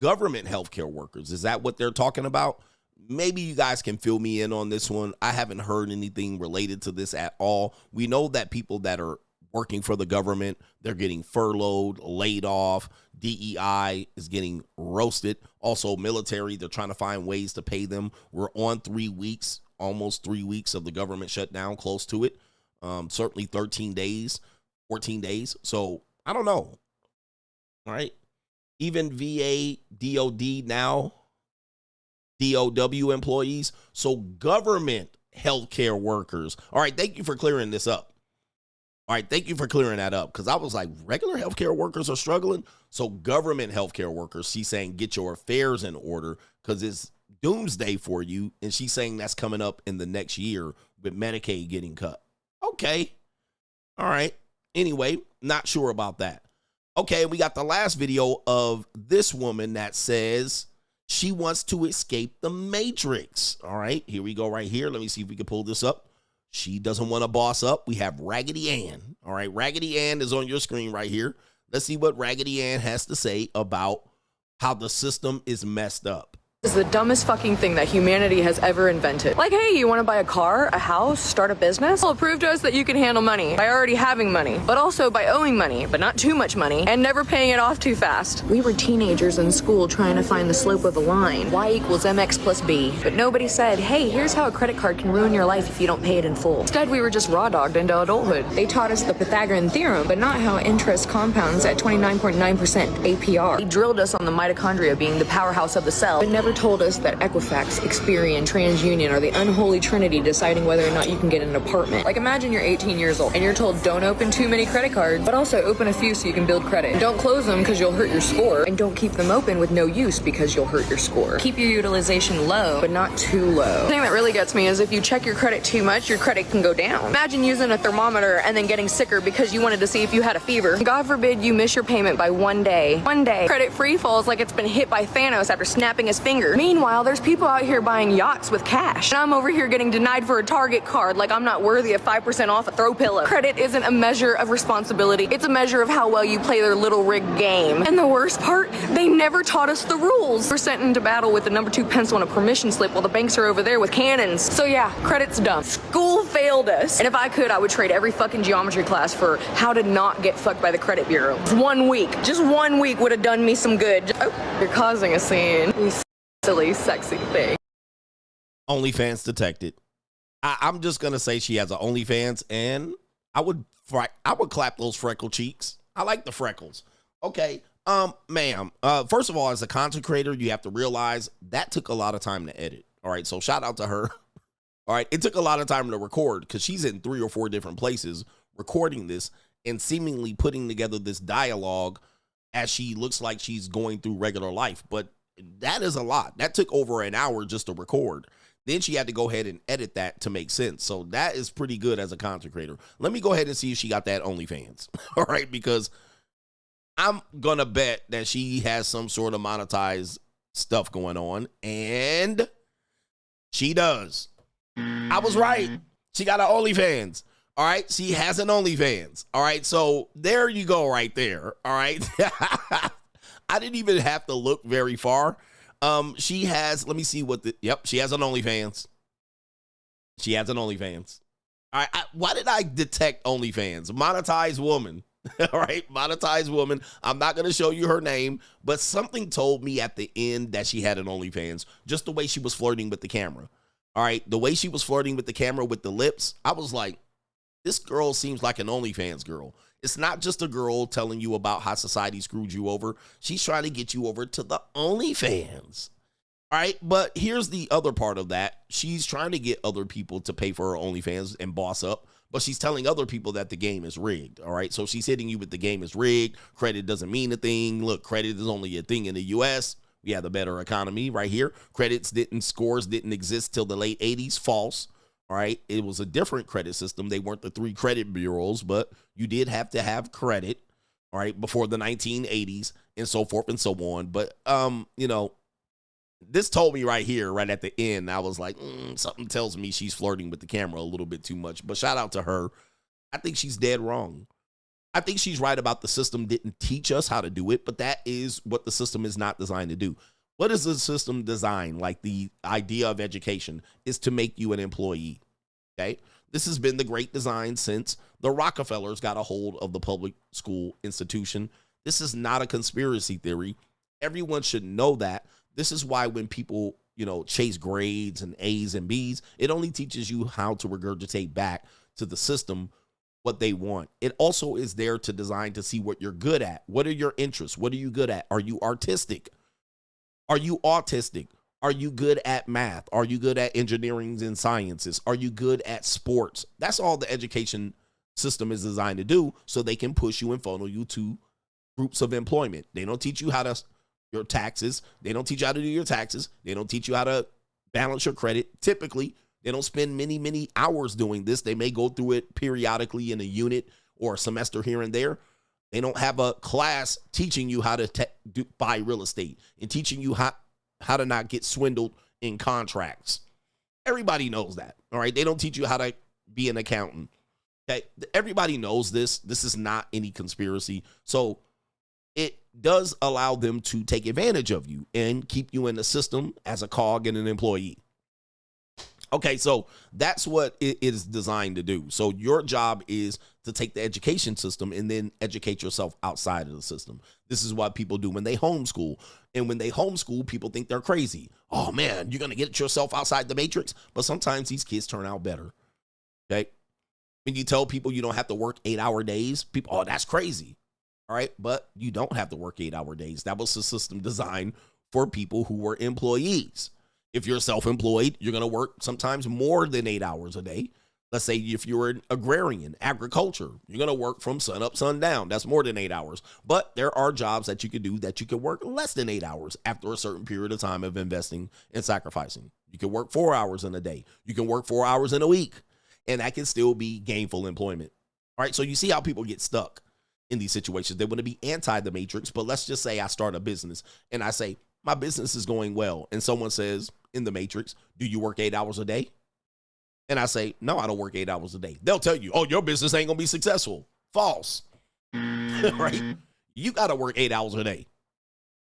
government healthcare workers, is that what they're talking about? Maybe you guys can fill me in on this one. I haven't heard anything related to this at all. We know that people that are working for the government, they're getting furloughed, laid off. DEI is getting roasted. Also, military, they're trying to find ways to pay them. We're on 3 weeks, almost 3 weeks of the government shutdown, close to it. Certainly 13 days, 14 days. So I don't know. All right. Even VA, DOD now, DOW employees. So government healthcare workers. All right. Thank you for clearing this up. All right. Thank you for clearing that up. Because I was like, regular healthcare workers are struggling. So government healthcare workers, she's saying, get your affairs in order because it's doomsday for you. And she's saying that's coming up in the next year with Medicaid getting cut. Okay. All right. Anyway, not sure about that. Okay, we got the last video of this woman that says she wants to escape the Matrix. All right, here we go right here. Let me see if we can pull this up. She doesn't want to boss up. We have Raggedy Ann. All right, Raggedy Ann is on your screen right here. Let's see what Raggedy Ann has to say about how the system is messed up. Is the dumbest fucking thing that humanity has ever invented. Like, hey, you want to buy a car, a house, start a business? Well, prove to us that you can handle money by already having money, but also by owing money, but not too much money, and never paying it off too fast. We were teenagers in school trying to find the slope of a line. Y equals mx plus b. But nobody said, hey, here's how a credit card can ruin your life if you don't pay it in full. Instead, we were just raw dogged into adulthood. They taught us the Pythagorean theorem, but not how interest compounds at 29.9% APR. They drilled us on the mitochondria being the powerhouse of the cell, but never told us that Equifax, Experian, TransUnion are the unholy trinity deciding whether or not you can get an apartment. Like, imagine you're 18 years old and you're told don't open too many credit cards, but also open a few so you can build credit. And don't close them because you'll hurt your score, and don't keep them open with no use because you'll hurt your score. Keep your utilization low, but not too low. The thing that really gets me is if you check your credit too much, your credit can go down. Imagine using a thermometer and then getting sicker because you wanted to see if you had a fever. God forbid you miss your payment by one day. One day. Credit free falls like it's been hit by Thanos after snapping his finger. Meanwhile, there's people out here buying yachts with cash. And I'm over here getting denied for a Target card like I'm not worthy of 5% off a throw pillow. Credit isn't a measure of responsibility. It's a measure of how well you play their little rigged game. And the worst part, they never taught us the rules. We're sent into battle with the number 2 pencil and a permission slip while the banks are over there with cannons. So yeah, credit's dumb. School failed us. And if I could, I would trade every fucking geometry class for how to not get fucked by the credit bureau. Just 1 week. Just 1 week would have done me some good. Oh, you're causing a scene. You silly, sexy thing. OnlyFans detected. I'm just gonna say she has an OnlyFans, and I would clap those freckle cheeks. I like the freckles. Okay, ma'am. First of all, as a content creator, you have to realize that took a lot of time to edit. All right, so shout out to her. All right, it took a lot of time to record because she's in 3 or 4 different places recording this and seemingly putting together this dialogue as she looks like she's going through regular life, but that is a lot. That took over an hour just to record. Then she had to go ahead and edit that to make sense. So that is pretty good as a content creator. Let me go ahead and see if she got that OnlyFans. All right, because I'm going to bet that she has some sort of monetized stuff going on. And she does. I was right. She got an OnlyFans. All right, she has an OnlyFans. All right, so there you go right there. All right. I didn't even have to look very far. She has, let me see what she has an OnlyFans. She has an OnlyFans. All right, why did I detect OnlyFans? Monetized woman. All right, monetized woman. I'm not going to show you her name, but something told me at the end that she had an OnlyFans, just the way she was flirting with the camera. All right, the way she was flirting with the camera with the lips, I was like, this girl seems like an OnlyFans girl. It's not just a girl telling you about how society screwed you over. She's trying to get you over to the OnlyFans. All right, but here's the other part of that. She's trying to get other people to pay for her OnlyFans and boss up, but she's telling other people that the game is rigged. All right, so she's hitting you with the game is rigged. Credit doesn't mean a thing. Look, credit is only a thing in the U.S. We have the better economy right here. Scores didn't exist till the late 80s. False. All right, it was a different credit system. They weren't the 3 credit bureaus, but you did have to have credit, all right, before the 1980s and so forth and so on. But, you know, this told me right here, right at the end, I was like, something tells me she's flirting with the camera a little bit too much. But shout out to her. I think she's dead wrong. I think she's right about the system didn't teach us how to do it, but that is what the system is not designed to do. What is the system designed? Like the idea of education is to make you an employee. Okay. This has been the great design since the Rockefellers got a hold of the public school institution. This is not a conspiracy theory. Everyone should know that. This is why when people, you know, chase grades and A's and B's, it only teaches you how to regurgitate back to the system what they want. It also is there to design to see what you're good at. What are your interests? What are you good at? Are you artistic? Are you autistic? Are you good at math? Are you good at engineering and sciences? Are you good at sports? That's all the education system is designed to do, so they can push you and funnel you to groups of employment. They don't teach you how to your taxes. They don't teach you how to do your taxes. They don't teach you how to balance your credit. Typically, they don't spend many hours doing this. They may go through it periodically in a unit or a semester here and there. They don't have a class teaching you how to buy real estate and teaching you how to not get swindled in contracts. Everybody knows that, all right? They don't teach you how to be an accountant. Okay, everybody knows this. This is not any conspiracy. So it does allow them to take advantage of you and keep you in the system as a cog and an employee. Okay, so that's what it is designed to do. So your job is to take the education system and then educate yourself outside of the system. This is what people do when they homeschool. And when they homeschool, people think they're crazy. Oh man, you're going to get yourself outside the matrix. But sometimes these kids turn out better. Okay. When you tell people you don't have to work 8-hour days, people, oh, that's crazy. All right. But you don't have to work 8-hour days. That was the system designed for people who were employees. If you're self-employed, you're going to work sometimes more than 8 hours a day. Let's say if you're an agrarian, agriculture, you're going to work from sun up, sun down. That's more than 8 hours. But there are jobs that you can do that you can work less than 8 hours after a certain period of time of investing and sacrificing. You can work 4 hours in a day. You can work 4 hours in a week. And that can still be gainful employment. All right, so you see how people get stuck in these situations. They want to be anti the matrix, but let's just say I start a business and I say, my business is going well. And someone says in the matrix, do you work 8 hours a day? And I say, no, I don't work 8 hours a day. They'll tell you, oh, your business ain't going to be successful. False. Right? You got to work 8 hours a day.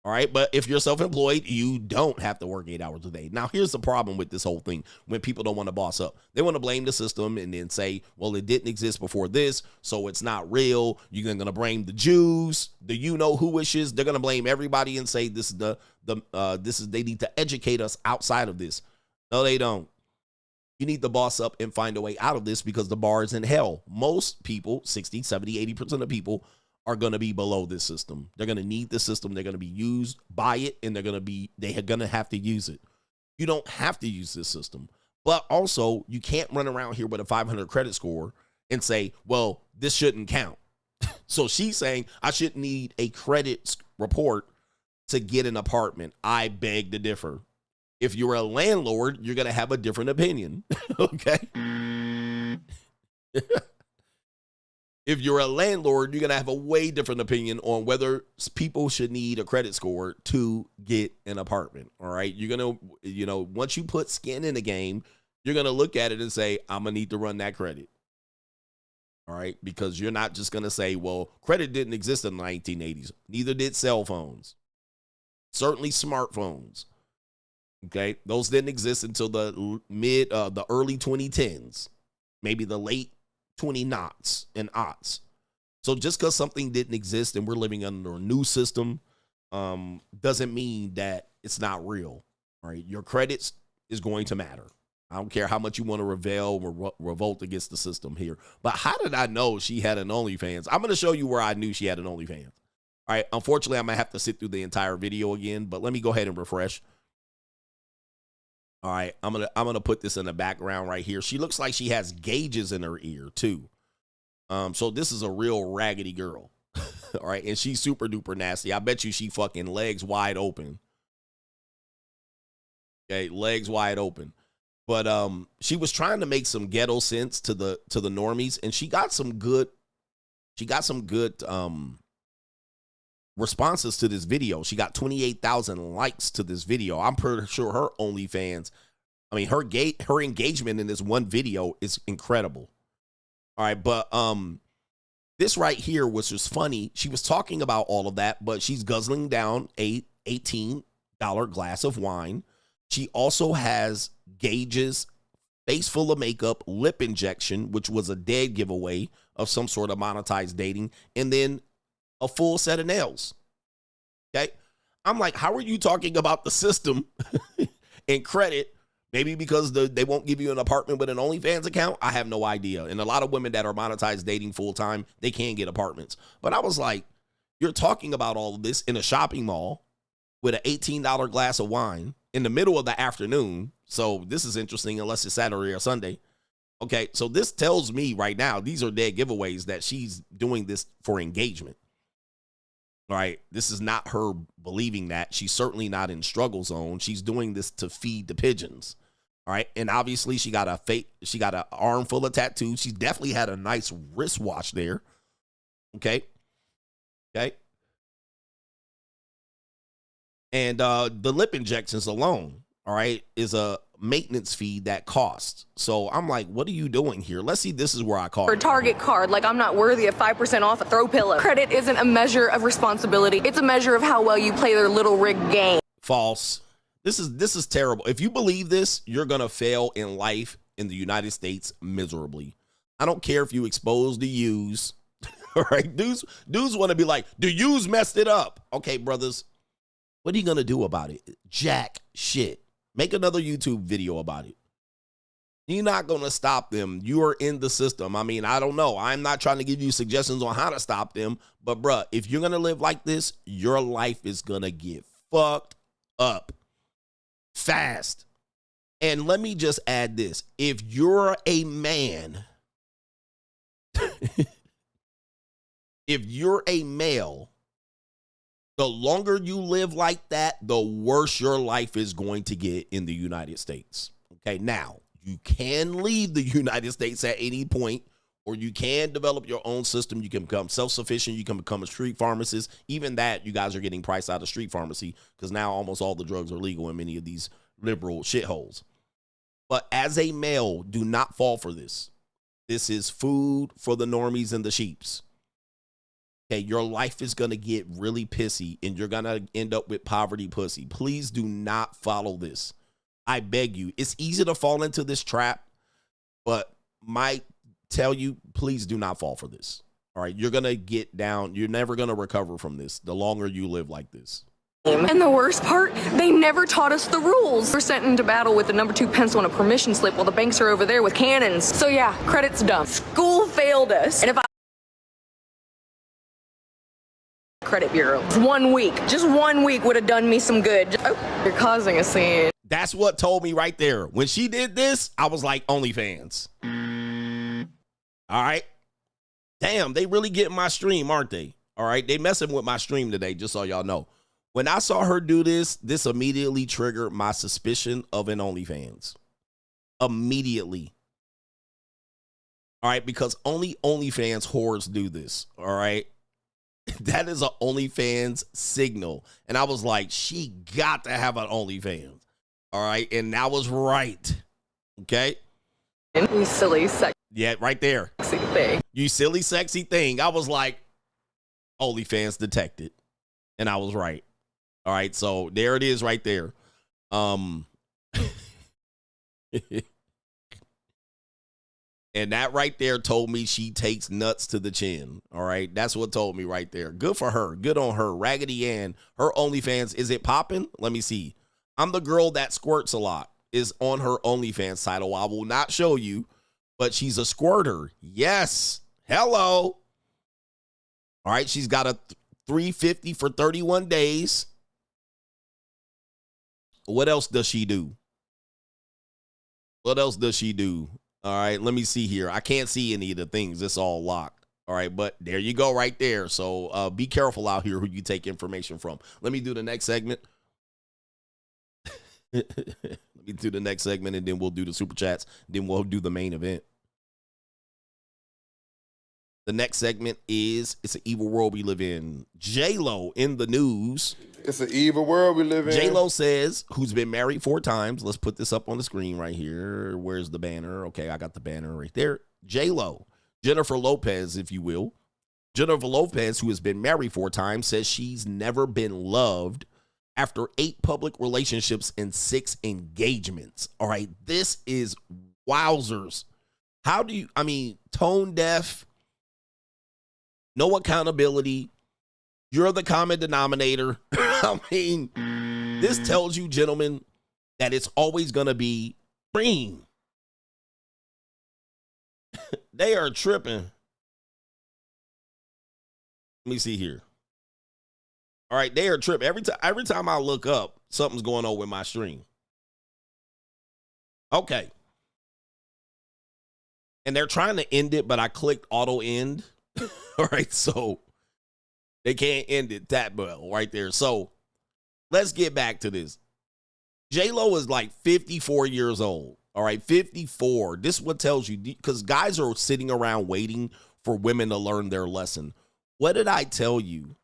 All right. But if you're self-employed, you don't have to work 8 hours a day. Now, here's the problem with this whole thing. When people don't want to boss up, they want to blame the system and then say, well, it didn't exist before this, so it's not real. You're going to blame the Jews, the you-know-who wishes. They're going to blame everybody and say this is they need to educate us outside of this. No, they don't. You need to boss up and find a way out of this because the bar is in hell. Most people, 60, 70, 80% of people are going to be below this system. They're going to need the system. They're going to be used by it, and they're going to have to use it. You don't have to use this system. But also, you can't run around here with a 500 credit score and say, well, this shouldn't count. So she's saying I shouldn't need a credit report to get an apartment. I beg to differ. If you're a landlord, you're going to have a different opinion. Okay? If you're a landlord, you're going to have a way different opinion on whether people should need a credit score to get an apartment. All right. You're going to, once you put skin in the game, you're going to look at it and say, I'm going to need to run that credit. All right. Because you're not just going to say, well, credit didn't exist in the 1980s. Neither did cell phones. Certainly smartphones. Okay. Those didn't exist until the early 2010s, maybe the late 20 and aughts. So just because something didn't exist and we're living under a new system doesn't mean that it's not real. All right. Your credits is going to matter. I don't care how much you want to revolt against the system here. But how did I know she had an OnlyFans? I'm going to show you where I knew she had an OnlyFans. All right. Unfortunately, I might have to sit through the entire video again, but let me go ahead and refresh. All right, I'm gonna put this in the background right here. She looks like she has gauges in her ear too. So this is a real raggedy girl. All right, and she's super duper nasty. I bet you she fucking legs wide open. Okay, legs wide open. But she was trying to make some ghetto sense to the normies, and she got some good responses to this video. She got 28,000 likes to this video. I'm pretty sure her OnlyFans, her engagement in this one video is incredible. All right, but this right here was just funny. She was talking about all of that, but she's guzzling down a $18 glass of wine. She also has gauges, face full of makeup, lip injection, which was a dead giveaway of some sort of monetized dating, and then a full set of nails. Okay. I'm like, how are you talking about the system and credit Maybe because they won't give you an apartment with an OnlyFans account. I have no idea. And a lot of women that are monetized dating full time, they can get apartments. But I was like, you're talking about all of this in a shopping mall with an $18 glass of wine in the middle of the afternoon. So this is interesting unless it's Saturday or Sunday. Okay, so this tells me right now, these are dead giveaways that she's doing this for engagement. All right, this is not her believing that. She's certainly not in struggle zone. She's doing this to feed the pigeons. All right, and obviously she got an arm full of tattoos. She's definitely had a nice wristwatch there. Okay. And the lip injections alone, all right, is a maintenance fee that costs. So I'm like, what are you doing here? Let's see. This is where I call Or Target card, like I'm not worthy of 5% off a throw pillow. Credit isn't a measure of responsibility. It's a measure of how well you play their little rig game. False. This is terrible. If you believe this, you're going to fail in life in the United States miserably. I don't care if you expose the use. All right. Dudes want to be like, the use messed it up. Okay, brothers. What are you going to do about it? Jack shit. Make another YouTube video about it. You're not going to stop them. You are in the system. I mean, I don't know. I'm not trying to give you suggestions on how to stop them. But, bruh, if you're going to live like this, your life is going to get fucked up fast. And let me just add this. If you're a man, if you're a male, the longer you live like that, the worse your life is going to get in the United States. Okay, now, you can leave the United States at any point, or you can develop your own system. You can become self-sufficient. You can become a street pharmacist. Even that, you guys are getting priced out of street pharmacy because now almost all the drugs are legal in many of these liberal shitholes. But as a male, do not fall for this. This is food for the normies and the sheeps. Okay, your life is going to get really pissy and you're going to end up with poverty pussy. Please do not follow this. I beg you. It's easy to fall into this trap, but might tell you, please do not fall for this. All right, you're going to get down. You're never going to recover from this the longer you live like this. And the worst part, they never taught us the rules. We're sent into battle with the number 2 pencil and a permission slip while the banks are over there with cannons. So yeah, credit's dumb. School failed us. And if I credit bureau. 1 week. Just 1 week would have done me some good. Oh, you're causing a scene. That's what told me right there. When she did this, I was like, OnlyFans. All right. Damn, they really getting my stream, aren't they? All right. They messing with my stream today, just so y'all know. When I saw her do this, this immediately triggered my suspicion of an OnlyFans. Immediately. All right. Because only OnlyFans whores do this. All right. That is an OnlyFans signal. And I was like, she got to have an OnlyFans. All right. And I was right. Okay. You silly, sexy. Yeah, right there. Thing. You silly, sexy thing. I was like, OnlyFans detected. And I was right. All right. So there it is right there. And that right there told me she takes nuts to the chin. All right. That's what told me right there. Good for her. Good on her. Raggedy Ann. Her OnlyFans. Is it popping? Let me see. I'm the girl that squirts a lot. Is on her OnlyFans title. I will not show you, but she's a squirter. Yes. Hello. All right. She's got a $350 for 31 days. What else does she do? What else does she do? All right, let me see here. I can't see any of the things. It's all locked. All right, but there you go right there. So be careful out here who you take information from. Let me do the next segment. Let me do the next segment, and then we'll do the super chats. Then we'll do the main event. The next segment is It's an Evil World We Live In. J-Lo in the news. It's an evil world we live in. J-Lo says, who's been married 4 times. Let's put this up on the screen right here. Where's the banner? Okay, I got the banner right there. J-Lo, Jennifer Lopez, if you will. Jennifer Lopez, who has been married 4 times, says she's never been loved after 8 public relationships and 6 engagements. All right, this is wowzers. How do you, tone deaf, no accountability. You're the common denominator. This tells you, gentlemen, that it's always going to be Cream. They are tripping. Let me see here. All right, they are tripping. Every time I look up, something's going on with my stream. Okay. And they're trying to end it, but I clicked auto end. All right, so they can't end it that well right there. So let's get back to this. J-Lo is like 54 years old. All right, 54. This is what tells you, because guys are sitting around waiting for women to learn their lesson. What did I tell you?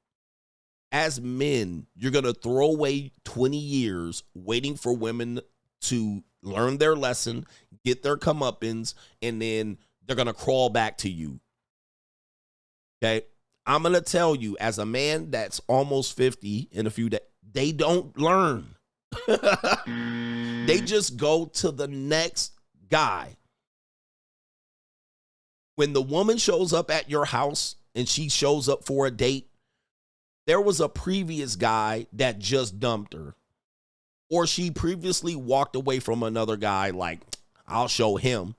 As men, you're going to throw away 20 years waiting for women to learn their lesson, get their comeuppance, and then they're going to crawl back to you. Okay? I'm going to tell you, as a man that's almost 50 in a few days, they don't learn. They just go to the next guy. When the woman shows up at your house and she shows up for a date, there was a previous guy that just dumped her. Or she previously walked away from another guy like, I'll show him.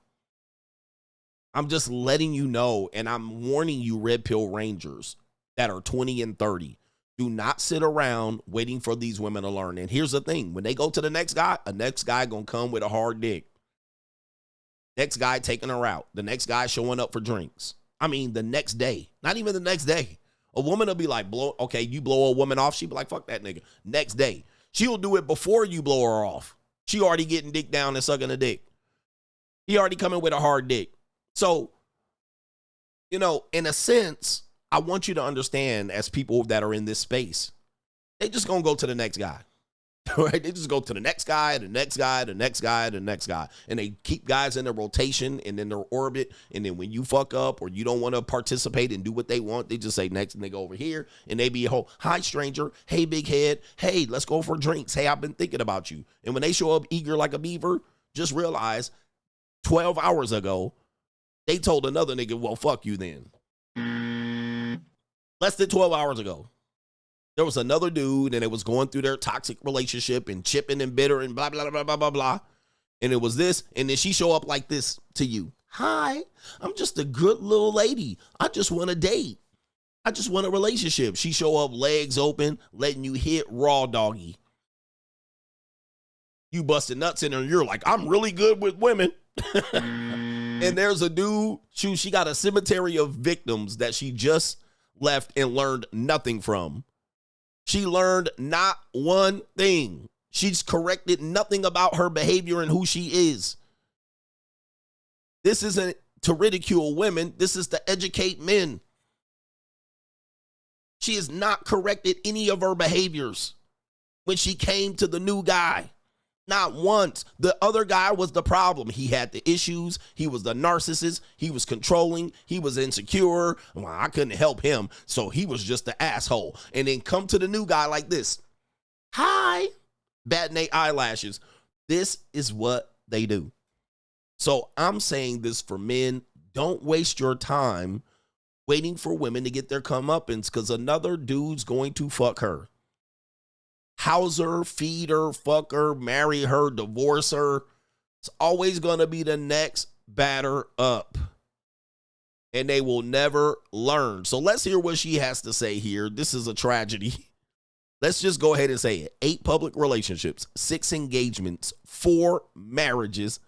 I'm just letting you know, and I'm warning you, Red Pill Rangers that are 20 and 30. Do not sit around waiting for these women to learn. And here's the thing. When they go to the next guy, a next guy going to come with a hard dick. Next guy taking her out. The next guy showing up for drinks. I mean, the next day. Not even the next day. A woman will be like, you blow a woman off. She'll be like, fuck that nigga. Next day. She'll do it before you blow her off. She already getting dick down and sucking a dick. He already coming with a hard dick. So, you know, in a sense, I want you to understand, as people that are in this space, they just going to go to the next guy. Right? They just go to the next guy, the next guy, the next guy, the next guy. And they keep guys in their rotation and in their orbit. And then when you fuck up or you don't want to participate and do what they want, they just say next, and they go over here and they be a whole, hi, stranger. Hey, big head. Hey, let's go for drinks. Hey, I've been thinking about you. And when they show up eager like a beaver, just realize 12 hours ago, they told another nigga, well, fuck you then. Less than 12 hours ago. There was another dude, and it was going through their toxic relationship and chipping and bitter and blah, blah, blah, blah, blah, blah. And it was this, and then she show up like this to you. Hi, I'm just a good little lady. I just want a date. I just want a relationship. She show up legs open, letting you hit raw doggy. You busting nuts in her, and you're like, I'm really good with women. And there's a dude, she got a cemetery of victims that she just left and learned nothing from. She learned not one thing. She's corrected nothing about her behavior and who she is. This isn't to ridicule women. This is to educate men. She has not corrected any of her behaviors when she came to the new guy. Not once. The other guy was the problem. He had the issues. He was the narcissist. He was controlling. He was insecure. Well, I couldn't help him, so he was just the asshole. And then come to the new guy like this. Hi. Batting their eyelashes. This is what they do. So I'm saying this for men. Don't waste your time waiting for women to get their comeuppance, because another dude's going to fuck her. House her, feed her, fuck her, marry her, divorce her. It's always going to be the next batter up. And they will never learn. So let's hear what she has to say here. This is a tragedy. Let's just go ahead and say it. 8 public relationships, 6 engagements, 4 marriages,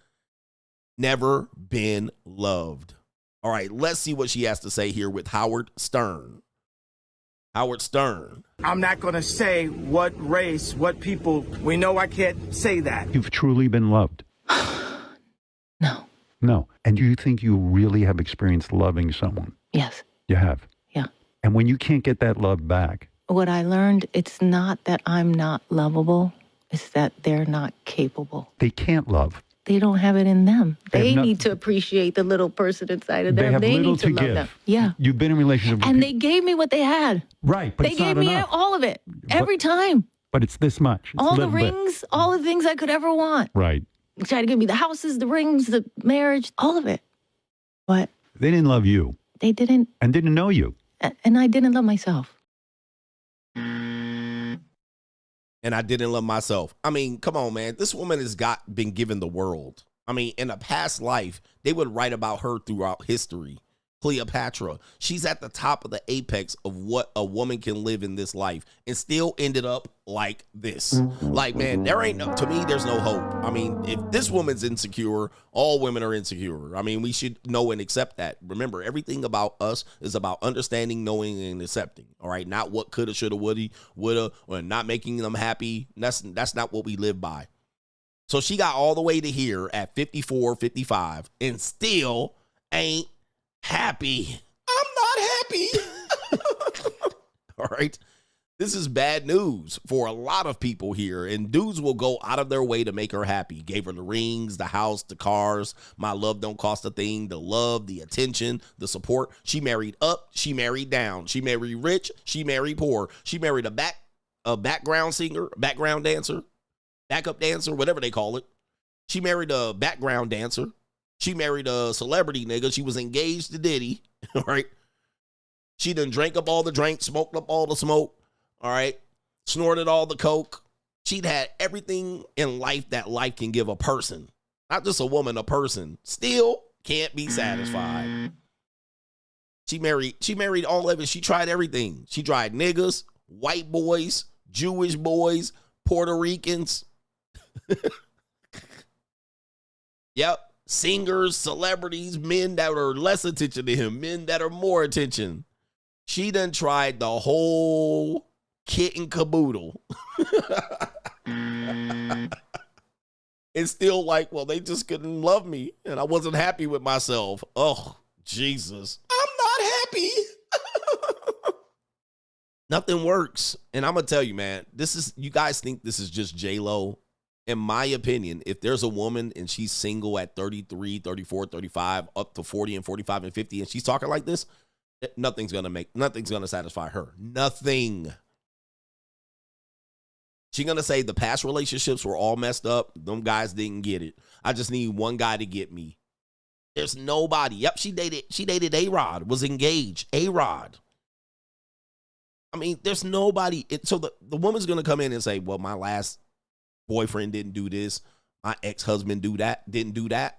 never been loved. All right, let's see what she has to say here with Howard Stern. Howard Stern. I'm not going to say what race, what people. We know I can't say that. You've truly been loved. No. No. And do you think you really have experienced loving someone? Yes. You have? Yeah. And when you can't get that love back? What I learned, it's not that I'm not lovable. It's that they're not capable. They can't love. They don't have it in them. They have need to appreciate the little person inside of them. They have little need to love give. them. Yeah. You've been in a relationship with And people. they gave me what they had. Right, but they it's not gave me enough. all of it. Every time. But it's this much. It's All a the little bit. rings, all the things I could ever want. Right. They tried to give me the houses, the rings, the marriage, all of it. But They didn't love you. they didn't, And didn't know you. and I didn't love myself. And I didn't love myself. I mean, come on, man. This woman has been given the world. I mean, in a past life, they would write about her throughout history. Cleopatra, she's at the top of the apex of what a woman can live in this life and still ended up like this. Like, man, there ain't no, to me, there's no hope. I mean, if this woman's insecure, all women are insecure. I mean, we should know and accept that. Remember, everything about us is about understanding, knowing, and accepting. All right, not what coulda, shoulda, woulda, or not making them happy. That's not what we live by. So she got all the way to here at 54, 55 and still ain't happy. I'm not happy. All right. This is bad news for a lot of people here, and dudes will go out of their way to make her happy. Gave her the rings, the house, the cars. My love don't cost a thing. The love, the attention, the support. She married up. She married down. She married rich. She married poor. She married a background singer, background dancer, backup dancer, whatever they call it. She married a background dancer. She married a celebrity nigga. She was engaged to Diddy, all right? She done drank up all the drink, smoked up all the smoke, all right? Snorted all the coke. She'd had everything in life that life can give a person. Not just a woman, a person. Still can't be satisfied. She married all of it. She tried everything. She tried niggas, white boys, Jewish boys, Puerto Ricans. Yep. Singers, celebrities, men that are less attention to him, men that are more attention. She done tried the whole kit and caboodle. And still like, well, they just couldn't love me and I wasn't happy with myself. Oh, Jesus. I'm not happy. Nothing works. And I'm going to tell you, man, you guys think this is just J-Lo. In my opinion, if there's a woman and she's single at 33, 34, 35, up to 40 and 45 and 50, and she's talking like this, nothing's going to satisfy her. Nothing. She's going to say the past relationships were all messed up. Them guys didn't get it. I just need one guy to get me. There's nobody. Yep, she dated A-Rod, was engaged. A-Rod. I mean, there's nobody. So the woman's going to come in and say, well, my last boyfriend didn't do this. My ex-husband didn't do that.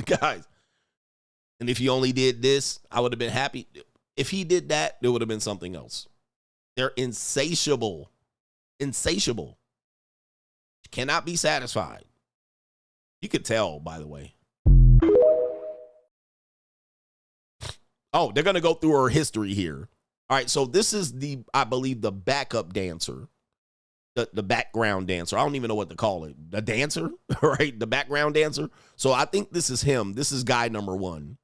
Guys. And if he only did this, I would have been happy. If he did that, there would have been something else. They're insatiable. Insatiable. Cannot be satisfied. You could tell, by the way. Oh, they're going to go through her history here. All right, so this is I believe, the backup dancer. The background dancer. I don't even know what to call it. The dancer, right? The background dancer. So I think this is him. This is guy number one.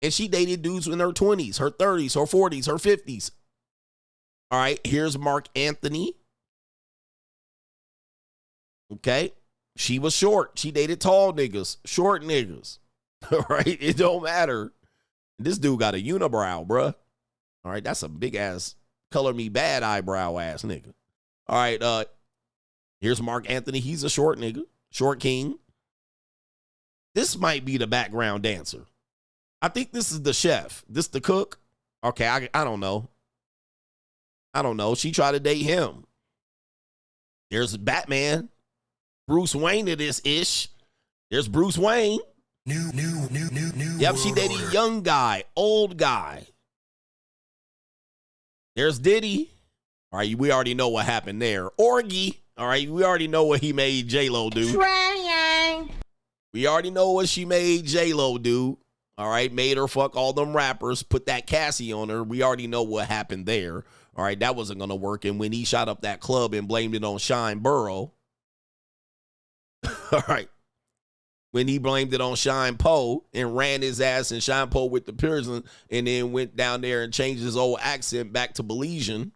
And she dated dudes in her 20s, her 30s, her 40s, her 50s. All right, here's Mark Anthony. Okay. She was short. She dated tall niggas, short niggas. All right, it don't matter. This dude got a unibrow, bruh. All right, that's a big ass, color me bad eyebrow ass nigga. All right, here's Mark Anthony. He's a short nigga, short king. This might be the background dancer. I think this is the chef. This the cook. Okay, I don't know. I don't know. She tried to date him. There's Batman. Bruce Wayne to this ish. There's Bruce Wayne. New. Yep, she dated young guy, old guy. There's Diddy. All right, we already know what happened there. Orgy. All right, we already know what he made J-Lo do. Trying. We already know what she made J-Lo do. All right, made her fuck all them rappers, put that Cassie on her. We already know what happened there. All right, that wasn't going to work. And when he shot up that club and blamed it on Shine Burrow. All right. When he blamed it on Shine Poe and ran his ass and Shine Poe with the prison and then went down there and changed his old accent back to Belizean,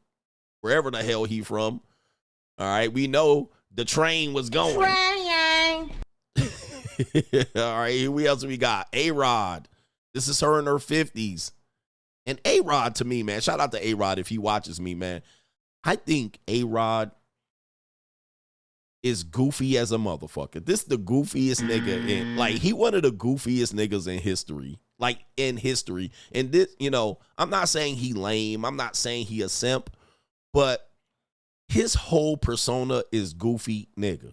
wherever the hell he from. All right, we know the train was going. Trying. All right, who else we got? A-Rod. This is her in her 50s. And A-Rod, to me, man, shout out to A-Rod if he watches me, man. I think A-Rod is goofy as a motherfucker. This the goofiest nigga in, like, he one of the goofiest niggas in history. Like, in history. And this, you know, I'm not saying he lame. I'm not saying he a simp. But his whole persona is goofy nigga.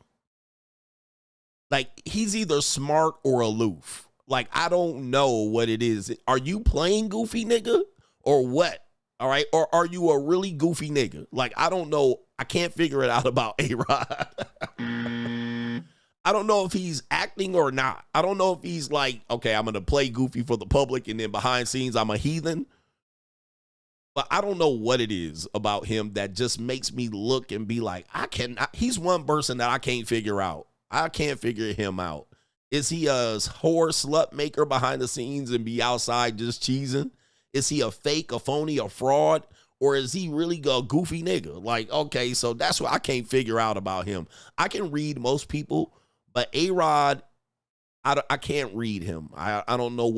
Like, he's either smart or aloof. Like, I don't know what it is. Are you playing goofy, nigga, or what? All right, or are you a really goofy nigga? Like, I don't know. I can't figure it out about A-Rod. I don't know if he's acting or not. I don't know if he's like, okay, I'm going to play goofy for the public, and then behind scenes, I'm a heathen. But I don't know what it is about him that just makes me look and be like, I cannot. He's one person that I can't figure out. I can't figure him out. Is he a whore slut maker behind the scenes and be outside just cheesing? Is he a fake, a phony, a fraud? Or is he really a goofy nigga? Like, okay, so that's what I can't figure out about him. I can read most people, but A-Rod, I can't read him. I don't know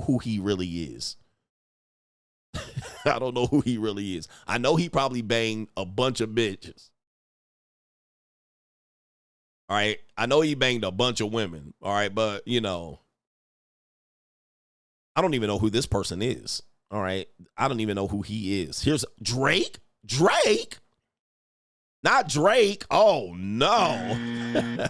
who he really is. I don't know who he really is. I know he probably banged a bunch of bitches. All right. I know he banged a bunch of women. All right. But, you know, I don't even know who this person is. All right. I don't even know who he is. Here's Drake. Drake? Not Drake. Oh, no.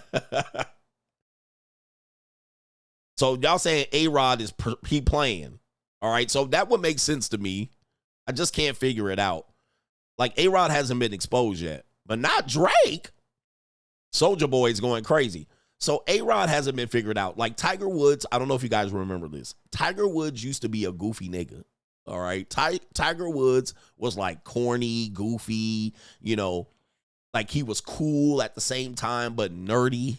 So y'all saying A-Rod is he playing. All right. So that would make sense to me. I just can't figure it out. Like, A-Rod hasn't been exposed yet, but not Drake. Soulja Boy is going crazy. So A-Rod hasn't been figured out. Like Tiger Woods, I don't know if you guys remember this. Tiger Woods used to be a goofy nigga. All right. Tiger Woods was like corny, goofy, you know, like he was cool at the same time, but nerdy.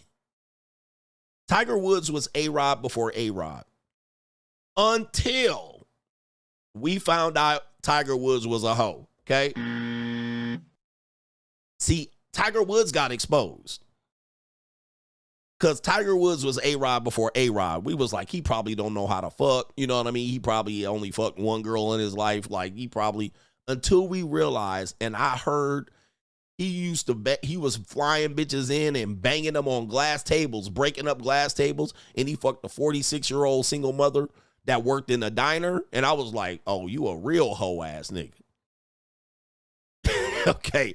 Tiger Woods was A-Rod before A-Rod. Until we found out Tiger Woods was a hoe. Okay. See, Tiger Woods got exposed. Because Tiger Woods was A-Rod before A-Rod. We was like, he probably don't know how to fuck. You know what I mean? He probably only fucked one girl in his life. Like, he probably, until we realized, and I heard he used to bet, he was flying bitches in and banging them on glass tables, breaking up glass tables. And he fucked a 46-year-old single mother that worked in a diner. And I was like, oh, you a real hoe ass nigga. Okay.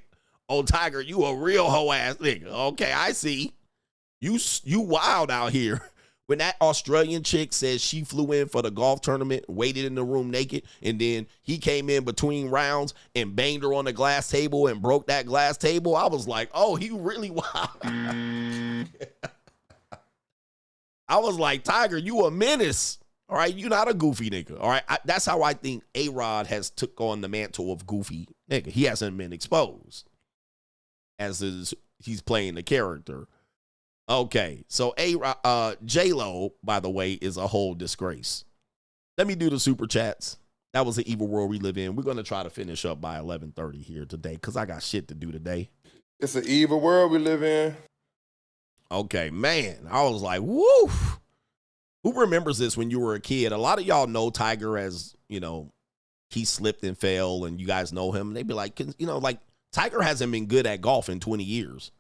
Oh, Tiger, you a real hoe ass nigga. Okay, I see. You wild out here. When that Australian chick says she flew in for the golf tournament, waited in the room naked, and then he came in between rounds and banged her on the glass table and broke that glass table, I was like, oh, he really wild. I was like, Tiger, you a menace. All right, you're not a goofy nigga. All right, that's how I think A-Rod has took on the mantle of goofy nigga. He hasn't been exposed as he's playing the character. Okay, so J-Lo, by the way, is a whole disgrace. Let me do the super chats. That was the evil world we live in. We're going to try to finish up by 11:30 here today because I got shit to do today. It's an evil world we live in. Okay, man. I was like, woo. Who remembers this when you were a kid? A lot of y'all know Tiger as, you know, he slipped and fell, and you guys know him. They'd be like, you know, like Tiger hasn't been good at golf in 20 years.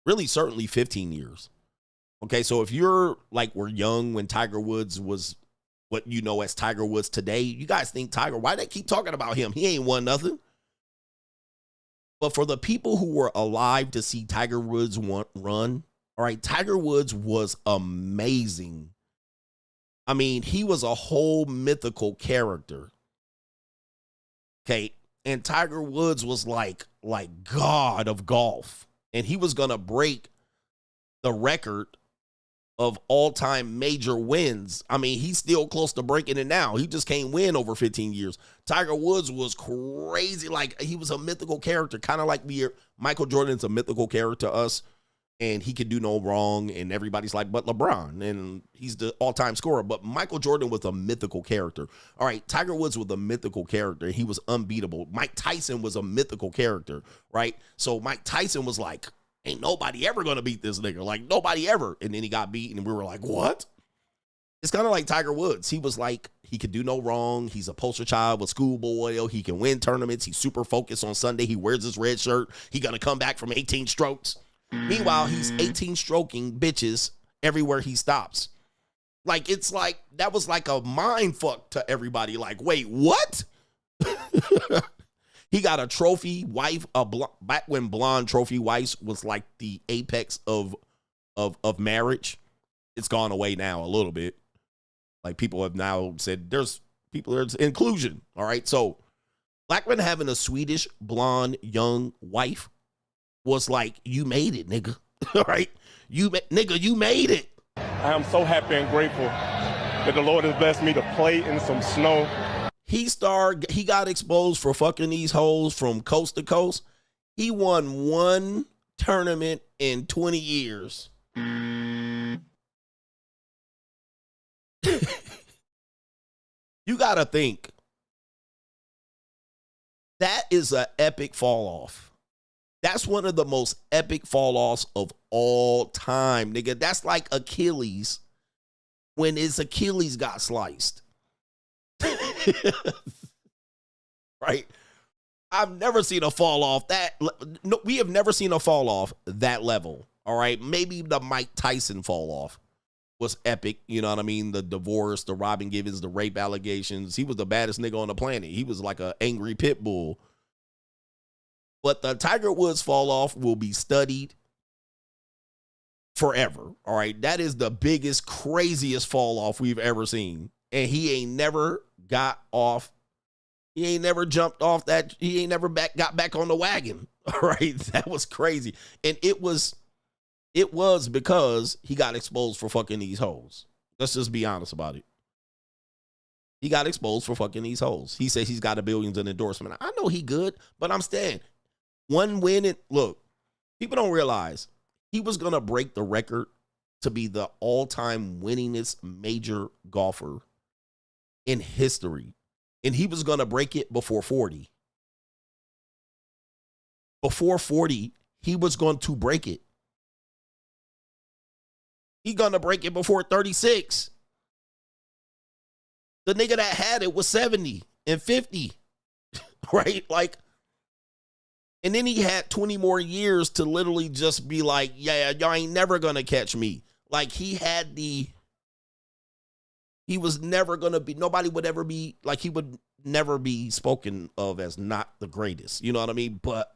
Really, certainly 15 years. Okay, so if you're like, we're young when Tiger Woods was what you know as Tiger Woods today, you guys think Tiger, why they keep talking about him? He ain't won nothing. But for the people who were alive to see Tiger Woods run, all right, Tiger Woods was amazing. I mean, he was a whole mythical character. Okay, and Tiger Woods was like God of golf. And he was going to break the record of all-time major wins. I mean, he's still close to breaking it now. He just can't win over 15 years. Tiger Woods was crazy. Like, he was a mythical character, kind of like Michael Jordan's a mythical character to us, and he could do no wrong, and everybody's like, but LeBron, and he's the all-time scorer. But Michael Jordan was a mythical character. All right, Tiger Woods was a mythical character. He was unbeatable. Mike Tyson was a mythical character, right? So Mike Tyson was like, ain't nobody ever going to beat this nigga. Like, nobody ever. And then he got beaten, and we were like, what? It's kind of like Tiger Woods. He was like, he could do no wrong. He's a poster child with schoolboy. He can win tournaments. He's super focused on Sunday. He wears his red shirt. He going to come back from 18 strokes. Meanwhile, he's 18 stroking bitches everywhere he stops. Like, it's like, that was like a mind fuck to everybody. Like, wait, what? He got a trophy wife, back when blonde trophy wives was like the apex of of marriage, it's gone away now a little bit. Like people have now said there's inclusion. All right. So Blackman having a Swedish blonde young wife was like, you made it, nigga. All right. You made it. I am so happy and grateful that the Lord has blessed me to play in some snow. He got exposed for fucking these hoes from coast to coast. He won one tournament in 20 years. You got to think. That is an epic fall off. That's one of the most epic fall offs of all time, nigga. That's like Achilles when his Achilles got sliced. Right? I've never seen a fall off that. No, we have never seen a fall off that level. All right. Maybe the Mike Tyson fall off was epic. You know what I mean? The divorce, the Robin Givens, the rape allegations. He was the baddest nigga on the planet. He was like an angry pit bull. But the Tiger Woods fall off will be studied forever. All right. That is the biggest, craziest fall off we've ever seen. And he ain't never got off. He ain't never jumped off that. He ain't never got back on the wagon. All right. That was crazy. And it was because he got exposed for fucking these hoes. Let's just be honest about it. He got exposed for fucking these hoes. He says he's got a billions in endorsement. I know he good, but I'm saying one win. And look, people don't realize he was going to break the record to be the all-time winningest major golfer in history. And he was going to break it before 40. Before 40, he was going to break it. He's going to break it before 36. The nigga that had it was 70 and 50. Right? Like, and then he had 20 more years to literally just be like, yeah, y'all ain't never going to catch me. Like, he was never going to be, nobody would ever be, like, he would never be spoken of as not the greatest. You know what I mean? But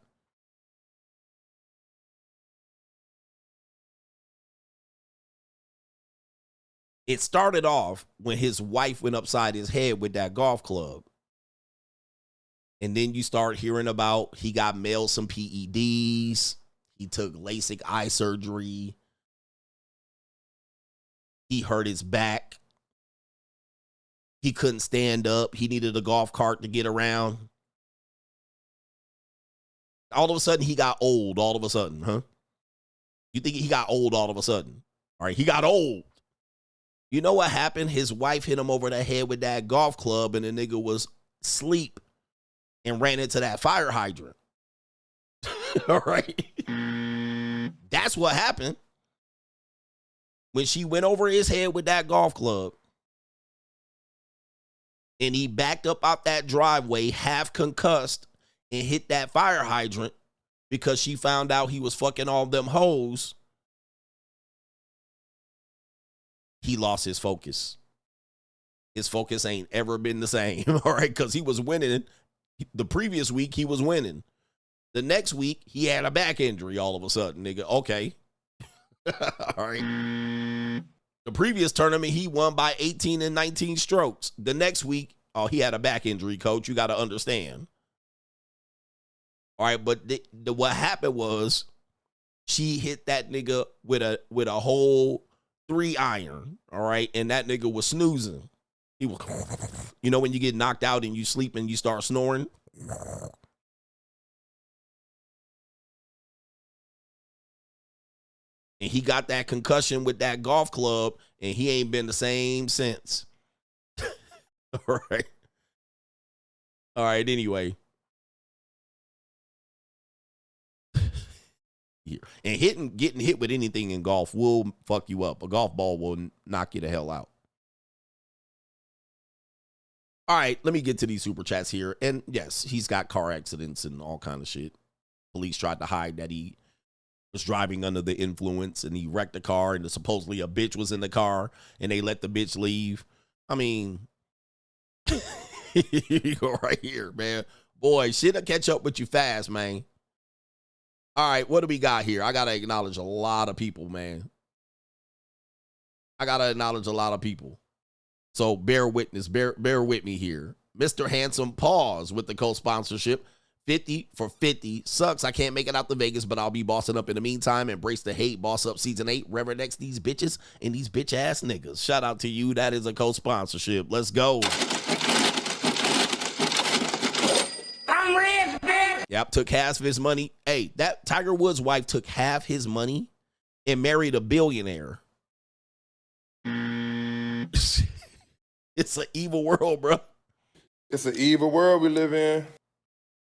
it started off when his wife went upside his head with that golf club. And then you start hearing about he got mailed some PEDs. He took LASIK eye surgery. He hurt his back. He couldn't stand up. He needed a golf cart to get around. All of a sudden, he got old all of a sudden, huh? You think he got old all of a sudden? All right, he got old. You know what happened? His wife hit him over the head with that golf club, and the nigga was asleep and ran into that fire hydrant. All right? That's what happened. When she went over his head with that golf club, and he backed up out that driveway, half concussed, and hit that fire hydrant because she found out he was fucking all them hoes, he lost his focus. His focus ain't ever been the same, all right? Because he was winning. The previous week, he was winning. The next week, he had a back injury all of a sudden, nigga. Okay. All right. The previous tournament, he won by 18 and 19 strokes. The next week, oh, he had a back injury, coach. You got to understand. All right, but what happened was she hit that nigga with a whole 3-iron, all right? And that nigga was snoozing. He was, you know, when you get knocked out and you sleep and you start snoring? And he got that concussion with that golf club, and he ain't been the same since. All right. All right, anyway. And getting hit with anything in golf will fuck you up. A golf ball will knock you the hell out. All right, let me get to these super chats here. And yes, he's got car accidents and all kind of shit. Police tried to hide that he was driving under the influence and he wrecked the car and supposedly a bitch was in the car and they let the bitch leave. I mean, you go right here, man. Boy, shit'll catch up with you fast, man. All right, what do we got here? I got to acknowledge a lot of people, man. I gotta acknowledge a lot of people. So bear with me here. Mr. Handsome Pause with the co-sponsorship. 50 for 50. Sucks I can't make it out to Vegas, but I'll be bossing up in the meantime. Embrace the hate. Boss Up Season 8. Reverend X these bitches and these bitch ass niggas. Shout out to you. That is a co-sponsorship. Let's go. I'm rich, bitch. Yep, took half of his money. Hey, that Tiger Woods wife took half his money and married a billionaire. It's an evil world, bro. It's an evil world we live in.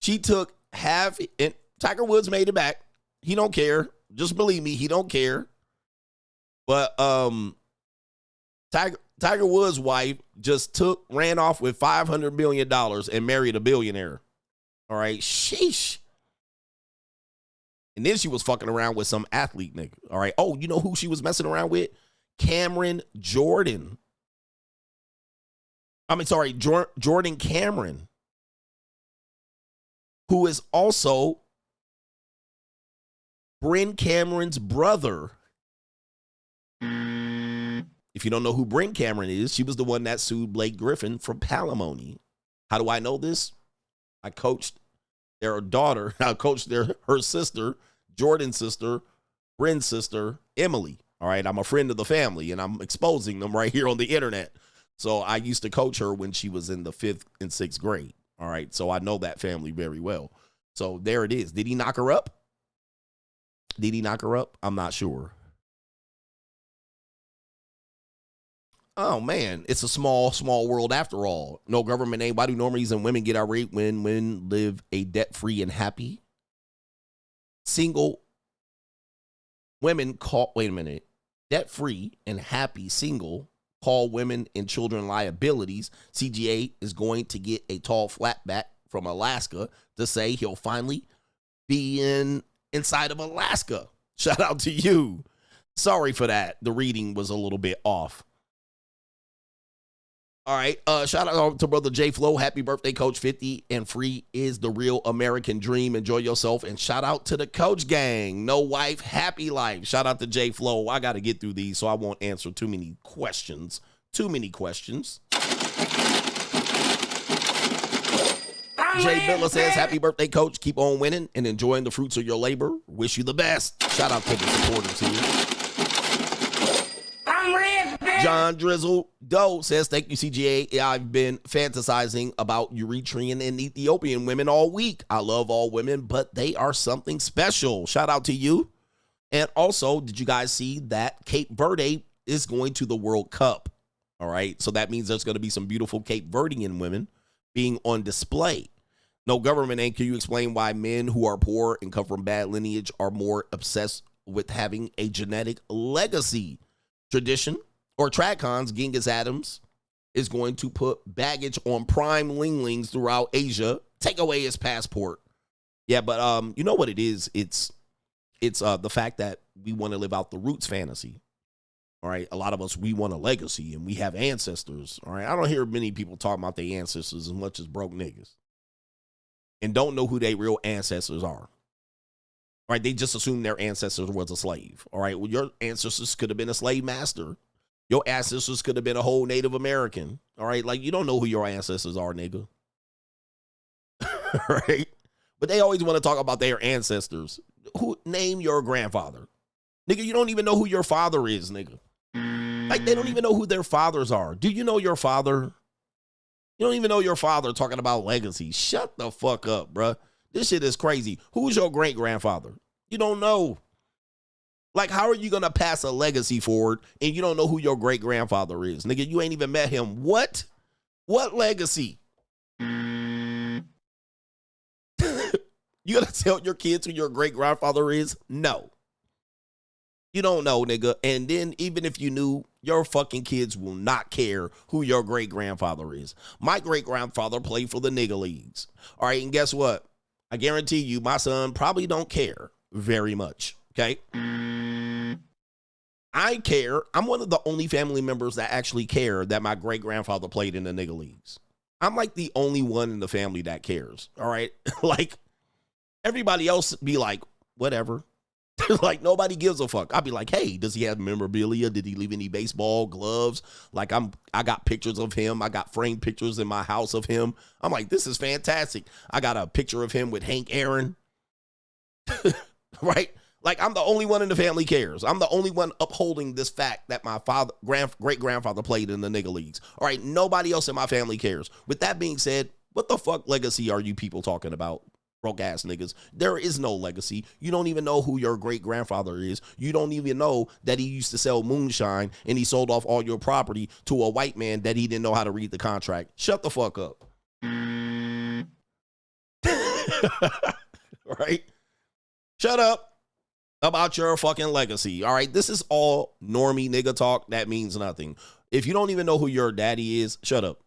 She took half, and Tiger Woods made it back. He don't care. Just believe me, he don't care. But Tiger Woods' wife just ran off with $500 million and married a billionaire. All right, sheesh. And then she was fucking around with some athlete nigga. All right. Oh, you know who she was messing around with? Cameron Jordan. Jordan Cameron, who is also Bryn Cameron's brother. If you don't know who Bryn Cameron is, she was the one that sued Blake Griffin for palimony. How do I know this? I coached their daughter. I coached her sister, Jordan's sister, Bryn's sister, Emily. All right, I'm a friend of the family, and I'm exposing them right here on the internet. So I used to coach her when she was in the 5th and 6th grade. All right, so I know that family very well. So there it is. Did he knock her up? Did he knock her up? I'm not sure. Oh, man, it's a small world after all. No government ain't. Why do normies and women get irate when women live a debt-free and happy? Single women call, wait a minute, debt-free and happy single call women and children liabilities. CGA is going to get a tall flatback from Alaska to say he'll finally be inside of Alaska. Shout out to you. Sorry for that. The reading was a little bit off. All right. Shout out to brother J Flow. Happy birthday, Coach. 50 and free is the real American dream. Enjoy yourself. And shout out to the Coach gang. No wife, happy life. Shout out to J Flow. I got to get through these so I won't answer too many questions. Jay Billa says, happy birthday, Coach. Keep on winning and enjoying the fruits of your labor. Wish you the best. Shout out to the supporters here. John Drizzle Doe says, thank you, CGA. I've been fantasizing about Eritrean and Ethiopian women all week. I love all women, but they are something special. Shout out to you. And also, did you guys see that Cape Verde is going to the World Cup? All right. So that means there's going to be some beautiful Cape Verdean women being on display. No government ain't. Can you explain why men who are poor and come from bad lineage are more obsessed with having a genetic legacy? Tradition or TradCon's Genghis Adams is going to put baggage on prime linglings throughout Asia. Take away his passport. Yeah, but you know what it is? It's the fact that we want to live out the roots fantasy. All right, a lot of us, we want a legacy and we have ancestors. All right, I don't hear many people talking about their ancestors as much as broke niggas and don't know who their real ancestors are. All right, they just assume their ancestor was a slave. All right, well, your ancestors could have been a slave master. Your ancestors could have been a whole Native American. All right, like you don't know who your ancestors are, nigga. All right, but they always want to talk about their ancestors. Who name your grandfather? Nigga, you don't even know who your father is, nigga. Like, they don't even know who their fathers are. Do you know your father? You don't even know your father talking about legacy. Shut the fuck up, bruh. This shit is crazy. Who's your great-grandfather? You don't know. Like, how are you going to pass a legacy forward and you don't know who your great-grandfather is? Nigga, you ain't even met him. What? What legacy? You going to tell your kids who your great-grandfather is? No. You don't know, nigga. And then even if you knew, your fucking kids will not care who your great-grandfather is. My great-grandfather played for the nigga leagues. All right, and guess what? I guarantee you my son probably don't care very much, okay? I care. I'm one of the only family members that actually care that my great-grandfather played in the nigga leagues. I'm like the only one in the family that cares, all right? Like, everybody else be like, whatever. Like, nobody gives a fuck. I'd be like, hey, does he have memorabilia? Did he leave any baseball gloves? Like, I got pictures of him. I got framed pictures in my house of him. I'm like, this is fantastic. I got a picture of him with Hank Aaron. Right? Like, I'm the only one in the family cares. I'm the only one upholding this fact that my great-grandfather played in the nigga leagues. All right, nobody else in my family cares. With that being said, what the fuck legacy are you people talking about? Broke ass niggas. There is no legacy. You don't even know who your great grandfather is. You don't even know that he used to sell moonshine and he sold off all your property to a white man that he didn't know how to read the contract. Shut the fuck up. Right? Shut up about your fucking legacy. All right. This is all normie nigga talk. That means nothing. If you don't even know who your daddy is, shut up.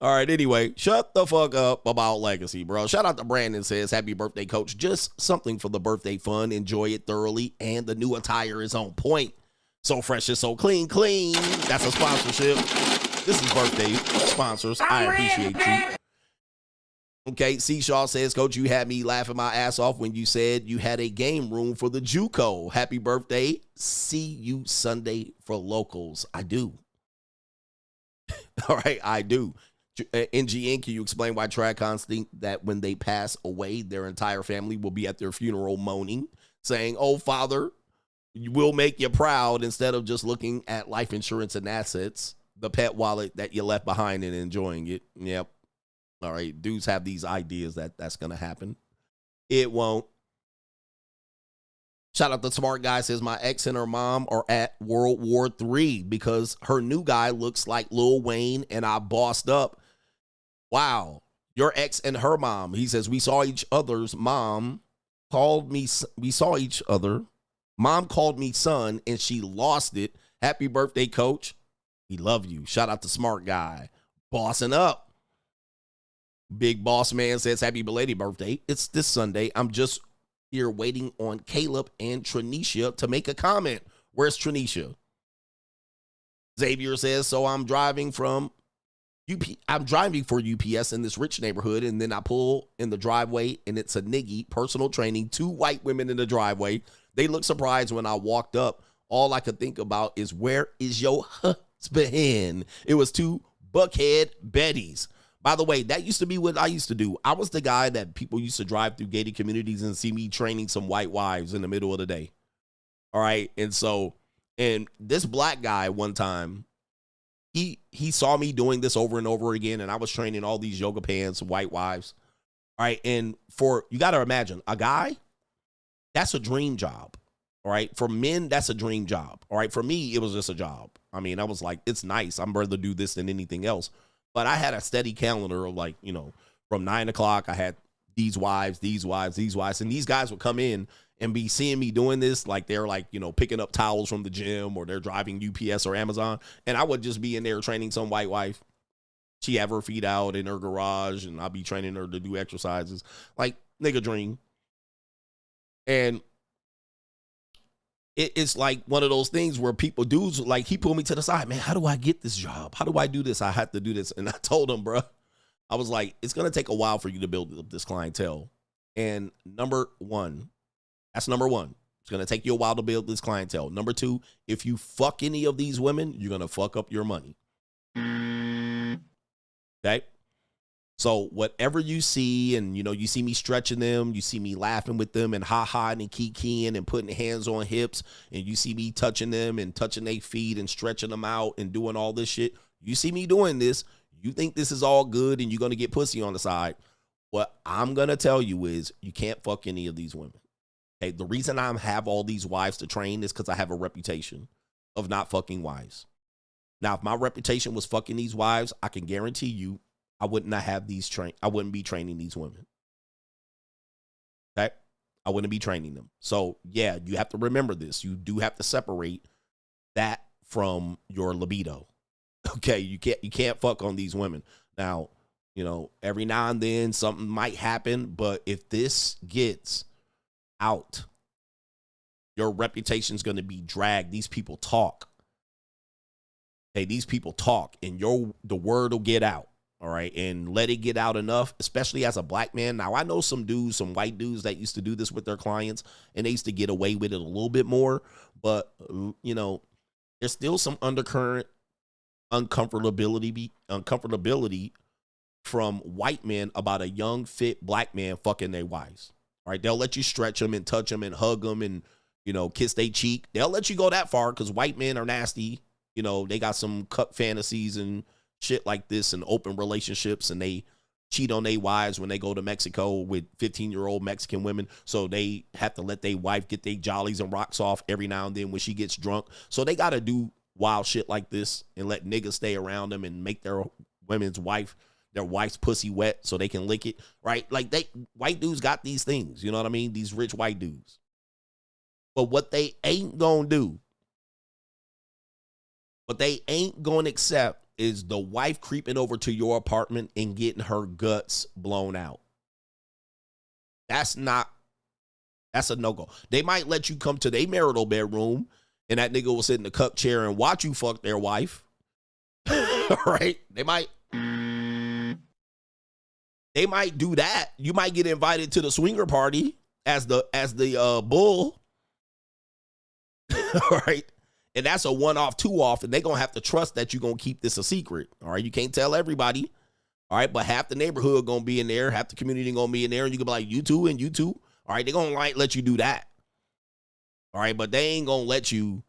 All right, anyway, shut the fuck up about legacy, bro. Shout out to Brandon, says, happy birthday, coach. Just something for the birthday fun. Enjoy it thoroughly. And the new attire is on point. So fresh and so clean. That's a sponsorship. This is birthday sponsors. I appreciate you. Okay, Seashaw says, coach, you had me laughing my ass off when you said you had a game room for the JUCO. Happy birthday. See you Sunday for locals. I do. All right, I do. NGN, can you explain why Tracons think that when they pass away, their entire family will be at their funeral moaning, saying, oh, Father, we'll make you proud, instead of just looking at life insurance and assets, the pet wallet that you left behind and enjoying it? Yep. All right. Dudes have these ideas that that's going to happen. It won't. Shout out to Smart Guy, says, my ex and her mom are at World War III because her new guy looks like Lil Wayne and I bossed up. Wow. Your ex and her mom. He says, we saw each other's mom called me. We saw each other. Mom called me son and she lost it. Happy birthday, coach. We love you. Shout out to Smart Guy. Bossing up. Big Boss Man says, happy belated birthday. It's this Sunday. I'm just here waiting on Caleb and Tranisha to make a comment. Where's Tranisha? Xavier says, so I'm driving for UPS in this rich neighborhood, and then I pull in the driveway and it's a niggy, personal training, 2 white women in the driveway. They look surprised when I walked up. All I could think about is, where is your husband? It was 2 buckhead Bettys. By the way, that used to be what I used to do. I was the guy that people used to drive through gated communities and see me training some white wives in the middle of the day. All right. And this black guy one time, he saw me doing this over and over again, and I was training all these yoga pants, white wives. All right. And you got to imagine, a guy, that's a dream job. All right. For men, that's a dream job. All right. For me, it was just a job. I mean, I was like, it's nice. I'm rather do this than anything else. But I had a steady calendar of, like, you know, from 9 o'clock, I had these wives. And these guys would come in and be seeing me doing this. Like, they're like, you know, picking up towels from the gym, or they're driving UPS or Amazon. And I would just be in there training some white wife. She have her feet out in her garage, and I'll be training her to do exercises. Like, nigga dream. And it's like one of those things where dudes, like, he pulled me to the side. Man, how do I get this job? How do I do this? I have to do this. And I told him, bro, I was like, it's going to take a while for you to build up this clientele. And number one, it's going to take you a while to build this clientele. Number 2, if you fuck any of these women, you're going to fuck up your money. Okay. So whatever you see, and, you know, you see me stretching them, you see me laughing with them and ha-ha and kikiing and putting hands on hips, and you see me touching them and touching their feet and stretching them out and doing all this shit. You see me doing this. You think this is all good and you're going to get pussy on the side. What I'm going to tell you is, you can't fuck any of these women. Okay. The reason I have all these wives to train is because I have a reputation of not fucking wives. Now, if my reputation was fucking these wives, I can guarantee you, I wouldn't be training these women. Okay? I wouldn't be training them. So, yeah, you have to remember this. You do have to separate that from your libido. Okay? You can't fuck on these women. Now, you know, every now and then something might happen, but if this gets out, your reputation's going to be dragged. These people talk. Okay, these people talk, and the word will get out. all right, and let it get out enough, especially as a black man. Now, I know some dudes, some white dudes that used to do this with their clients, and they used to get away with it a little bit more, but, you know, there's still some undercurrent uncomfortability from white men about a young, fit black man fucking their wives. All right, they'll let you stretch them and touch them and hug them and, you know, kiss their cheek. They'll let you go that far because white men are nasty. You know, they got some cup fantasies and shit like this and open relationships, and they cheat on their wives when they go to Mexico with 15-year-old Mexican women. So they have to let their wife get their jollies and rocks off every now and then when she gets drunk. So they got to do wild shit like this and let niggas stay around them and make their wife's pussy wet so they can lick it, right? Like white dudes got these things, you know what I mean? These rich white dudes. But what they ain't gonna do, what they ain't gonna accept is the wife creeping over to your apartment and getting her guts blown out. That's a no-go. They might let you come to their marital bedroom and that nigga will sit in the cup chair and watch you fuck their wife. Right? They might do that. You might get invited to the swinger party as the bull. Right? And that's a one-off, two-off, and they're going to have to trust that you're going to keep this a secret. All right? You can't tell everybody. All right? But half the neighborhood going to be in there. Half the community going to be in there. And you can be like, you too and you too. All right? They're going to let you do that. All right? But they ain't going to let you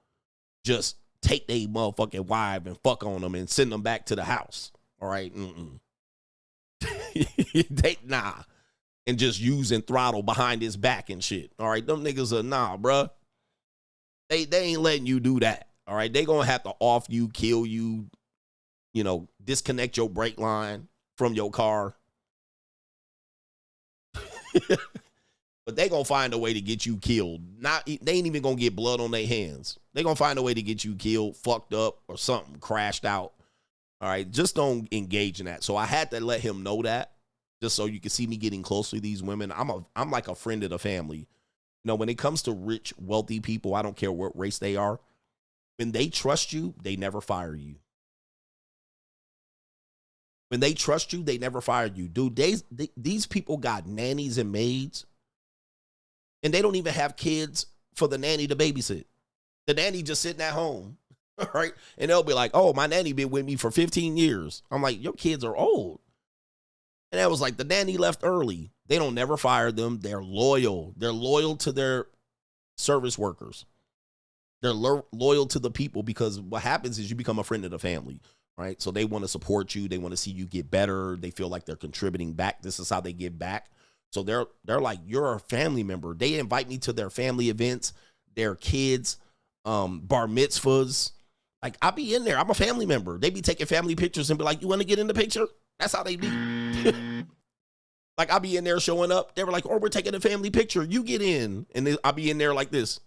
just take their motherfucking wife and fuck on them and send them back to the house. All right? Nah. And just use and throttle behind his back and shit. All right? Them niggas are, nah, bruh. They ain't letting you do that. All right. They gonna have to off you, kill you, you know, disconnect your brake line from your car. But they gonna find a way to get you killed. They ain't even gonna get blood on their hands. They gonna find a way to get you killed, fucked up, or something, crashed out. All right. Just don't engage in that. So I had to let him know that, just so you can see me getting close to these women. I'm like a friend of the family. You know, when it comes to rich, wealthy people, I don't care what race they are. When they trust you, they never fire you. When they trust you, they never fire you. Dude, these people got nannies and maids, and they don't even have kids for the nanny to babysit. The nanny just sitting at home, right? And they'll be like, oh, my nanny been with me for 15 years. I'm like, your kids are old. And that was like, the nanny left early. They don't never fire them. They're loyal. They're loyal to their service workers. They're loyal to the people, because what happens is you become a friend of the family, right? So they want to support you. They want to see you get better. They feel like they're contributing back. This is how they give back. So they're like, you're a family member. They invite me to their family events, their kids, bar mitzvahs. Like, I be in there. I'm a family member. They be taking family pictures and be like, you want to get in the picture? That's how they be. Like, I'll be in there showing up. They were like, oh, we're taking a family picture. You get in. And then I'll be in there like this.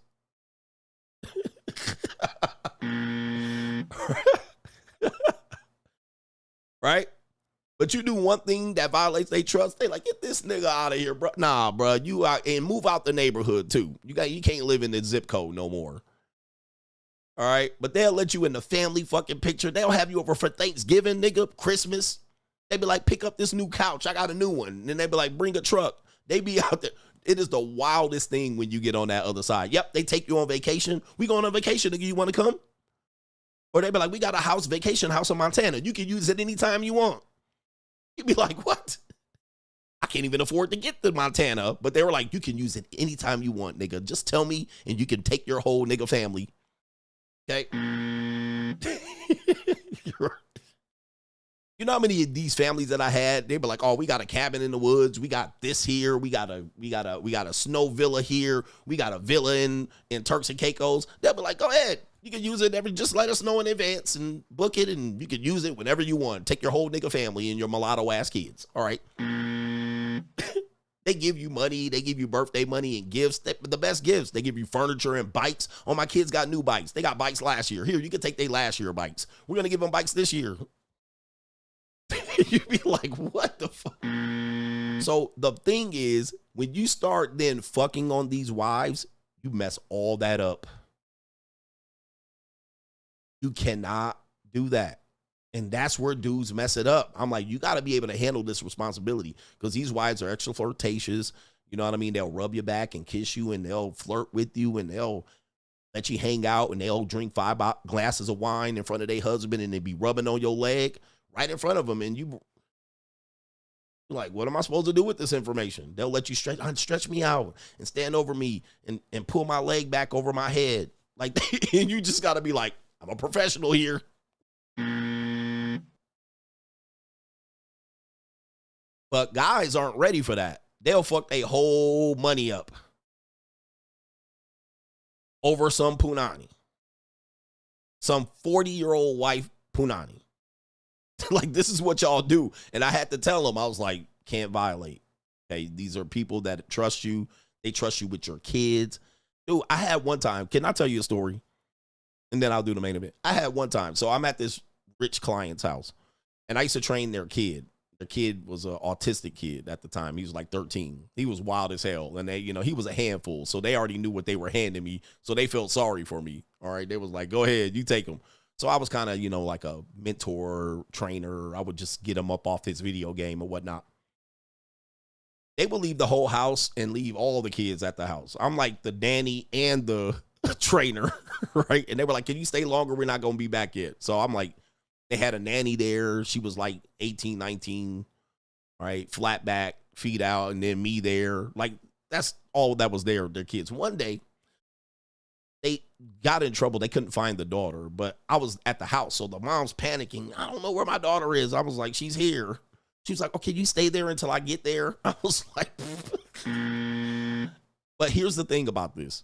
Right? But you do one thing that violates their trust. They like, get this nigga out of here, bro. Nah, bro. You out and move out the neighborhood too. You can't live in the zip code no more. All right? But they'll let you in the family fucking picture. They'll have you over for Thanksgiving, nigga, Christmas. They be like, pick up this new couch. I got a new one. And then they be like, bring a truck. They be out there. It is the wildest thing when you get on that other side. Yep, they take you on vacation. We going on vacation, nigga. You want to come? Or they be like, we got a vacation house in Montana. You can use it anytime you want. You be like, what? I can't even afford to get to Montana. But they were like, you can use it anytime you want, nigga. Just tell me and you can take your whole nigga family. Okay? You know how many of these families that I had, they be like, oh, we got a cabin in the woods. We got this here. We got a snow villa here. We got a villa in Turks and Caicos. They'll be like, go ahead. You can use it just let us know in advance and book it, and you can use it whenever you want. Take your whole nigga family and your mulatto ass kids. All right. They give you money. They give you birthday money and gifts. The best gifts. They give you furniture and bikes. Oh, my kids got new bikes. They got bikes last year. Here, you can take their last year bikes. We're going to give them bikes this year. You'd be like, what the fuck? So the thing is, when you start then fucking on these wives, you mess all that up. You cannot do that. And that's where dudes mess it up. I'm like, you got to be able to handle this responsibility because these wives are extra flirtatious. You know what I mean? They'll rub your back and kiss you, and they'll flirt with you, and they'll let you hang out, and they'll drink 5 glasses of wine in front of their husband, and they be rubbing on your leg right in front of them. And you're like, what am I supposed to do with this information? They'll let you stretch me out and stand over me and pull my leg back over my head. Like, and you just got to be like, I'm a professional here. But guys aren't ready for that. They'll fuck their whole money up over some punani. Some 40-year-old wife punani. Like, this is what y'all do. And I had to tell them, I was like, can't violate. Okay, these are people that trust you. They trust you with your kids. Dude, I had one time. Can I tell you a story? And then I'll do the main event. I had one time. So I'm at this rich client's house. And I used to train their kid. The kid was an autistic kid at the time. He was like 13. He was wild as hell. And they, you know, he was a handful. So they already knew what they were handing me. So they felt sorry for me. All right. They was like, go ahead, you take him. So I was kind of, you know, like a mentor, trainer. I would just get him up off his video game or whatnot. They would leave the whole house and leave all the kids at the house. I'm like the nanny and the trainer, right? And they were like, can you stay longer? We're not going to be back yet. So I'm like, they had a nanny there. She was like 18, 19, right? Flat back, feet out, and then me there. Like, that's all that was there, their kids. One day, they got in trouble. They couldn't find the daughter, but I was at the house. So the mom's panicking. I don't know where my daughter is. I was like, she's here. She was like, okay, you stay there until I get there. I was like, but here's the thing about this.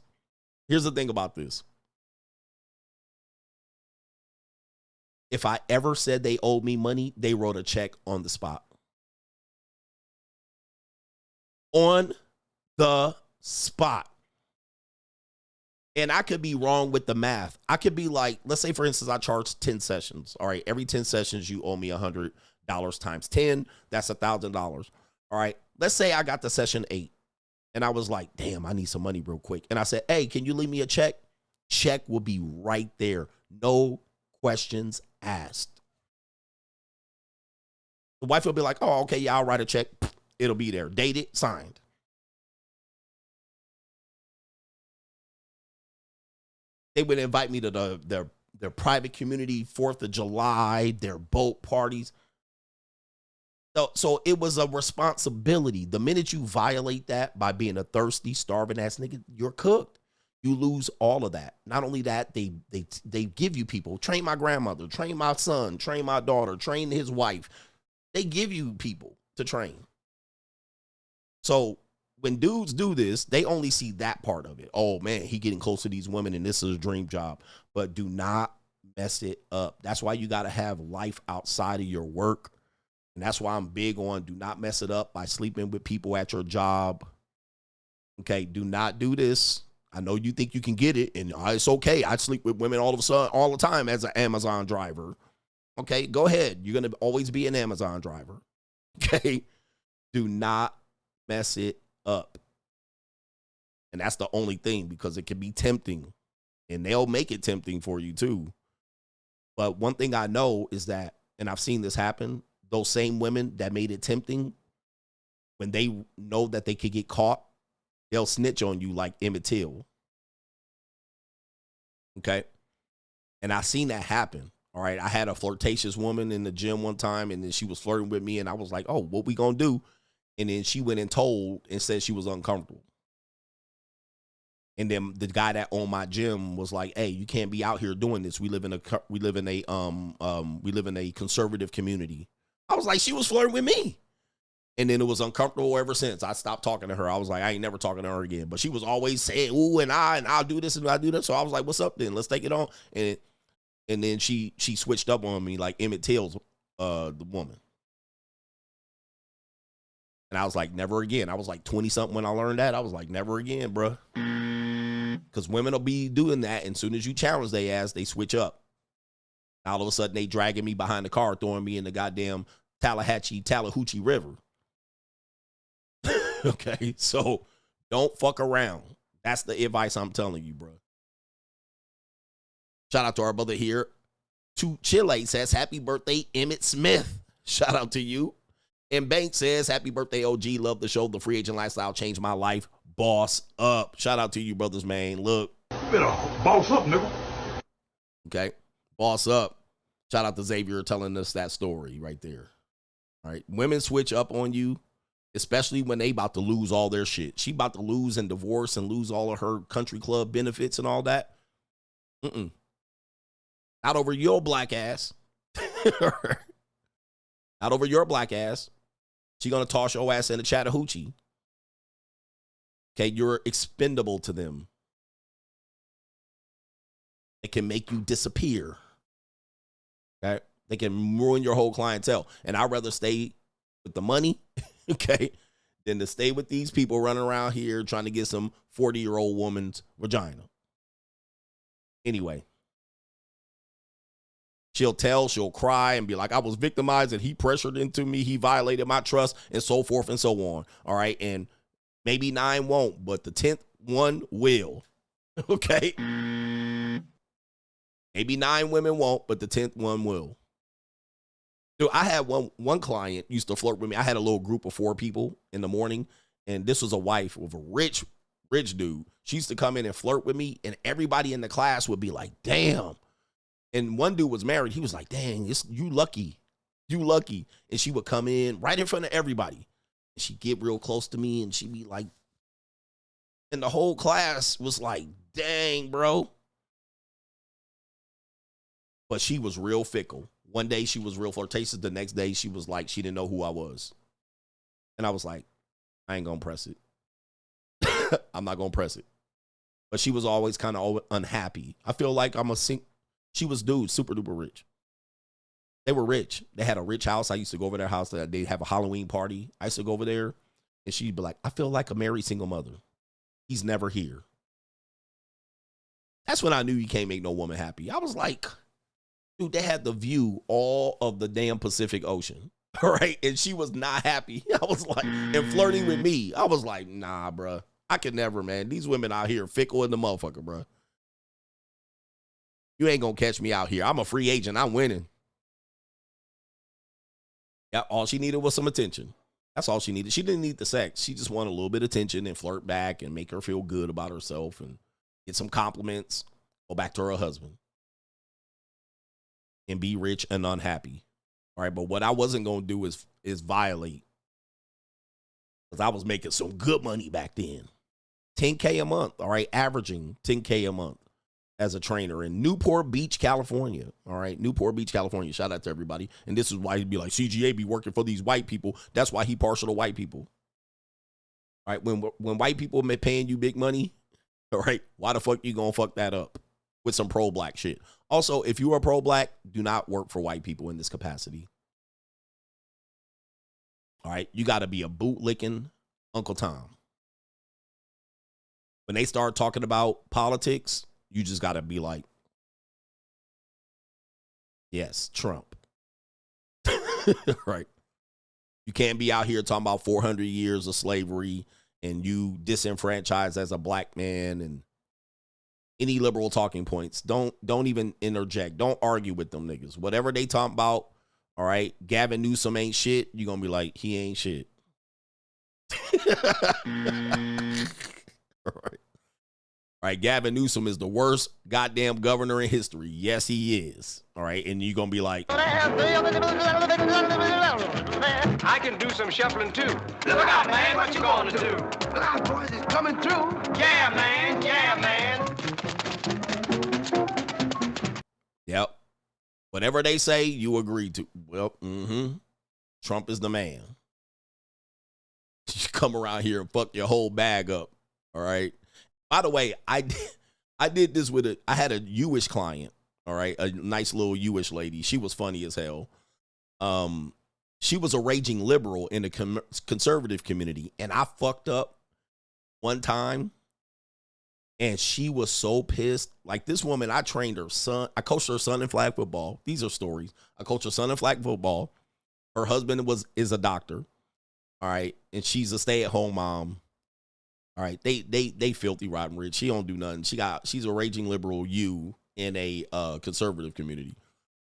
If I ever said they owed me money, they wrote a check on the spot. On the spot. And I could be wrong with the math. I could be like, let's say, for instance, I charge 10 sessions. All right, every 10 sessions, you owe me $100 times 10. That's $1,000. All right, let's say I got the session 8. And I was like, damn, I need some money real quick. And I said, hey, can you leave me a check? Check will be right there. No questions asked. The wife will be like, oh, okay, yeah, I'll write a check. It'll be there. Dated, signed. They would invite me to their private community, 4th of July, their boat parties. So it was a responsibility. The minute you violate that by being a thirsty, starving ass nigga, you're cooked. You lose all of that. Not only that, they give you people. Train my grandmother, train my son, train my daughter, train his wife. They give you people to train. So when dudes do this, they only see that part of it. Oh man, he getting close to these women and this is a dream job. But do not mess it up. That's why you got to have life outside of your work. And that's why I'm big on do not mess it up by sleeping with people at your job. Okay, do not do this. I know you think you can get it, and it's okay. I sleep with women all the time as an Amazon driver. Okay, go ahead. You're going to always be an Amazon driver. Okay, do not mess it up. And that's the only thing, because it can be tempting, and they'll make it tempting for you too. But one thing I know is that, and I've seen this happen, those same women that made it tempting, when they know that they could get caught, they'll snitch on you like Emmett Till. Okay? And I seen that happen. All right? I had a flirtatious woman in the gym one time, and then she was flirting with me, and I was like, oh, what we gonna do? And then she went and told and said she was uncomfortable. And then the guy that owned my gym was like, hey, you can't be out here doing this. We live in a conservative community. I was like, she was flirting with me. And then it was uncomfortable ever since. I stopped talking to her. I was like, I ain't never talking to her again. But she was always saying, ooh, and I'll do this and I'll do that. So I was like, what's up then? Let's take it on. And then she switched up on me like Emmett Till's the woman. And I was like, never again. I was like 20-something when I learned that. I was like, never again, bro. Because women will be doing that. And as soon as you challenge their ass, they switch up. All of a sudden, they dragging me behind the car, throwing me in the goddamn Tallahatchie River. Okay, so don't fuck around. That's the advice I'm telling you, bro. Shout out to our brother here, to Chile says, happy birthday, Emmett Smith. Shout out to you. And Bank says, happy birthday, OG. Love the show. The free agent lifestyle changed my life. Boss up. Shout out to you, brothers, man. Look. You better boss up, nigga. Okay. Boss up. Shout out to Xavier telling us that story right there. All right. Women switch up on you, especially when they about to lose all their shit. She about to lose and divorce and lose all of her country club benefits and all that. Not over your black ass. Not over your black ass. She gonna toss your ass in the Chattahoochee. Okay, you're expendable to them. It can make you disappear. Okay, they can ruin your whole clientele. And I'd rather stay with the money, okay, than to stay with these people running around here trying to get some 40-year-old woman's vagina. Anyway. She'll cry and be like, I was victimized and he pressured into me. He violated my trust and so forth and so on. All right. And maybe 9 won't, but the 10th one will. Okay. Maybe 9 women won't, but the 10th one will. Dude, I had one client used to flirt with me. I had a little group of 4 people in the morning, and this was a wife of a rich dude. She used to come in and flirt with me, and everybody in the class would be like, damn. And one dude was married. He was like, dang, you lucky. You lucky. And she would come in right in front of everybody. And she'd get real close to me, and she'd be like, and the whole class was like, dang, bro. But she was real fickle. One day she was real flirtatious. The next day she was like, she didn't know who I was. And I was like, I ain't going to press it. I'm not going to press it. But she was always kind of unhappy. I feel like she was super duper rich. They were rich. They had a rich house. I used to go over their house. They'd have a Halloween party. I used to go over there, and she'd be like, I feel like a married single mother. He's never here. That's when I knew you can't make no woman happy. I was like, dude, they had the view all of the damn Pacific Ocean. All right. And she was not happy. I was like, and flirting with me. I was like, nah, bro. I could never, man. These women out here fickle in the motherfucker, bro. You ain't gonna catch me out here. I'm a free agent. I'm winning. Yeah, all she needed was some attention. That's all she needed. She didn't need the sex. She just wanted a little bit of attention and flirt back and make her feel good about herself and get some compliments, go back to her husband, and be rich and unhappy. All right, but what I wasn't gonna do is violate, because I was making some good money back then. $10K a month, all right, averaging $10K a month as a trainer in Newport Beach, California. All right, Newport Beach, California. Shout out to everybody. And this is why he'd be like, CGA be working for these white people. That's why he partial to white people. All right, when white people been paying you big money, all right, why the fuck you gonna fuck that up with some pro-black shit? Also, if you are pro-black, do not work for white people in this capacity. All right, you got to be a bootlicking Uncle Tom. When they start talking about politics, you just got to be like, yes, Trump. Right. You can't be out here talking about 400 years of slavery and you disenfranchised as a black man and any liberal talking points. Don't even interject. Don't argue with them niggas. Whatever they talking about, all right, Gavin Newsom ain't shit. You're going to be like, he ain't shit. All right. All right, Gavin Newsom is the worst goddamn governor in history. Yes, he is. All right, and you're going to be like, I can do some shuffling too. Look out, man, what you gonna do? Look out, boys, it's coming through. Yeah, man, yeah, man. Yep. Whatever they say, you agree to. Well, Trump is the man. You come around here and fuck your whole bag up. All right. By the way, I did this with I had a Jewish client. All right. A nice little Jewish lady. She was funny as hell. She was a raging liberal in the conservative community. And I fucked up one time. And she was so pissed. Like this woman, I trained her son. I coached her son in flag football. These are stories. I coached her son in flag football. Her husband is a doctor. All right. And she's a stay-at-home mom. All right. They filthy rotten rich. She don't do nothing. She's a raging liberal in a conservative community.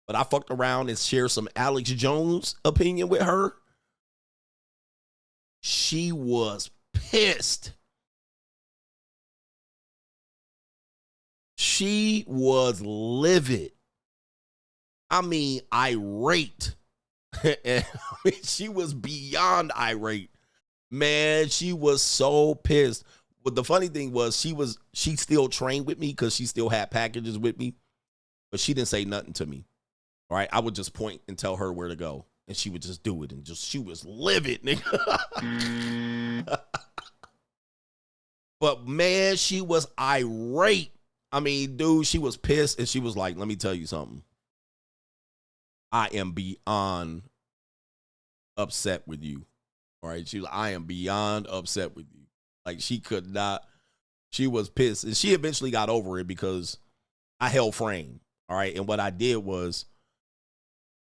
But I fucked around and shared some Alex Jones opinion with her. She was pissed. She was livid. I mean, irate. She was beyond irate. Man, she was so pissed. But the funny thing was she still trained with me because she still had packages with me. But she didn't say nothing to me. All right. I would just point and tell her where to go. And she would just do it. And she was livid, nigga. But man, she was irate. I mean, dude, she was pissed. And she was like, let me tell you something. I am beyond upset with you. All right. She was, I am beyond upset with you. Like, she could not. She was pissed. And she eventually got over it because I held frame. All right. And what I did was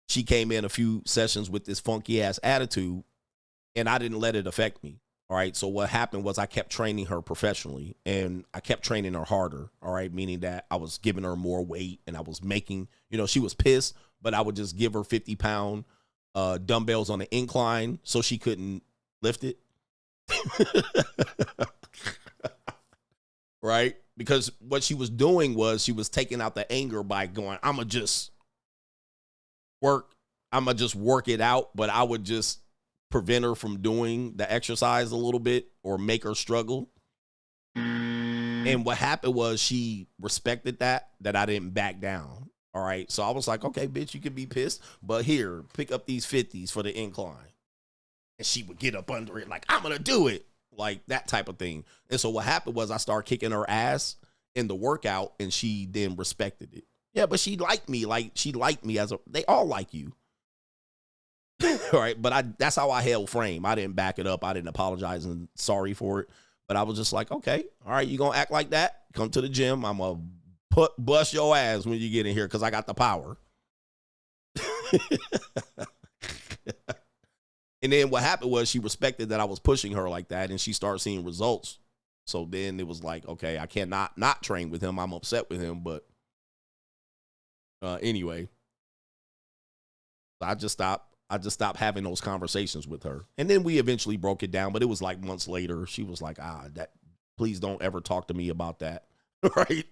she came in a few sessions with this funky ass attitude and I didn't let it affect me. All right. So what happened was I kept training her professionally and I kept training her harder. All right. Meaning that I was giving her more weight and I was making, she was pissed, but I would just give her 50-pound dumbbells on the incline so she couldn't lift it. Right? Because what she was doing was she was taking out the anger by going, I'm going to just work it out, but I would just prevent her from doing the exercise a little bit or make her struggle. And what happened was she respected that I didn't back down. All right. So I was like, okay, bitch, you can be pissed, but here, pick up these 50s for the incline. And she would get up under it like, I'm going to do it. Like that type of thing. And so what happened was I started kicking her ass in the workout and she then respected it. Yeah, but she liked me. Like she liked me they all like you. All right. But that's how I held frame. I didn't back it up. I didn't apologize and sorry for it. But I was just like, okay, all right, you going to act like that? Come to the gym. I'm going to bust your ass when you get in here because I got the power. And then what happened was she respected that I was pushing her like that and she started seeing results. So then it was like, okay, I cannot not train with him. I'm upset with him. But anyway, I just stopped having those conversations with her. And then we eventually broke it down, but it was like months later. She was like, please don't ever talk to me about that. Right?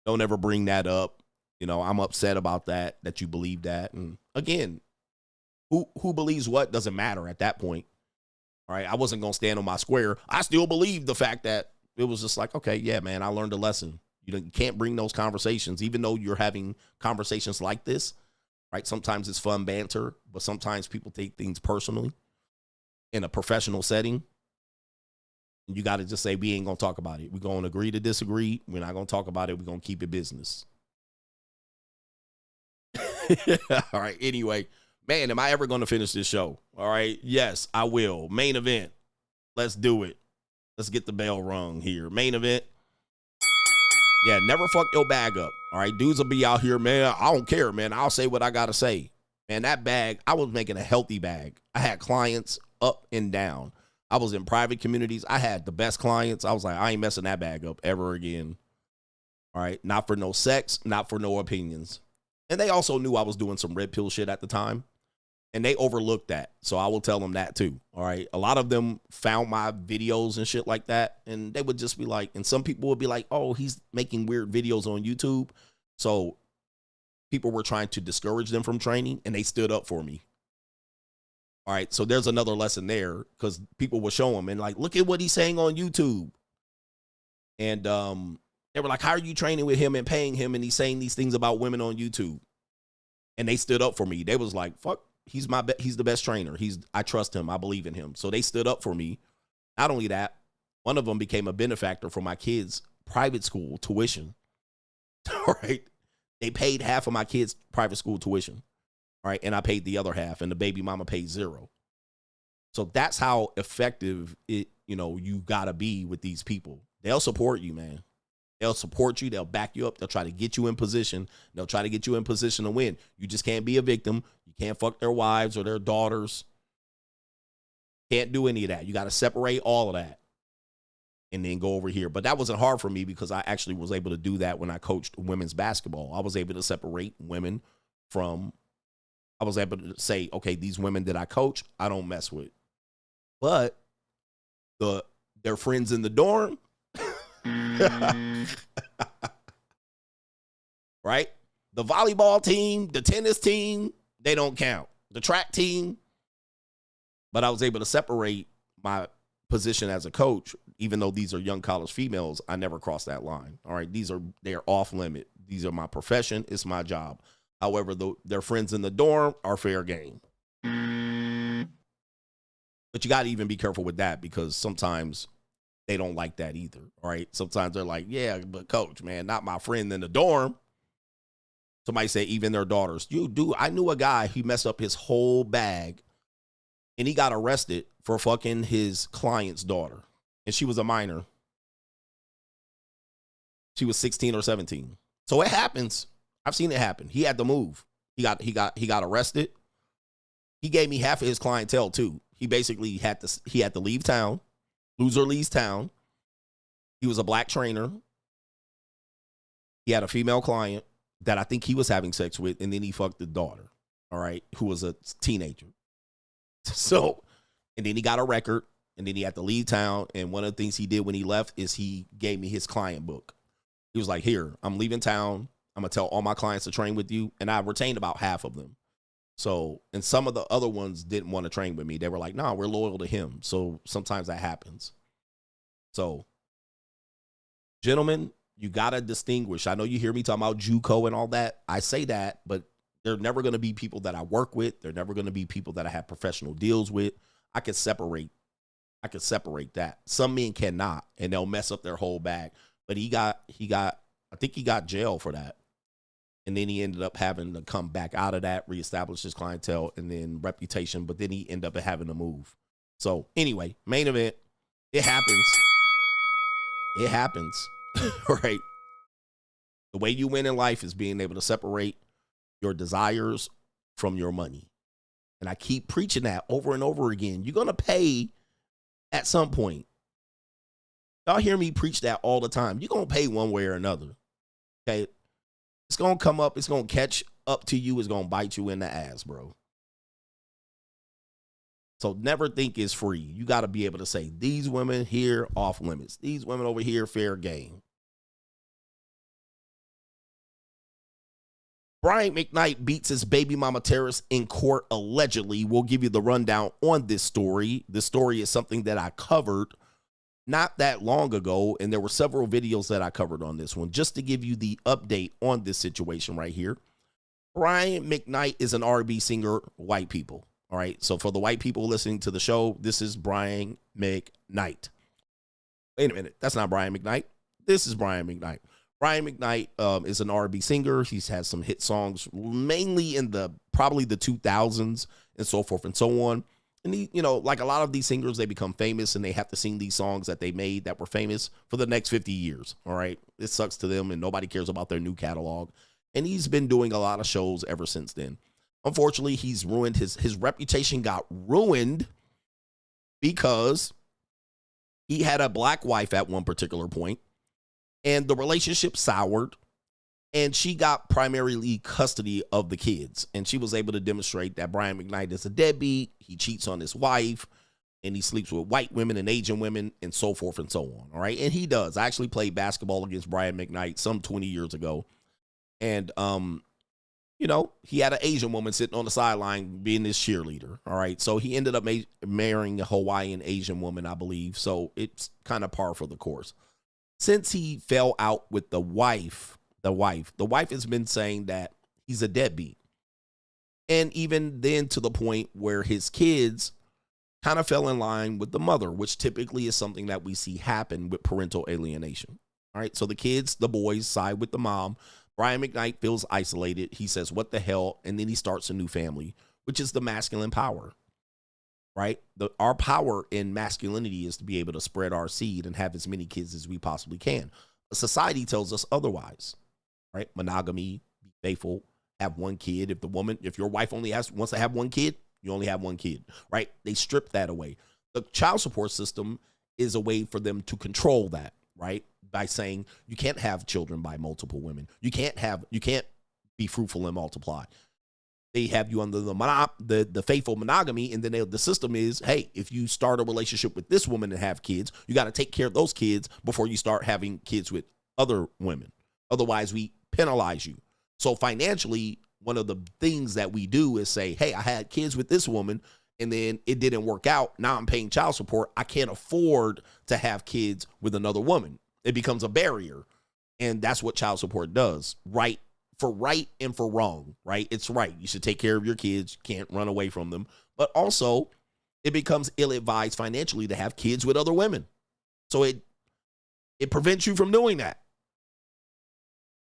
Don't ever bring that up. I'm upset about that you believe that. And again, who believes what doesn't matter at that point. All right. I wasn't going to stand on my square. I still believe the fact that it was just like, okay, yeah, man, I learned a lesson. You can't bring those conversations, even though you're having conversations like this, right? Sometimes it's fun banter, but sometimes people take things personally in a professional setting. And you got to just say, we ain't going to talk about it. We're going to agree to disagree. We're not going to talk about it. We're going to keep it business. All right. Anyway. Man, am I ever going to finish this show? All right. Yes, I will. Main event. Let's do it. Let's get the bell rung here. Main event. Yeah, never fuck your bag up. All right. Dudes will be out here, man. I don't care, man. I'll say what I got to say. Man, that bag, I was making a healthy bag. I had clients up and down. I was in private communities. I had the best clients. I was like, I ain't messing that bag up ever again. All right. Not for no sex, not for no opinions. And they also knew I was doing some red pill shit at the time. And they overlooked that. So I will tell them that too. All right. A lot of them found my videos and shit like that. And they would just be like, and some people would be like, oh, he's making weird videos on YouTube. So people were trying to discourage them from training and they stood up for me. All right. So there's another lesson there because people will show them and like, look at what he's saying on YouTube. And they were like, how are you training with him and paying him? And he's saying these things about women on YouTube. And they stood up for me. They was like, fuck. He's the best trainer. I trust him. I believe in him. So they stood up for me. Not only that, one of them became a benefactor for my kids' private school tuition. All right. They paid half of my kids' private school tuition. All right. And I paid the other half and the baby mama paid zero. So that's how effective you gotta be with these people. They'll support you, man. They'll support you. They'll back you up. They'll try to get you in position. They'll try to get you in position to win. You just can't be a victim. You can't fuck their wives or their daughters. Can't do any of that. You got to separate all of that and then go over here. But that wasn't hard for me because I actually was able to do that when I coached women's basketball. I was able to separate women from, I was able to say, okay, these women that I coach, I don't mess with. But their friends in the dorm, right? The volleyball team, the tennis team, they don't count. The track team. But I was able to separate my position as a coach, even though these are young college females, I never crossed that line. All right. They're off limit. These are my profession. It's my job. However, their friends in the dorm are fair game. But you got to even be careful with that, because sometimes they don't like that either. All right. Sometimes they're like, yeah, but coach, man, not my friend in the dorm. Somebody say even their daughters. I knew a guy, he messed up his whole bag and he got arrested for fucking his client's daughter. And she was a minor. She was 16 or 17. So it happens. I've seen it happen. He had to move. He got arrested. He gave me half of his clientele too. He basically had to leave town. Loser leaves town. He was a black trainer. He had a female client that I think he was having sex with, and then he fucked the daughter, all right, who was a teenager. So, and then he got a record, and then he had to leave town, and one of the things he did when he left is he gave me his client book. He was like, here, I'm leaving town. I'm going to tell all my clients to train with you, and I retained about half of them. So, and some of the other ones didn't want to train with me. They were like, nah, we're loyal to him. So sometimes that happens. So, gentlemen, you got to distinguish. I know you hear me talking about JUCO and all that. I say that, but they're never going to be people that I work with. They're never going to be people that I have professional deals with. I could separate that. Some men cannot, and they'll mess up their whole bag. But I think he got jail for that. And then he ended up having to come back out of that, reestablish his clientele and then reputation. But then he ended up having to move. So anyway, main event. It happens. It happens. Right. The way you win in life is being able to separate your desires from your money. And I keep preaching that over and over again. You're going to pay at some point. Y'all hear me preach that all the time. You're going to pay one way or another. Okay. It's going to come up. It's going to catch up to you. It's going to bite you in the ass, bro. So never think it's free. You got to be able to say, these women here off limits. These women over here fair game. Brian McKnight beats his baby mama terrorist in court allegedly. We'll give you the rundown on this story. This story is something that I covered not that long ago, and there were several videos that I covered on this one. Just to give you the update on this situation right here. Brian McKnight is an R&B singer, white people. All right, so for the white people listening to the show, this is Brian McKnight. Wait a minute, that's not Brian McKnight. This is Brian McKnight. Brian McKnight is an R&B singer. He's had some hit songs, mainly in probably the 2000s and so forth and so on. And he, like a lot of these singers, they become famous and they have to sing these songs that they made that were famous for the next 50 years. All right, it sucks to them and nobody cares about their new catalog. And he's been doing a lot of shows ever since then. Unfortunately, he's ruined his reputation got ruined because he had a black wife at one particular point. And the relationship soured, and she got primarily custody of the kids. And she was able to demonstrate that Brian McKnight is a deadbeat. He cheats on his wife, and he sleeps with white women and Asian women, and so forth and so on. All right, and he does. I actually played basketball against Brian McKnight some 20 years ago, and he had an Asian woman sitting on the sideline being his cheerleader. All right, so he ended up marrying a Hawaiian Asian woman, I believe. So it's kind of par for the course. Since he fell out with the wife has been saying that he's a deadbeat. And even then to the point where his kids kind of fell in line with the mother, which typically is something that we see happen with parental alienation. All right, so the kids, the boys, side with the mom. Brian McKnight feels isolated. He says, what the hell? And then he starts a new family, which is the masculine power. Right? Our power in masculinity is to be able to spread our seed and have as many kids as we possibly can. Society tells us otherwise, right? Monogamy, be faithful, have one kid. If your wife only wants to have one kid, you only have one kid, right? They strip that away. The child support system is a way for them to control that, right? By saying you can't have children by multiple women. You can't be fruitful and multiply. They have you under the faithful monogamy, and then the system is, hey, if you start a relationship with this woman and have kids, you got to take care of those kids before you start having kids with other women. Otherwise, we penalize you. So financially, one of the things that we do is say, hey, I had kids with this woman, and then it didn't work out. Now I'm paying child support. I can't afford to have kids with another woman. It becomes a barrier, and that's what child support does, right? For right and for wrong, right? It's right. You should take care of your kids. You can't run away from them. But also, it becomes ill-advised financially to have kids with other women. So it prevents you from doing that.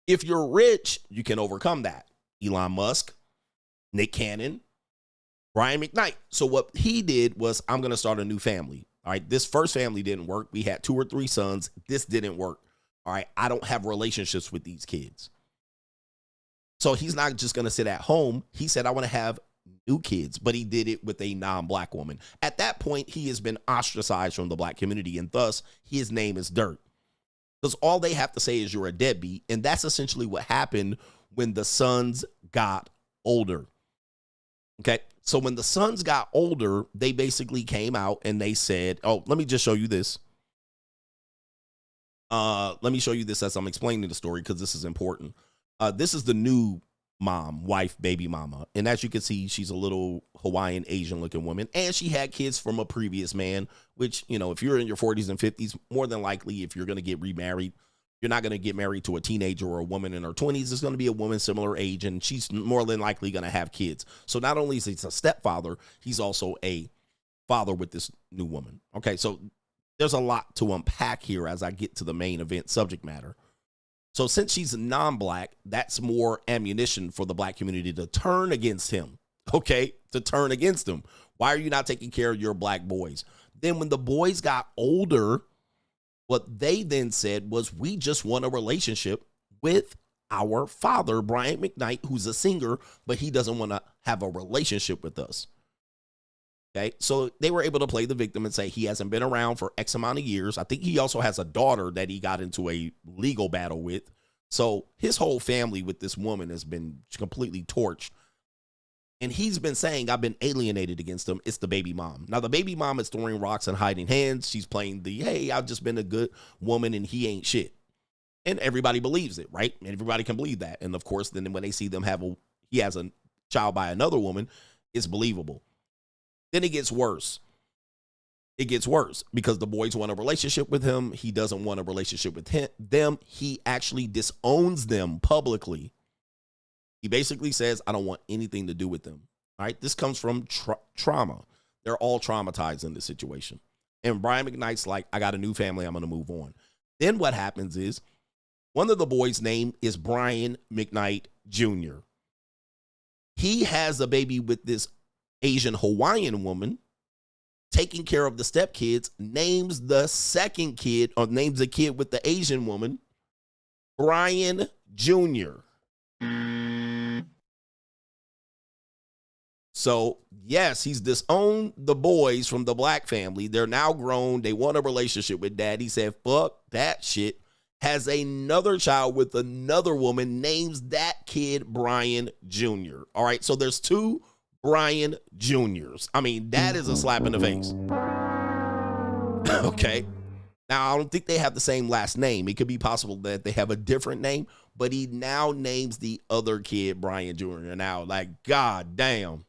If you're rich, you can overcome that. Elon Musk, Nick Cannon, Brian McKnight. So what he did was, I'm going to start a new family. All right, this first family didn't work. We had 2 or 3 sons. This didn't work. All right, I don't have relationships with these kids. So he's not just going to sit at home. He said, I want to have new kids, but he did it with a non-black woman. At that point, he has been ostracized from the black community, and thus his name is dirt. Because all they have to say is you're a deadbeat, and that's essentially what happened when the sons got older. Okay, so when the sons got older, they basically came out and they said, oh, let me just show you this. Let me show you this as I'm explaining the story, because this is important. This is the new mom, wife, baby mama. And as you can see, she's a little Hawaiian Asian looking woman. And she had kids from a previous man, which, you know, if you're in your 40s and 50s, more than likely, if you're going to get remarried, you're not going to get married to a teenager or a woman in her 20s. It's going to be a woman similar age, and she's more than likely going to have kids. So not only is he a stepfather, he's also a father with this new woman. Okay, so there's a lot to unpack here as I get to the main event subject matter. So since she's non-black, that's more ammunition for the black community to turn against him, okay? To turn against him. Why are you not taking care of your black boys? Then when the boys got older, what they then said was, we just want a relationship with our father, Brian McKnight, who's a singer, but he doesn't want to have a relationship with us. Okay, so they were able to play the victim and say he hasn't been around for X amount of years. I think he also has a daughter that he got into a legal battle with. So his whole family with this woman has been completely torched. And he's been saying, I've been alienated against him. It's the baby mom. Now, the baby mom is throwing rocks and hiding hands. She's playing the, hey, I've just been a good woman and he ain't shit. And everybody believes it, right? Everybody can believe that. And of course, then when they see them he has a child by another woman, it's believable. Then it gets worse. It gets worse because the boys want a relationship with him. He doesn't want a relationship with them. He actually disowns them publicly. He basically says, I don't want anything to do with them. All right. This comes from trauma. They're all traumatized in this situation. And Brian McKnight's like, I got a new family. I'm going to move on. Then what happens is one of the boys' name is Brian McKnight Jr. He has a baby with this Asian Hawaiian woman, taking care of the stepkids, names the second kid, or names the kid with the Asian woman, Brian Jr. So, yes, he's disowned the boys from the black family. They're now grown. They want a relationship with dad. He said, fuck that shit. Has another child with another woman, names that kid Brian Jr. All right, so there's 2 Brian Jr.'s. I mean, that is a slap in the face. Okay. Now, I don't think they have the same last name. It could be possible that they have a different name, but he now names the other kid Brian Jr. Now, like, god damn.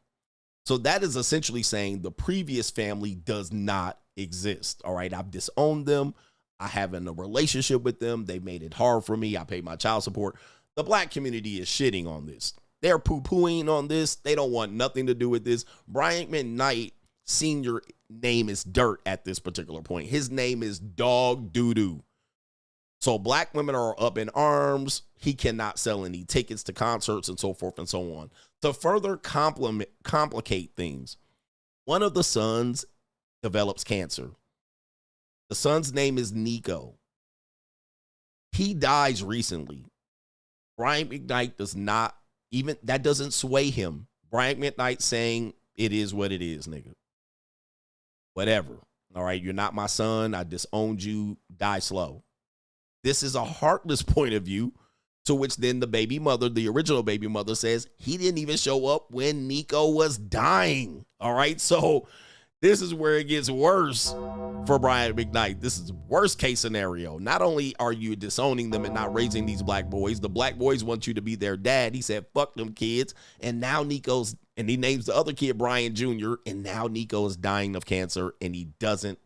So that is essentially saying the previous family does not exist. All right. I've disowned them. I haven't a relationship with them. They made it hard for me. I pay my child support. The black community is shitting on this. They're poo-pooing on this. They don't want nothing to do with this. Brian McKnight Sr. name is dirt at this particular point. His name is dog doo-doo. So black women are up in arms. He cannot sell any tickets to concerts and so forth and so on. To further complicate things, one of the sons develops cancer. The son's name is Nico. He dies recently. Brian McKnight does not, even that doesn't sway him. Brian McKnight saying, it is what it is, nigga. Whatever. All right, you're not my son. I disowned you. Die slow. This is a heartless point of view To which then the baby mother, the original baby mother, says he didn't even show up when Nico was dying. All right. So this is where it gets worse for Brian McKnight. This is worst case scenario. Not only are you disowning them and not raising these black boys, the black boys want you to be their dad. He said, fuck them kids. And now Nico's, and he names the other kid Brian Jr. And now Nico is dying of cancer and he doesn't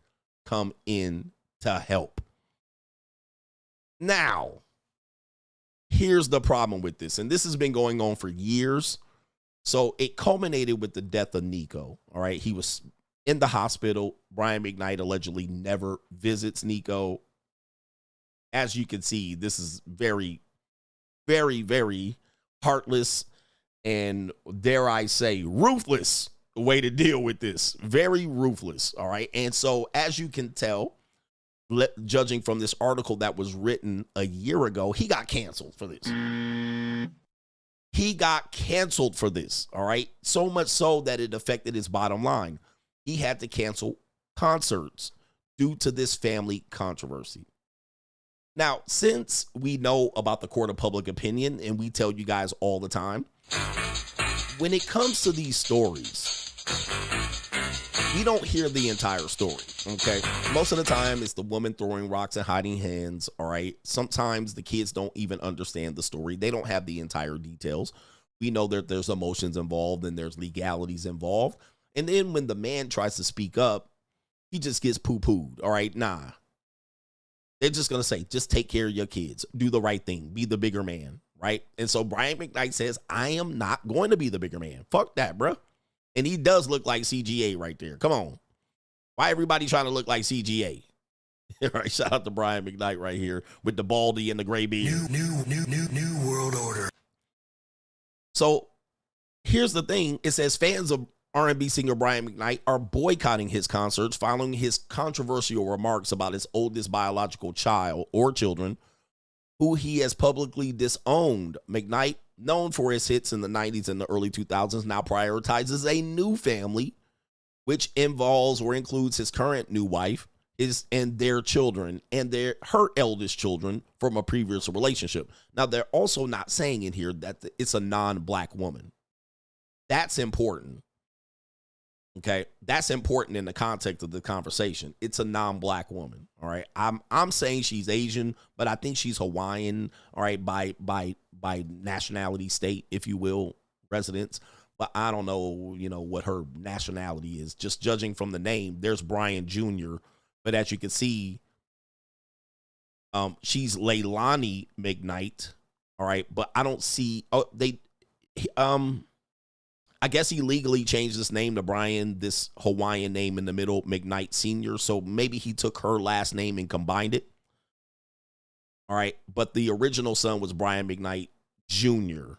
come in to help. Now, here's the problem with this. And this has been going on for years. So it culminated with the death of Nico. All right. He was in the hospital. Brian McKnight allegedly never visits Nico. As you can see, this is very, very, very heartless and, dare I say, ruthless way to deal with this. Very ruthless. All right. And so, as you can tell, judging from this article that was written a year ago, he got canceled for this. He got canceled for this. All right. So much so that it affected his bottom line. He had to cancel concerts due to this family controversy. Now, since we know about the court of public opinion, and we tell you guys all the time, when it comes to these stories, we don't hear the entire story, okay? Most of the time, it's the woman throwing rocks and hiding hands, all right? Sometimes the kids don't even understand the story. They don't have the entire details. We know that there's emotions involved and there's legalities involved. And then when the man tries to speak up, he just gets poo-pooed, all right? Nah. They're just going to say, just take care of your kids. Do the right thing. Be the bigger man, right? And so Brian McKnight says, I am not going to be the bigger man. Fuck that, bro. And he does look like CGA right there. Come on. Why everybody trying to look like CGA? All right, shout out to Brian McKnight right here with the baldy and the gray beard. New world order. So here's the thing. It says fans of R&B singer Brian McKnight are boycotting his concerts following his controversial remarks about his oldest biological child or children, who he has publicly disowned. McKnight, known for his hits in the 90s and the early 2000s, now prioritizes a new family, which involves or includes his current new wife, and their children, and her eldest children from a previous relationship. Now, they're also not saying in here that it's a non-black woman. That's important. Okay, that's important in the context of the conversation. It's a non-black woman. All right, I'm saying she's Asian, but I think she's Hawaiian. All right, by nationality, state, if you will, residence. But I don't know, what her nationality is. Just judging from the name, there's Brian Jr. But as you can see, she's Leilani McKnight. All right, but I don't see. I guess he legally changed his name to Brian, this Hawaiian name in the middle, McKnight Sr. So maybe he took her last name and combined it. All right. But the original son was Brian McKnight Jr.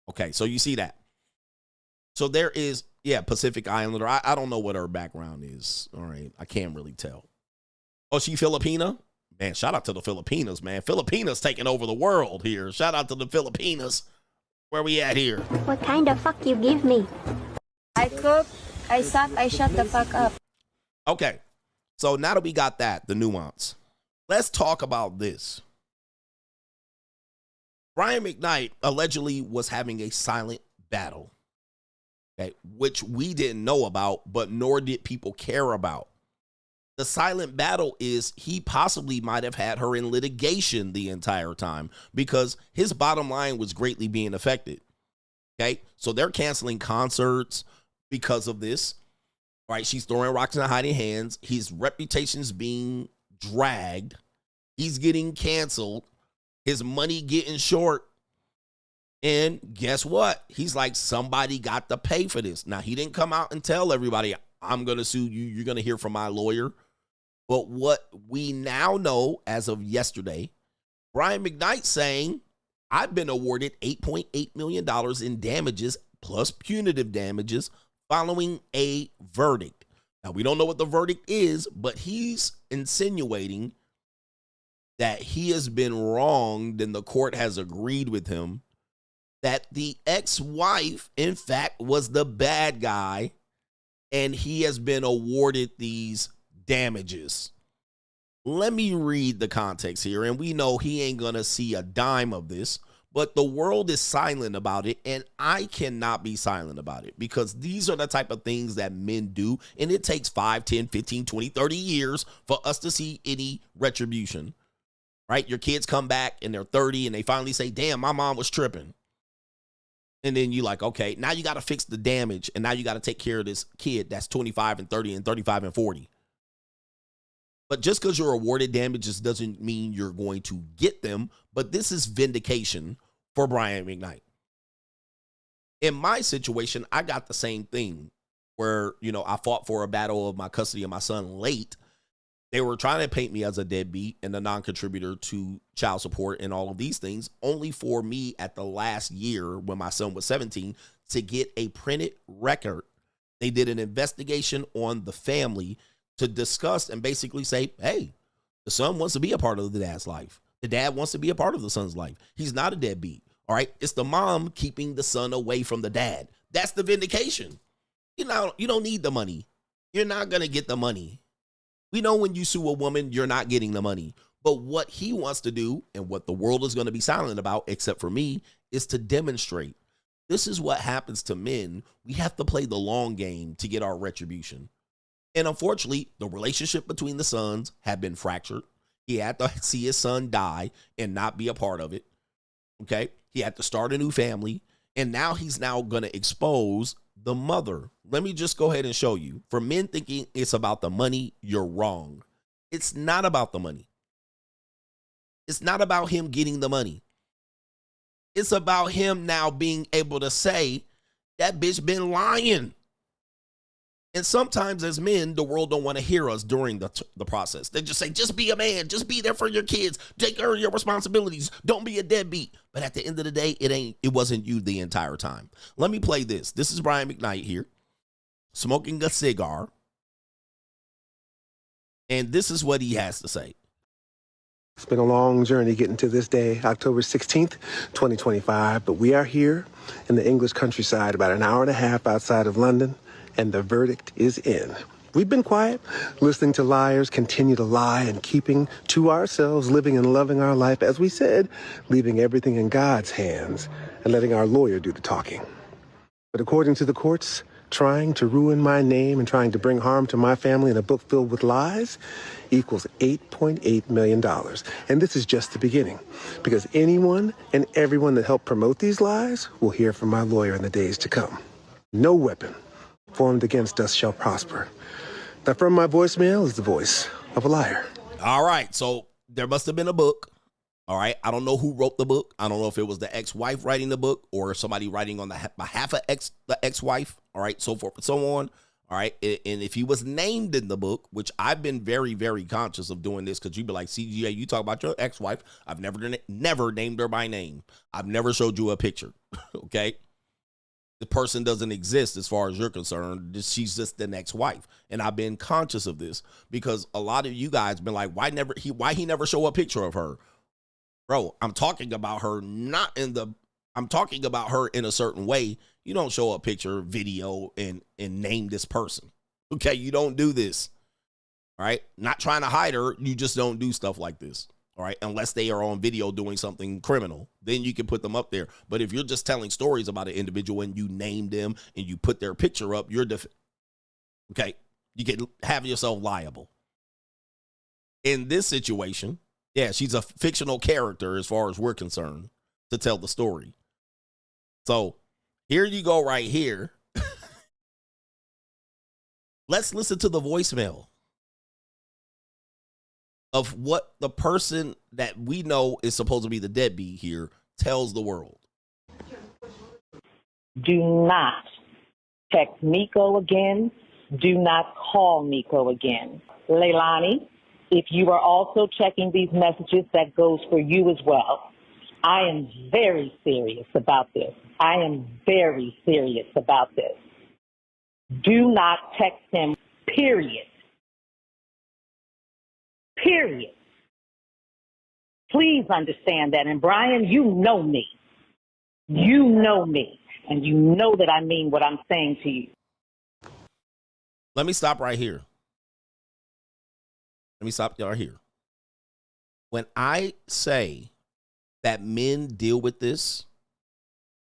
Okay. So you see that. So there is, Pacific Islander. I don't know what her background is. All right. I can't really tell. Oh, she Filipina? Man, shout out to the Filipinas, man. Filipinas taking over the world here. Shout out to the Filipinas. Where we at here? What kind of fuck you give me? I cook, I suck, I shut the fuck up. Okay, so now that we got that, the nuance, let's talk about this. Brian McKnight allegedly was having a silent battle, okay, which we didn't know about, but nor did people care about. The silent battle is he possibly might have had her in litigation the entire time because his bottom line was greatly being affected. Okay, so they're canceling concerts because of this. All right, she's throwing rocks and hiding hands. His reputation's being dragged. He's getting canceled. His money getting short. And guess what? He's like, somebody got to pay for this. Now, he didn't come out and tell everybody, I'm going to sue you. You're going to hear from my lawyer. But what we now know as of yesterday, Brian McKnight saying, I've been awarded $8.8 million in damages plus punitive damages following a verdict. Now, we don't know what the verdict is, but he's insinuating that he has been wronged and the court has agreed with him that the ex-wife, in fact, was the bad guy and he has been awarded these damages. Let me read the context here, and we know he ain't gonna see a dime of this, but the world is silent about it, and I cannot be silent about it because these are the type of things that men do, and it takes 5, 10, 15, 20, 30 years for us to see any retribution, right? Your kids come back and they're 30 and they finally say, damn, my mom was tripping. And then you're like, okay, now you got to fix the damage, and now you got to take care of this kid that's 25 and 30 and 35 and 40. But just because you're awarded damages doesn't mean you're going to get them. But this is vindication for Brian McKnight. In my situation, I got the same thing where, you know, I fought for a battle of my custody of my son late. They were trying to paint me as a deadbeat and a non-contributor to child support and all of these things, only for me at the last year when my son was 17 to get a printed record. They did an investigation on the family to discuss and basically say, hey, the son wants to be a part of the dad's life. The dad wants to be a part of the son's life. He's not a deadbeat. All right. It's the mom keeping the son away from the dad. That's the vindication. You know, you don't need the money. You're not going to get the money. We know when you sue a woman, you're not getting the money. But what he wants to do and what the world is going to be silent about, except for me, is to demonstrate. This is what happens to men. We have to play the long game to get our retribution. And unfortunately, the relationship between the sons had been fractured. He had to see his son die and not be a part of it. Okay. He had to start a new family. And now he's now going to expose the mother. Let me just go ahead and show you. For men thinking it's about the money, you're wrong. It's not about the money. It's not about him getting the money. It's about him now being able to say, that bitch been lying. And sometimes as men, the world don't want to hear us during the process. They just say, just be a man. Just be there for your kids. Take care of your responsibilities. Don't be a deadbeat. But at the end of the day, it wasn't you the entire time. Let me play this. This is Brian McKnight here, smoking a cigar. And this is what he has to say. It's been a long journey getting to this day, October 16th, 2025. But we are here in the English countryside, about an hour and a half outside of London. And the verdict is in. We've been quiet, listening to liars continue to lie and keeping to ourselves, living and loving our life, as we said, leaving everything in God's hands and letting our lawyer do the talking. But according to the courts, trying to ruin my name and trying to bring harm to my family in a book filled with lies equals $8.8 million. And this is just the beginning, because anyone and everyone that helped promote these lies will hear from my lawyer in the days to come. No weapon formed against us shall prosper. That from my voicemail is the voice of a liar. All right. So there must have been a book. All right. I don't know who wrote the book. I don't know if it was the ex-wife writing the book or somebody writing on the behalf of the ex-wife. All right. So forth and so on. All right. And if he was named in the book, which I've been very, very conscious of doing this, because you'd be like, CGA, you talk about your ex-wife. I've never named her by name. I've never showed you a picture. Okay. The person doesn't exist as far as you're concerned. She's just the next wife. And I've been conscious of this because a lot of you guys been like, why he never show a picture of her? Bro, I'm talking about her I'm talking about her in a certain way. You don't show a picture, video, and name this person. Okay, you don't do this. All right? Not trying to hide her. You just don't do stuff like this. All right, unless they are on video doing something criminal, then you can put them up there. But if you're just telling stories about an individual and you name them and you put their picture up, you're okay. You can have yourself liable. In this situation, yeah, she's a fictional character as far as we're concerned to tell the story. So here you go right here. Let's listen to the voicemail of what the person that we know is supposed to be the deadbeat here tells the world. Do not text Nico again. Do not call Nico again. Leilani, if you are also checking these messages, that goes for you as well. I am very serious about this. I am very serious about this. Do not text him, period. Period. Please understand that. And Brian, you know me. You know me. And you know that I mean what I'm saying to you. Let me stop right here. Let me stop right here. when I say that men deal with this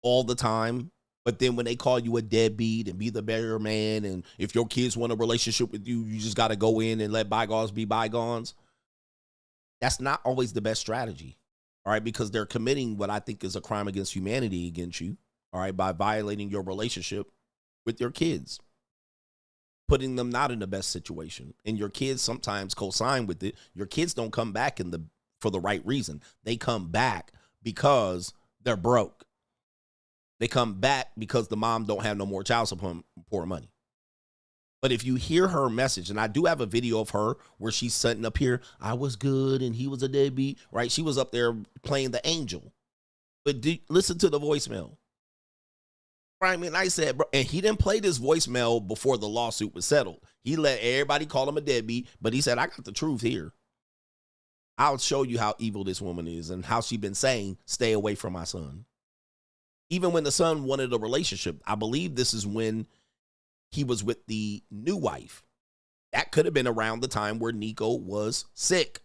all the time, but then when they call you a deadbeat and be the better man, and if your kids want a relationship with you, you just got to go in and let bygones be bygones. That's not always the best strategy, all right, because they're committing what I think is a crime against humanity against you, all right, by violating your relationship with your kids, putting them not in the best situation. And your kids sometimes co-sign with it. Your kids don't come back for the right reason. They come back because they're broke. They come back because the mom don't have no more child support money. But if you hear her message, and I do have a video of her where she's sitting up here, I was good and he was a deadbeat, right? She was up there playing the angel. But listen to the voicemail. Brian McKnight said, bro, and he didn't play this voicemail before the lawsuit was settled. He let everybody call him a deadbeat, but he said, I got the truth here. I'll show you how evil this woman is and how she's been saying, stay away from my son. Even when the son wanted a relationship, I believe this is when he was with the new wife. That could have been around the time where Nico was sick.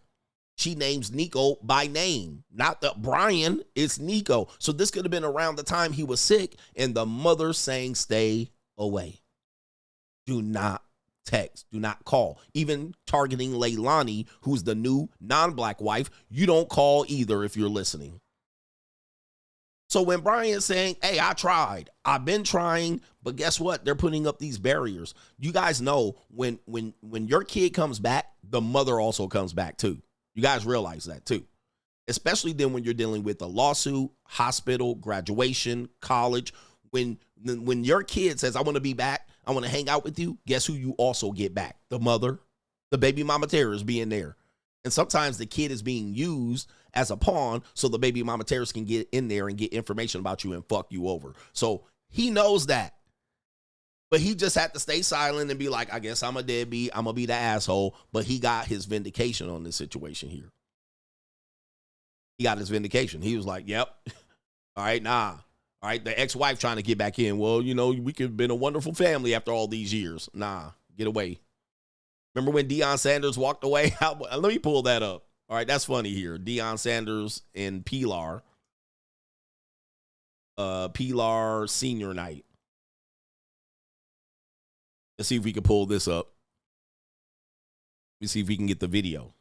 She names Nico by name, not the Brian, it's Nico. So this could have been around the time he was sick and the mother saying, stay away. Do not text, do not call. Even targeting Leilani, who's the new non-black wife, you don't call either if you're listening. So when Brian's saying, hey, I tried, I've been trying, but guess what? They're putting up these barriers. You guys know when your kid comes back, the mother also comes back too. You guys realize that too. Especially then when you're dealing with a lawsuit, hospital, graduation, college. When your kid says, I want to be back, I want to hang out with you, guess who you also get back? The mother, the baby mama terrorist being there. And sometimes the kid is being used as a pawn so the baby mama terrorist can get in there and get information about you and fuck you over. So he knows that. But he just had to stay silent and be like, I guess I'm a deadbeat. I'm going to be the asshole. But he got his vindication on this situation here. He got his vindication. He was like, yep. All right, nah. All right, the ex-wife trying to get back in. Well, you know, we could have been a wonderful family after all these years. Nah, get away. Remember when Deion Sanders walked away? Let me pull that up. All right, that's funny here. Deion Sanders and Pilar. Pilar senior night. Let's see if we can pull this up. Let's see if we can get the video.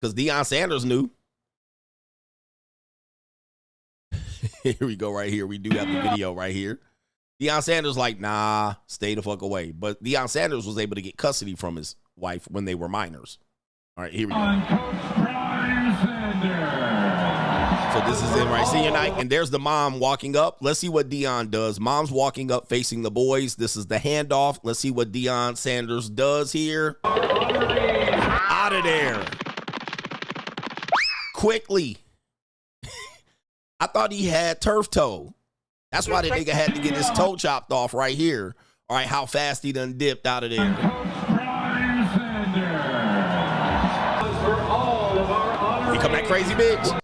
Because Deion Sanders knew. Here we go right here. We do have the video right here. Deion Sanders like, nah, stay the fuck away. But Deion Sanders was able to get custody from his wife when they were minors. All right, here we go. So this is in right senior night, and there's the mom walking up. Let's see what Deion does. Mom's walking up facing the boys. This is the handoff. Let's see what Deion Sanders does here. Out of there. Quickly. I thought he had turf toe. That's why the nigga had to get his toe chopped off right here. All right, how fast he done dipped out of there. He come that crazy bitch.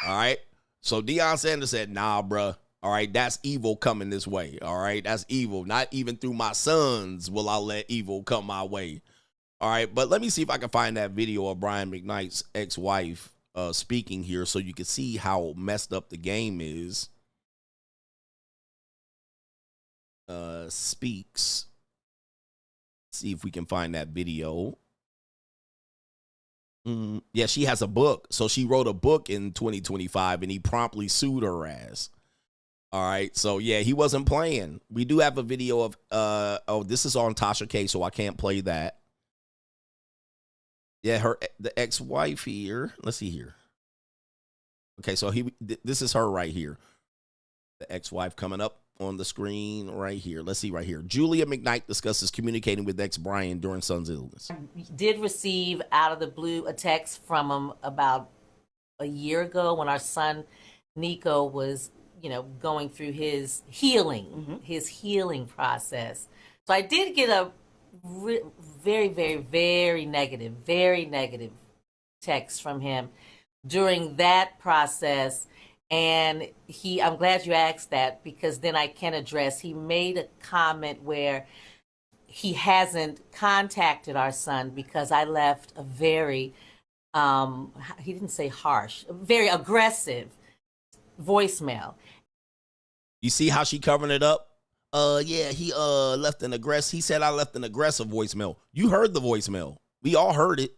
All right. So Deion Sanders said, nah, bruh. All right, that's evil coming this way. All right, that's evil. Not even through my sons will I let evil come my way. All right, but let me see if I can find that video of Brian McKnight's ex-wife speaking here so you can see how messed up the game is. Speaks. See if we can find that video. Yeah, she has a book. So she wrote a book in 2025 and he promptly sued her ass. All right. So yeah, he wasn't playing. We do have a video of oh, this is on Tasha K, so I can't play that. Yeah, the ex-wife here. Let's see here. Okay, so this is her right here. The ex-wife coming up on the screen right here. Let's see right here. Julia McKnight discusses communicating with ex-Brian during son's illness. I did receive out of the blue a text from him about a year ago when our son Nico was, going through his healing process. So I did get a very, very, very negative text from him during that process. And I'm glad you asked that because then I can address, he made a comment where he hasn't contacted our son because I left a very, he didn't say harsh, very aggressive voicemail. You see how she covering it up? Yeah, he left an aggressive. He said I left an aggressive voicemail. You heard the voicemail. We all heard it.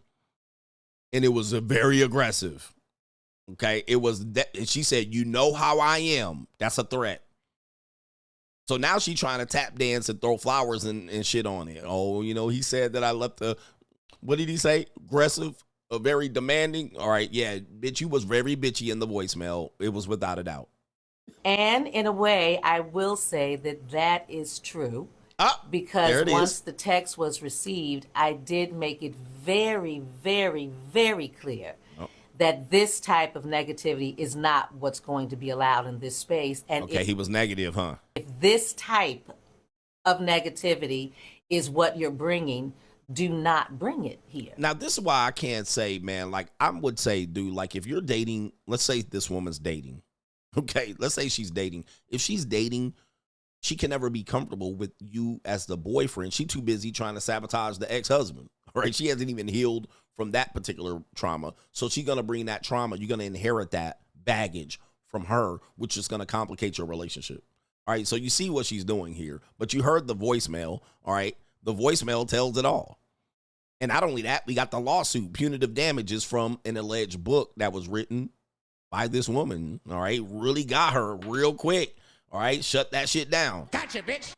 And it was a very aggressive. Okay, it was that. She said, "You know how I am." That's a threat. So now she's trying to tap dance and throw flowers and shit on it. Oh, you know, he said that I left the. What did he say? Aggressive, very demanding. All right, yeah, bitch, you was very bitchy in the voicemail. It was without a doubt. And in a way, I will say that that is true. Because once the text was received, I did make it very, very, very clear that this type of negativity is not what's going to be allowed in this space. And okay, he was negative, huh? If this type of negativity is what you're bringing, do not bring it here. Now, this is why I can't say, man, like I would say, dude, like if you're dating, let's say this woman's dating. Okay, let's say she's dating. If she's dating, she can never be comfortable with you as the boyfriend. She's too busy trying to sabotage the ex-husband, right? She hasn't even healed from that particular trauma. So she's going to bring that trauma. You're going to inherit that baggage from her, which is going to complicate your relationship. All right, so you see what she's doing here. But you heard the voicemail, all right? The voicemail tells it all. And not only that, we got the lawsuit, punitive damages from an alleged book that was written by this woman, all right? Really got her real quick. All right, shut that shit down. Gotcha, bitch.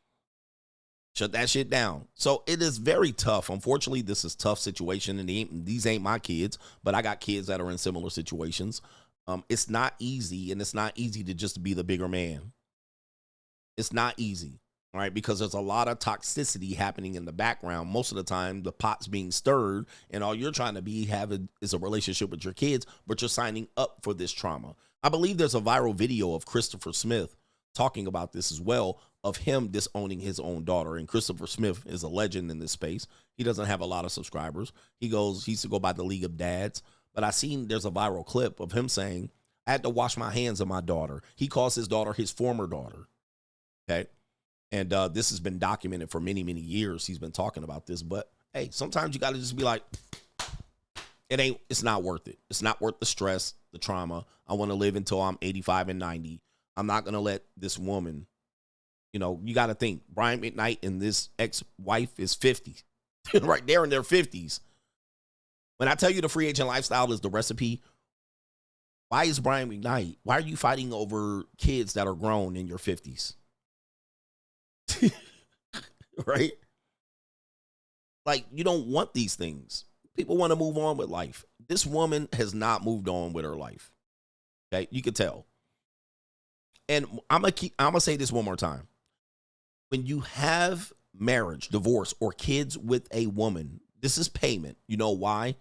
Shut that shit down. So it is very tough. Unfortunately, this is a tough situation, and these ain't my kids, but I got kids that are in similar situations. It's not easy, and it's not easy to just be the bigger man. It's not easy, all right, because there's a lot of toxicity happening in the background. Most of the time, the pot's being stirred, and all you're trying to have is a relationship with your kids, but you're signing up for this trauma. I believe there's a viral video of Christopher Smith talking about this as well, of him disowning his own daughter. And Christopher Smith is a legend in this space. He doesn't have a lot of subscribers. He used to go by the League of Dads. But I seen there's a viral clip of him saying, I had to wash my hands of my daughter. He calls his daughter his former daughter. Okay. And this has been documented for many, many years. He's been talking about this. But hey, sometimes you got to just be like, it's not worth it. It's not worth the stress, the trauma. I want to live until I'm 85 and 90. I'm not going to let this woman, you know, you got to think, Brian McKnight and this ex-wife is 50, right there in their 50s. When I tell you the free agent lifestyle is the recipe, why is Brian McKnight, why are you fighting over kids that are grown in your 50s? Right? Like, you don't want these things. People want to move on with life. This woman has not moved on with her life. Okay? You can tell. And I'm gonna say this one more time. When you have marriage, divorce, or kids with a woman, this is payment. You know why?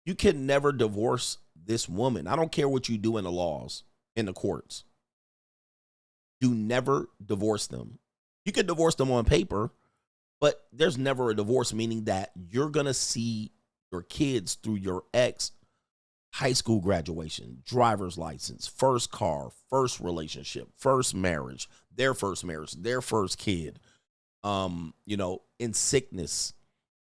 You can never divorce this woman. I don't care what you do in the laws, in the courts. You never divorce them. You can divorce them on paper, but there's never a divorce, meaning that you're gonna see your kids through your ex high school graduation, driver's license, first car, first relationship, first marriage, their first kid, you know, in sickness,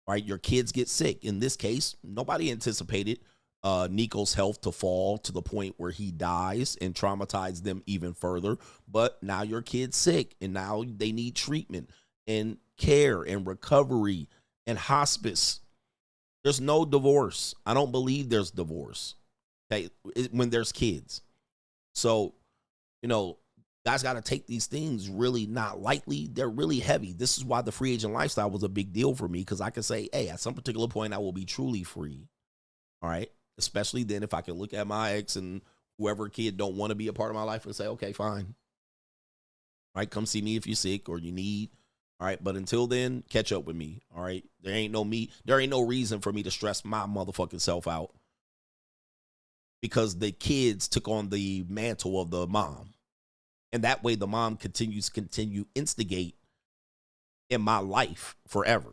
right? Your kids get sick. In this case, nobody anticipated Nico's health to fall to the point where he dies and traumatize them even further. But now your kid's sick and now they need treatment and care and recovery and hospice. There's no divorce. I don't believe there's divorce. Okay, when there's kids. So, you know, guys got to take these things really not lightly. They're really heavy. This is why the free agent lifestyle was a big deal for me, because I could say, hey, at some particular point, I will be truly free. All right. Especially then if I can look at my ex and whoever kid don't want to be a part of my life and say, okay, fine. All right, come see me if you're sick or you need. All right, but until then, catch up with me. All right. There ain't no reason for me to stress my motherfucking self out, because the kids took on the mantle of the mom. And that way the mom continue instigate in my life forever.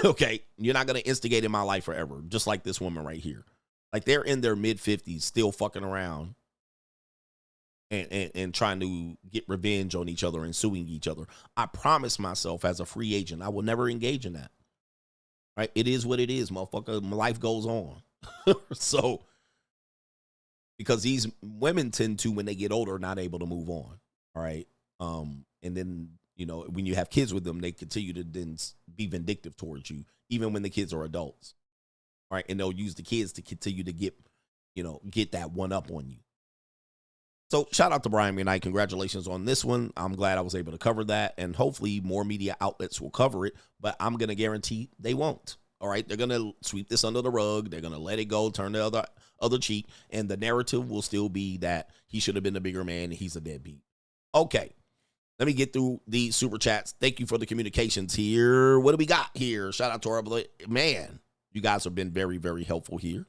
Okay, you're not going to instigate in my life forever, just like this woman right here. Like, they're in their mid-50s still fucking around and trying to get revenge on each other and suing each other. I promise myself as a free agent, I will never engage in that. Right? It is what it is, motherfucker. My life goes on. So, because these women tend to, when they get older, not able to move on. All right. And then, you know, when you have kids with them, they continue to then be vindictive towards you, even when the kids are adults. All right. And they'll use the kids to continue to get, you know, get that one up on you. So shout out to Brian McKnight. Congratulations on this one. I'm glad I was able to cover that. And hopefully more media outlets will cover it. But I'm going to guarantee they won't. All right. They're going to sweep this under the rug. They're going to let it go, turn the other cheek. And the narrative will still be that he should have been the bigger man and he's a deadbeat. Okay. Let me get through the super chats. Thank you for the communications here. What do we got here? Shout out to our man. You guys have been very, very helpful here.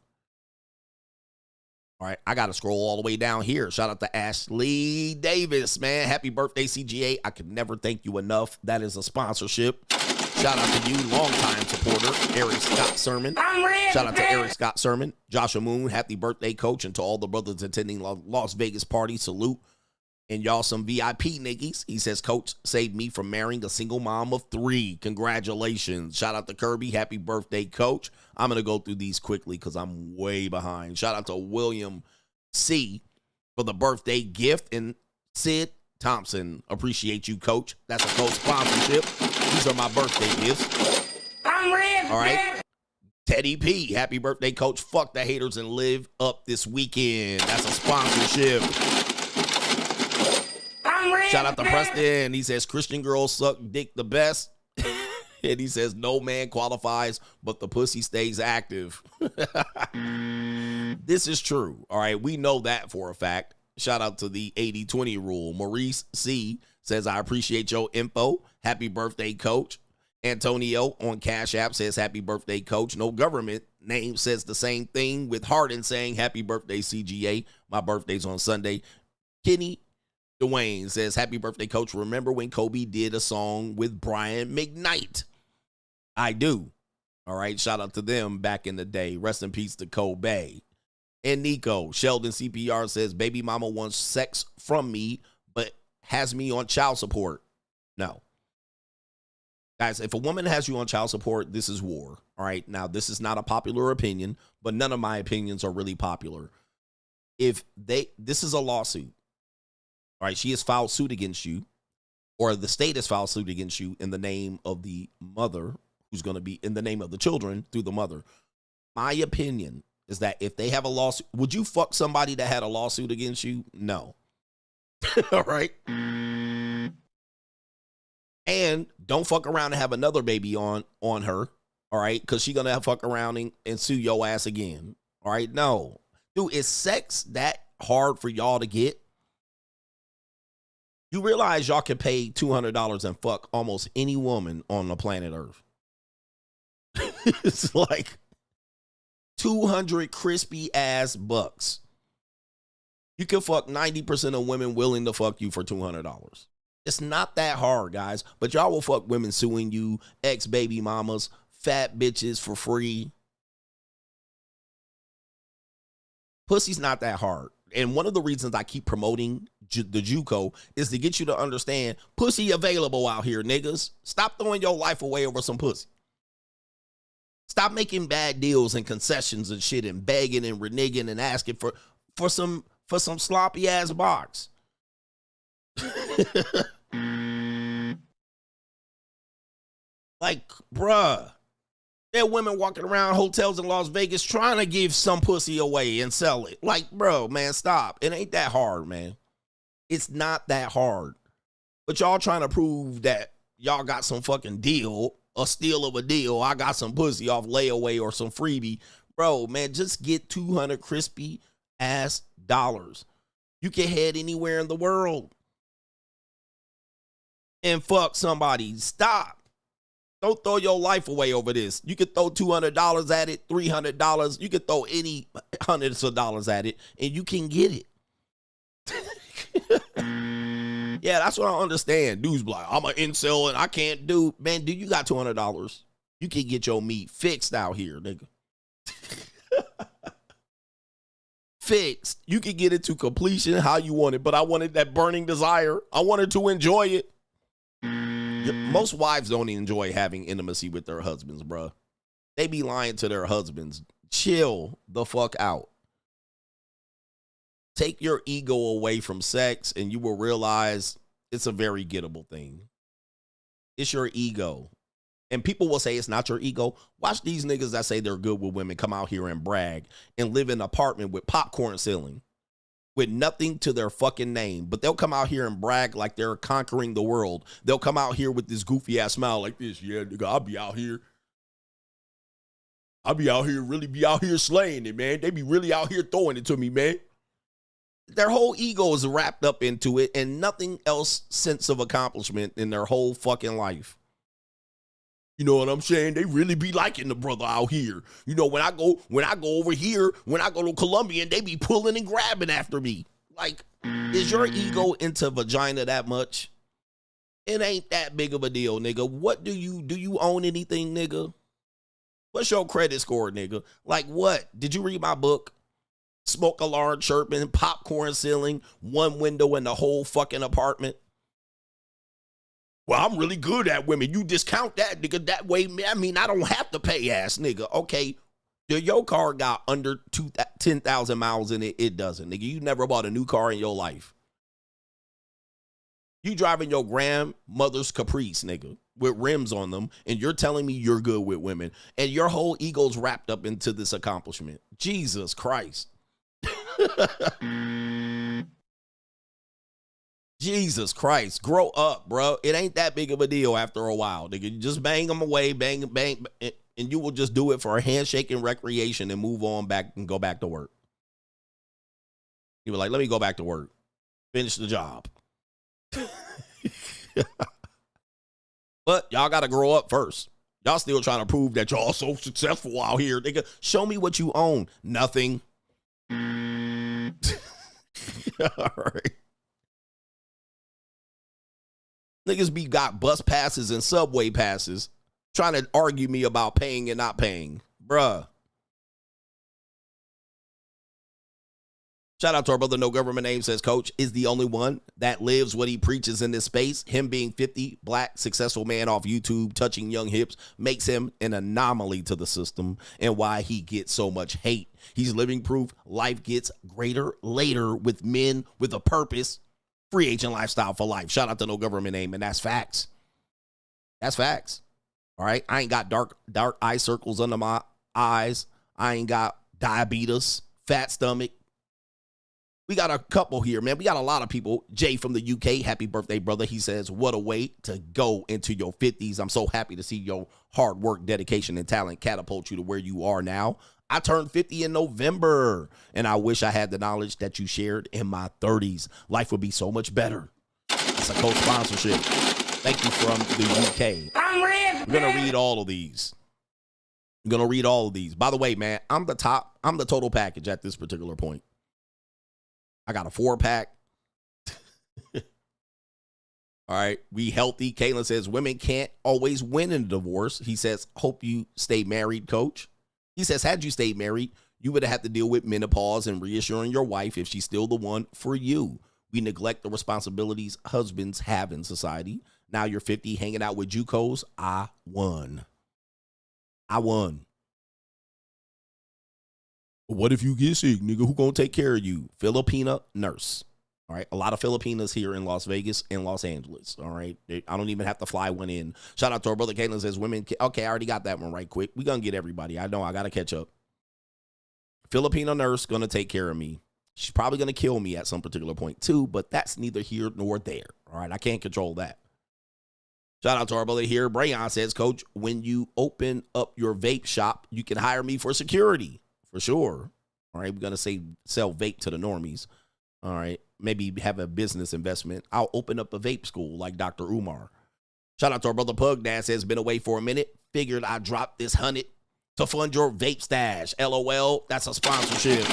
All right, I got to scroll all the way down here. Shout out to Ashley Davis, man. Happy birthday, CGA. I could never thank you enough. That is a sponsorship. Shout out to you, longtime supporter, Eric Scott Sermon. Shout out to Eric Scott Sermon. Joshua Moon, happy birthday, coach. And to all the brothers attending Las Vegas party, salute. And y'all some VIP niggies. He says, Coach saved me from marrying a single mom of 3. Congratulations. Shout out to Kirby. Happy birthday, Coach. I'm going to go through these quickly because I'm way behind. Shout out to William C. for the birthday gift. And Sid Thompson, appreciate you, Coach. That's a co-sponsorship. These are my birthday gifts. I'm ready. All right. Teddy P. Happy birthday, Coach. Fuck the haters and live up this weekend. That's a sponsorship. Shout out to Preston. He says, Christian girls suck dick the best. And he says, no man qualifies, but the pussy stays active. This is true. All right. We know that for a fact. Shout out to the 80-20 rule. Maurice C. says, I appreciate your info. Happy birthday, Coach. Antonio on Cash App says, happy birthday, Coach. No government name says the same thing, with Harden saying, happy birthday, CGA. My birthday's on Sunday. Kenny Dwayne says, happy birthday, Coach. Remember when Kobe did a song with Brian McKnight? I do. All right. Shout out to them back in the day. Rest in peace to Kobe. And Nico, Sheldon CPR says, baby mama wants sex from me, but has me on child support. No. Guys, if a woman has you on child support, this is war. All right. Now, this is not a popular opinion, but none of my opinions are really popular. This is a lawsuit. All right, she has filed suit against you, or the state has filed suit against you in the name of the mother, who's going to be in the name of the children through the mother. My opinion is that if they have a lawsuit, would you fuck somebody that had a lawsuit against you? No. All right. And don't fuck around and have another baby on her. All right. Because she's going to fuck around and sue your ass again. All right. No. Dude, is sex that hard for y'all to get? You realize y'all can pay $200 and fuck almost any woman on the planet Earth. It's like 200 crispy ass bucks. You can fuck 90% of women willing to fuck you for $200. It's not that hard, guys. But y'all will fuck women suing you, ex-baby mamas, fat bitches for free. Pussy's not that hard. And one of the reasons I keep promoting the JUCO is to get you to understand pussy available out here, niggas. Stop throwing your life away over some pussy. Stop making bad deals and concessions and shit and begging and reneging and asking for some sloppy ass box. Like, bruh, there are women walking around hotels in Las Vegas trying to give some pussy away and sell it. Like, bro, man, stop. It ain't that hard, man. It's not that hard. But y'all trying to prove that y'all got some fucking deal, a steal of a deal. I got some pussy off layaway or some freebie. Bro, man, just get 200 crispy ass dollars. You can head anywhere in the world and fuck somebody. Stop. Don't throw your life away over this. You could throw $200 at it, $300. You could throw any hundreds of dollars at it, and you can get it. Yeah, that's what I understand. Dudes be like, I'm an incel and I can't do. Man, dude, you got $200. You can get your meat fixed out here, nigga. fixed. You can get it to completion how you want it, but I wanted that burning desire. I wanted to enjoy it. Most wives don't enjoy having intimacy with their husbands, bruh. They be lying to their husbands. Chill the fuck out. Take your ego away from sex and you will realize it's a very gettable thing. It's your ego. And people will say it's not your ego. Watch these niggas that say they're good with women come out here and brag and live in an apartment with popcorn ceiling with nothing to their fucking name. But they'll come out here and brag like they're conquering the world. They'll come out here with this goofy ass smile like this. Yeah, nigga, I'll be out here, really be out here slaying it, man. They be really out here throwing it to me, man. Their whole ego is wrapped up into it and nothing else sense of accomplishment in their whole fucking life. You know what I'm saying? They really be liking the brother out here. You know, when I go over here, when I go to Colombia, and they be pulling and grabbing after me. Like, is your ego into vagina that much? It ain't that big of a deal, nigga. What do you own anything, nigga? What's your credit score, nigga? Like what? Did you read my book? Smoke alarm chirping, popcorn ceiling, one window in the whole fucking apartment. Well, I'm really good at women. You discount that, nigga. That way, I mean, I don't have to pay, ass nigga. Okay, your car got under 10,000 miles in it. It doesn't, nigga. You never bought a new car in your life. You driving your grandmother's Caprice, nigga, with rims on them, and you're telling me you're good with women, and your whole ego's wrapped up into this accomplishment. Jesus Christ. Jesus Christ, grow up, bro. It ain't that big of a deal after a while, nigga. You just bang them away, bang, and you will just do it for a handshake and recreation and move on back and go back to work. You were like, let me go back to work. Finish the job. But y'all got to grow up first. Y'all still trying to prove that y'all so successful out here, nigga. Show me what you own. Nothing. All right. Niggas got bus passes and subway passes trying to argue me about paying and not paying. Bruh. Shout out to our brother, no government name, says Coach is the only one that lives what he preaches in this space. Him being 50, black, successful man off YouTube, touching young hips, makes him an anomaly to the system and why he gets so much hate. He's living proof life gets greater later with men with a purpose. Free agent lifestyle for life. Shout out to no government name, and that's facts. That's facts. All right. I ain't got dark eye circles under my eyes. I ain't got diabetes, fat stomach. We got a couple here, man. We got a lot of people. Jay from the UK, happy birthday, brother. He says, what a way to go into your 50s. I'm so happy to see your hard work, dedication, and talent catapult you to where you are now. I turned 50 in November, and I wish I had the knowledge that you shared in my 30s. Life would be so much better. It's a co-sponsorship. Thank you from the UK. I'm going to read all of these. By the way, man, I'm the total package at this particular point. I got a 4-pack. All right, we healthy. Caitlin says, women can't always win in a divorce. He says, hope you stay married, Coach. He says, had you stayed married, you would have had to deal with menopause and reassuring your wife if she's still the one for you. We neglect the responsibilities husbands have in society. Now you're 50, hanging out with JUCOs. I won. What if you get sick, nigga? Who gonna take care of you? Filipina nurse. All right. A lot of Filipinas here in Las Vegas and Los Angeles. All right. I don't even have to fly one in. Shout out to our brother Caitlin says women. Okay, I already got that one right quick. We're going to get everybody. I know I got to catch up. Filipino nurse going to take care of me. She's probably going to kill me at some particular point too, but that's neither here nor there. All right. I can't control that. Shout out to our brother here. Brian says, Coach, when you open up your vape shop, you can hire me for security. For sure. All right. We're going to sell vape to the normies. All right. Maybe have a business investment. I'll open up a vape school like Dr. Umar. Shout out to our brother Pug. Dad says, been away for a minute. Figured I'd drop this 100 to fund your vape stash. LOL. That's a sponsorship.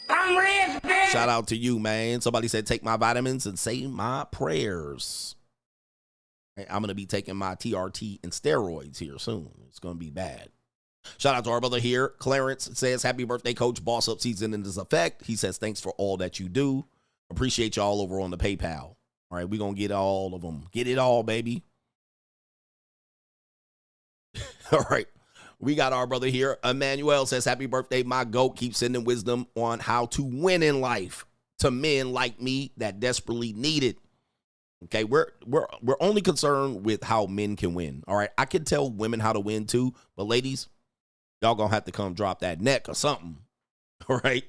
I'm rich, bitch. Shout out to you, man. Somebody said, take my vitamins and say my prayers. I'm going to be taking my TRT and steroids here soon. It's going to be bad. Shout out to our brother here. Clarence says, happy birthday, coach. Boss Up season in this effect. He says, thanks for all that you do. Appreciate y'all over on the PayPal. All right, we're going to get all of them. Get it all, baby. All right. We got our brother here. Emmanuel says, happy birthday, my GOAT. Keep sending wisdom on how to win in life to men like me that desperately need it. Okay, we're only concerned with how men can win. All right, I can tell women how to win too, but ladies, y'all gonna have to come drop that neck or something. All right,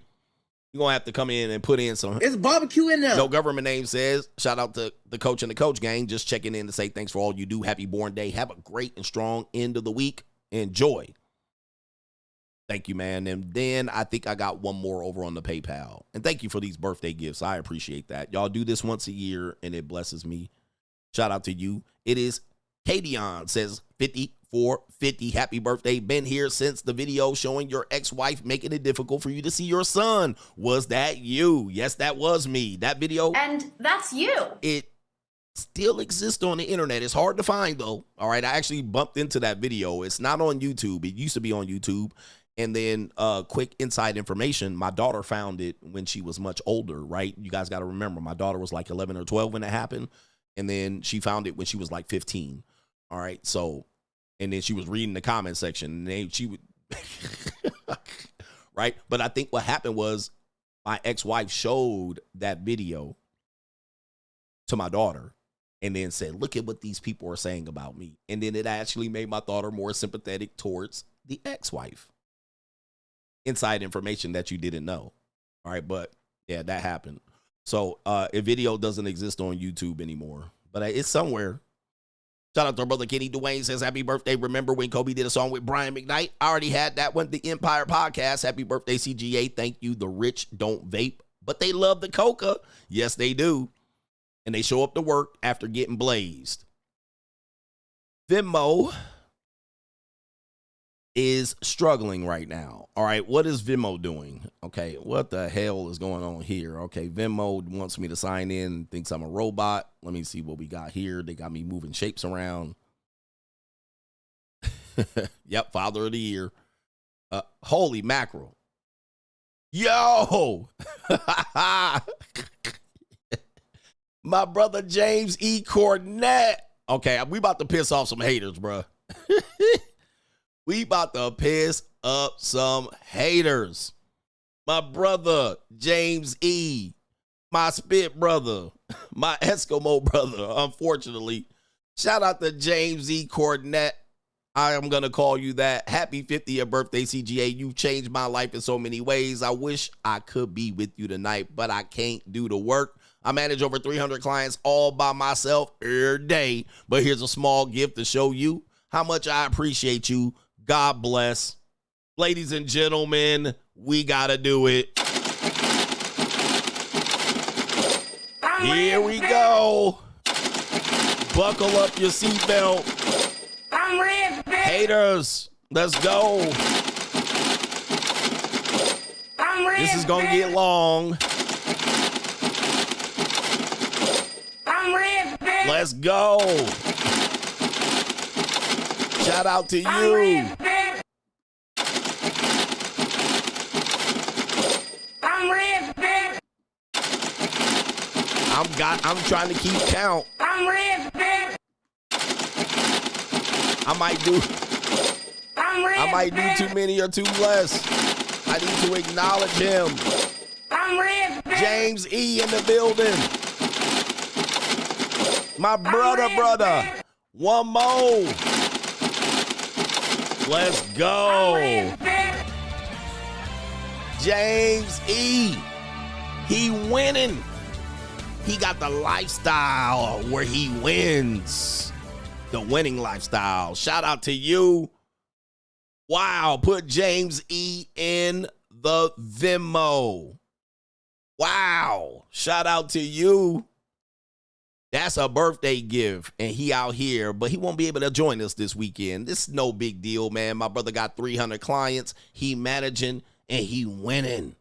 you're gonna have to come in and put in some. It's barbecue in there. No government name says, shout out to the coach and the coach gang. Just checking in to say thanks for all you do. Happy born day. Have a great and strong end of the week. Enjoy. Thank you, man. And then I think I got one more over on the PayPal. And thank you for these birthday gifts. I appreciate that. Y'all do this once a year, and it blesses me. Shout out to you. It is Kadion says 5450. Happy birthday. Been here since the video showing your ex-wife making it difficult for you to see your son. Was that you? Yes, that was me. That video. And that's you. It still exists on the internet. It's hard to find, though. All right, I actually bumped into that video. It's not on YouTube. It used to be on YouTube. And then quick inside information, my daughter found it when she was much older, right? You guys got to remember, my daughter was like 11 or 12 when it happened. And then she found it when she was like 15. All right, so, and then she was reading the comment section. And she would, right? But I think what happened was my ex-wife showed that video to my daughter and then said, look at what these people are saying about me. And then it actually made my daughter more sympathetic towards the ex-wife. Inside information that you didn't know. All right, but yeah, that happened. So a video doesn't exist on YouTube anymore, but it's somewhere. Shout out to our brother Kenny Dwayne says, happy birthday. Remember when Kobe did a song with Brian McKnight? I already had that one, the Empire Podcast. Happy birthday, CGA. Thank you. The rich don't vape, but they love the coca. Yes, they do. And they show up to work after getting blazed. Venmo is struggling right now. All right, what is Venmo doing? Okay, what the hell is going on here? Okay, Venmo wants me to sign in, thinks I'm a robot. Let me see what we got here. They got me moving shapes around. Yep, Father of the Year. Holy mackerel. Yo! My brother James E. Cornett. Okay, we about to piss off some haters, bro. We about to piss up some haters. My brother, James E., my spit brother, my Eskimo brother, unfortunately. Shout out to James E. Cornett. I am going to call you that. Happy 50th birthday, CGA. You've changed my life in so many ways. I wish I could be with you tonight, but I can't do the work. I manage over 300 clients all by myself every day. But here's a small gift to show you how much I appreciate you. God bless. Ladies and gentlemen, we got to do it. Here we go. Buckle up your seatbelt. Haters, let's go. This is going to get long. Let's go. Shout out to you. I'm trying to keep count. I might do too many or too less. I need to acknowledge him. James E. in the building. My brother. One more. Let's go. James E. He winning. He got the lifestyle where he wins. The winning lifestyle. Shout out to you. Wow. Put James E. in the Venmo. Wow. Shout out to you. That's a birthday gift, and he out here, but he won't be able to join us this weekend. This is no big deal, man. My brother got 300 clients. He managing, and he winning.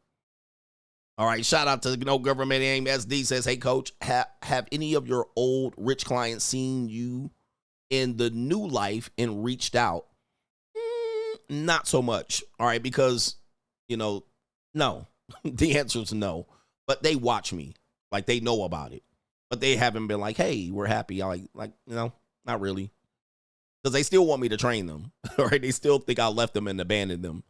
All right, shout out to No Government Aim SD says, hey, coach, have any of your old rich clients seen you in the new life and reached out? not so much. All right, because no. The answer is no. But they watch me. Like, they know about it. But they haven't been like, hey, we're happy. I not really. Because they still want me to train them. All right, they still think I left them and abandoned them.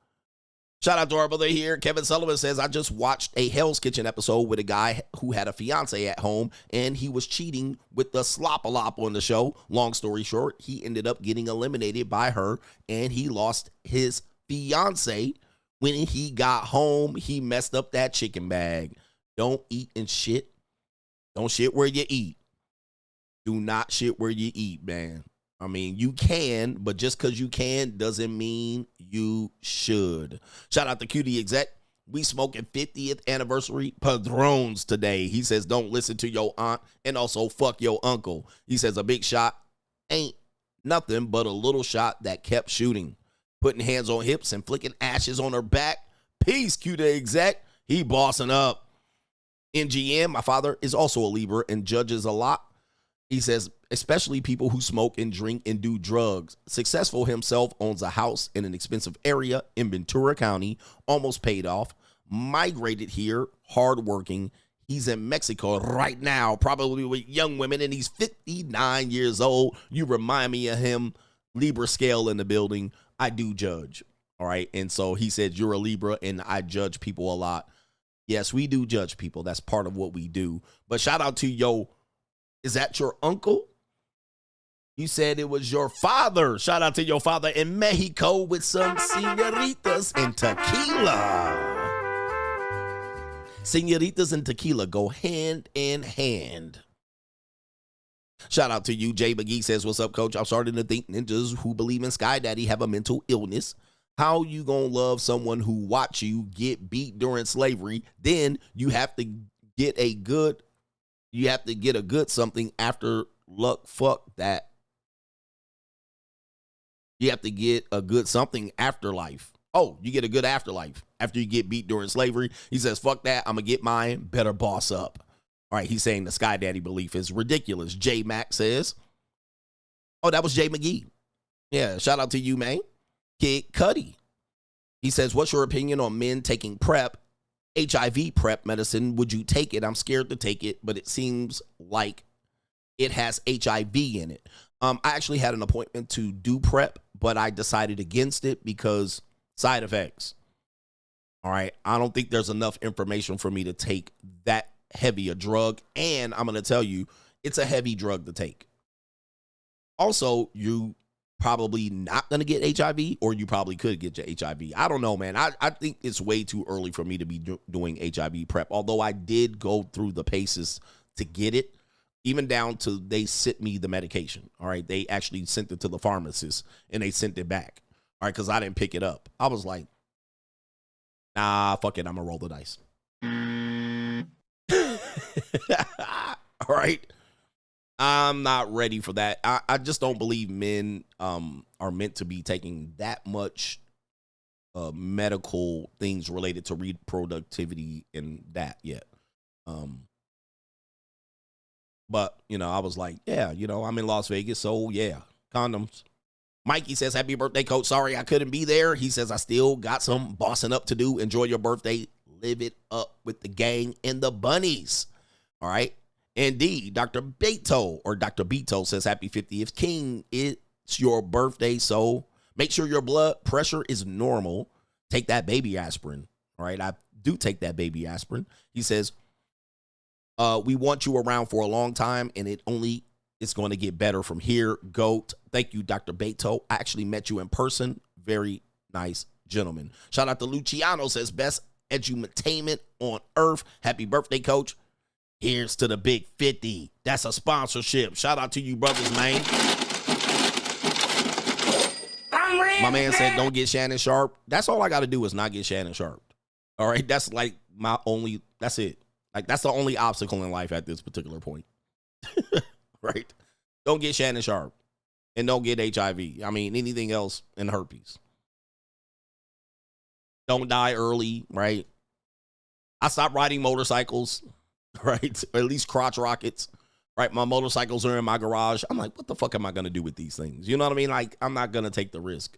Shout out to our brother here. Kevin Sullivan says, I just watched a Hell's Kitchen episode with a guy who had a fiance at home, and he was cheating with the slop-a-lop on the show. Long story short, he ended up getting eliminated by her, and he lost his fiance. When he got home, he messed up that chicken bag. Don't eat and shit. Don't shit where you eat. Do not shit where you eat, man. I mean, you can, but just because you can doesn't mean you should. Shout out to Cutie Exec. We smoking 50th anniversary Padrones today. He says, don't listen to your aunt, and also fuck your uncle. He says, a big shot ain't nothing but a little shot that kept shooting. Putting hands on hips and flicking ashes on her back. Peace, Cutie Exec. He bossing up. NGM, my father is also a Libra and judges a lot. He says, especially people who smoke and drink and do drugs. Successful himself, owns a house in an expensive area in Ventura County, almost paid off, migrated here, hardworking. He's in Mexico right now, probably with young women, and he's 59 years old. You remind me of him. Libra scale in the building. I do judge, all right? And so he said, you're a Libra, and I judge people a lot. Yes, we do judge people. That's part of what we do. But shout out to is that your uncle? You said it was your father. Shout out to your father in Mexico with some señoritas and tequila. Señoritas and tequila go hand in hand. Shout out to you. Jay McGee says, what's up, coach? I'm starting to think ninjas who believe in Sky Daddy have a mental illness. How you gonna love someone who watch you get beat during slavery? Then you have to get a good something after luck. Fuck that. You have to get a good something afterlife. Oh, you get a good afterlife after you get beat during slavery. He says, fuck that. I'm gonna get mine. Better boss up. All right, he's saying the Sky Daddy belief is ridiculous. J Mac says, oh, that was Jay McGee. Yeah, shout out to you, man. Kid Cuddy. He says, what's your opinion on men taking PrEP, HIV PrEP medicine? Would you take it? I'm scared to take it, but it seems like it has HIV in it. I actually had an appointment to do PrEP, but I decided against it because side effects. All right. I don't think there's enough information for me to take that heavy a drug. And I'm going to tell you, it's a heavy drug to take. Also, you probably not going to get HIV, or you probably could get your HIV. I don't know, man. I think it's way too early for me to be doing HIV PrEP, although I did go through the paces to get it, even down to they sent me the medication. All right. They actually sent it to the pharmacist and they sent it back. All right. Because I didn't pick it up. I was like, nah, fuck it. I'm going to roll the dice. All right. I'm not ready for that. I just don't believe men are meant to be taking that much medical things related to reproductivity and that yet. But, I was like, yeah, I'm in Las Vegas, so yeah, condoms. Mikey says, happy birthday, coach. Sorry I couldn't be there. He says, I still got some bossing up to do. Enjoy your birthday. Live it up with the gang and the bunnies. All right. Indeed, Dr. Beto or Dr. Beto says, happy 50th King. It's your birthday, so make sure your blood pressure is normal. Take that baby aspirin. All right. I do take that baby aspirin. He says, we want you around for a long time, and it's going to get better from here. GOAT. Thank you, Dr. Beto. I actually met you in person. Very nice gentleman. Shout out to Luciano, says best edutainment on earth. Happy birthday, coach. Here's to the big 50. That's a sponsorship. Shout out to you brothers, man. My man said don't get Shannon Sharp. That's all I got to do is not get Shannon Sharp. All right. That's like that's it. Like, that's the only obstacle in life at this particular point. Right? Don't get Shannon Sharp. And don't get HIV. I mean, anything else in herpes. Don't die early, right? I stopped riding motorcycles, right? Or at least crotch rockets, right? My motorcycles are in my garage. I'm like, what the fuck am I going to do with these things? You know what I mean? Like, I'm not going to take the risk.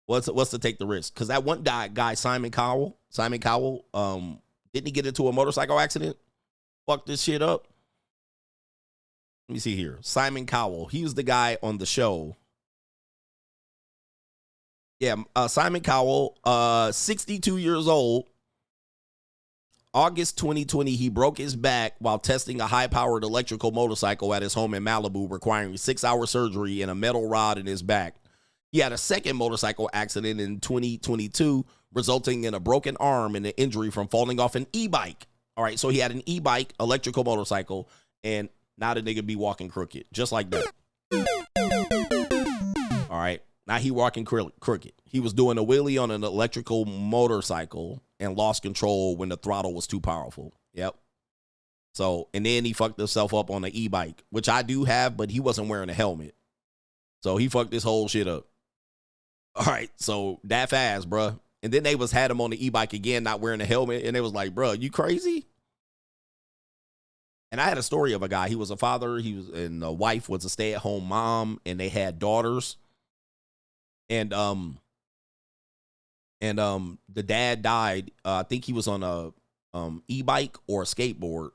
What's to take the risk? Because that one guy, Simon Cowell, didn't he get into a motorcycle accident? Fuck this shit up. Let me see here. Simon Cowell. He was the guy on the show. Yeah, Simon Cowell, 62 years old. August 2020, he broke his back while testing a high-powered electrical motorcycle at his home in Malibu, requiring 6-hour surgery and a metal rod in his back. He had a second motorcycle accident in 2022, resulting in a broken arm and an injury from falling off an e-bike. All right, so he had an e-bike, electrical motorcycle, and now the nigga be walking crooked, just like that. All right, now he walking crooked. He was doing a wheelie on an electrical motorcycle and lost control when the throttle was too powerful. Yep. So, and then he fucked himself up on the e-bike, which I do have, but he wasn't wearing a helmet. So he fucked this whole shit up. All right, so that fast, bruh. And then they had him on the e-bike again, not wearing a helmet, and they was like, bruh, you crazy? And I had a story of a guy. He was a father, and the wife was a stay-at-home mom, and they had daughters. And the dad died. I think he was on a e-bike or a skateboard,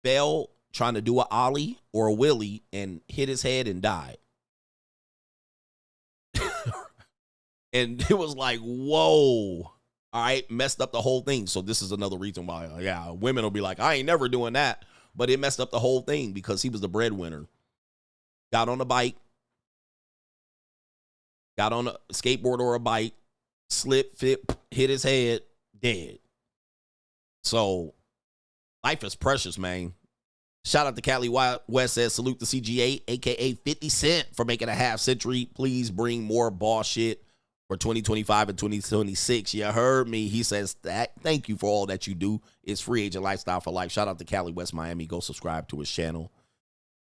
fell trying to do an ollie or a wheelie and hit his head and died. And it was like, whoa. All right, messed up the whole thing. So this is another reason why, yeah, women will be like, I ain't never doing that. But it messed up the whole thing because he was the breadwinner. Got on a bike, got on a skateboard or a bike, slipped, hit his head, dead. So life is precious, man. Shout out to Cali West says, salute the CGA, a.k.a. 50 Cent, for making a half century. Please bring more boss shit for 2025 and 2026. You heard me. He says, thank you for all that you do. It's Free Agent Lifestyle for Life. Shout out to Cali West Miami. Go subscribe to his channel.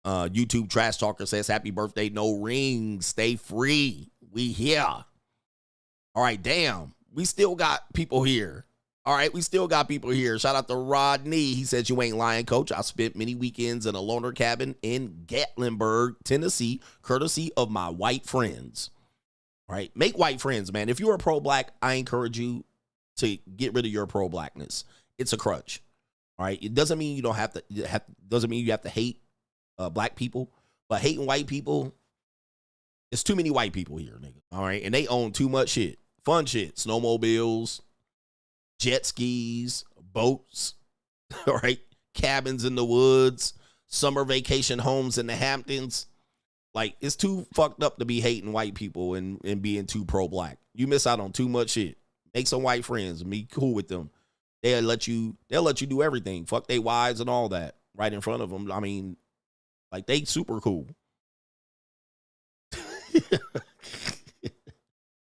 YouTube Trash Talker says, happy birthday, no rings. Stay free. We here. All right, damn. We still got people here. All right, we still got people here. Shout out to Rodney. He says, you ain't lying, coach. I spent many weekends in a loner cabin in Gatlinburg, Tennessee, courtesy of my white friends. All right, make white friends, man. If you're a pro-black, I encourage you to get rid of your pro-blackness. It's a crutch. All right, it doesn't mean you don't have to. Doesn't mean you have to hate black people, but hating white people. It's too many white people here, nigga. All right, and they own too much shit, fun shit, snowmobiles, jet skis, boats. All right, cabins in the woods, summer vacation homes in the Hamptons. Like, it's too fucked up to be hating white people and being too pro-black. You miss out on too much shit. Make some white friends and be cool with them. They'll let you do everything. Fuck they wives and all that right in front of them. I mean, like, they super cool.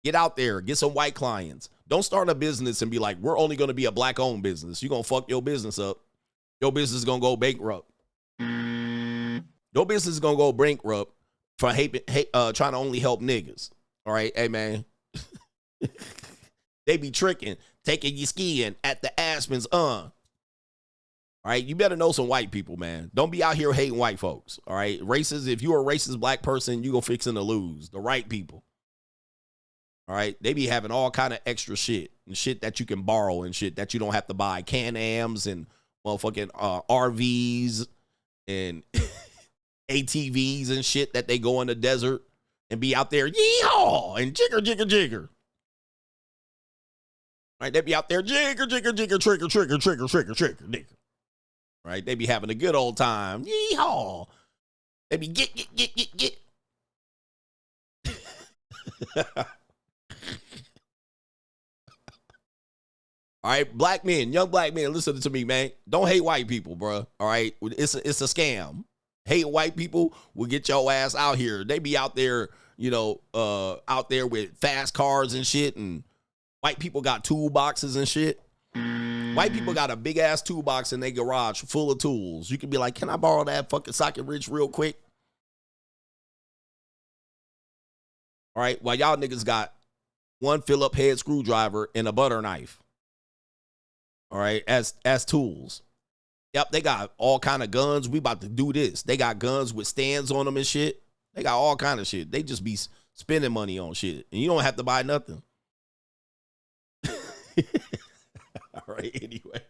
Get out there. Get some white clients. Don't start a business and be like, we're only going to be a black-owned business. You're going to fuck your business up. Your business is going to go bankrupt. Your business is going to go bankrupt for trying to only help niggas. All right, hey, man. They be tricking, taking you skiing at the Aspens. All right, you better know some white people, man. Don't be out here hating white folks. All right, racist. If you're a racist black person, you gonna fixing to lose. The right people. All right, they be having all kind of extra shit and shit that you can borrow and shit that you don't have to buy. Can-Ams and motherfucking RVs and ATVs and shit that they go in the desert and be out there, yeehaw, and jigger, jigger, jigger. Right, they be out there, jigger, jigger, jigger, trigger, trigger, trigger, trigger, trigger, nigger. Right, they be having a good old time, yeehaw. They be get. All right, black men, young black men, listen to me, man. Don't hate white people, bro. All right, it's a scam. Hating white people will get your ass out here. They be out there, out there with fast cars and shit, and white people got toolboxes and shit. White people got a big ass toolbox in their garage full of tools. You can be like, can I borrow that fucking socket wrench real quick? All right, while y'all niggas got one Phillip head screwdriver and a butter knife. All right, as tools. Yep, they got all kind of guns. We about to do this. They got guns with stands on them and shit. They got all kind of shit. They just be spending money on shit, and you don't have to buy nothing. All right, anyway.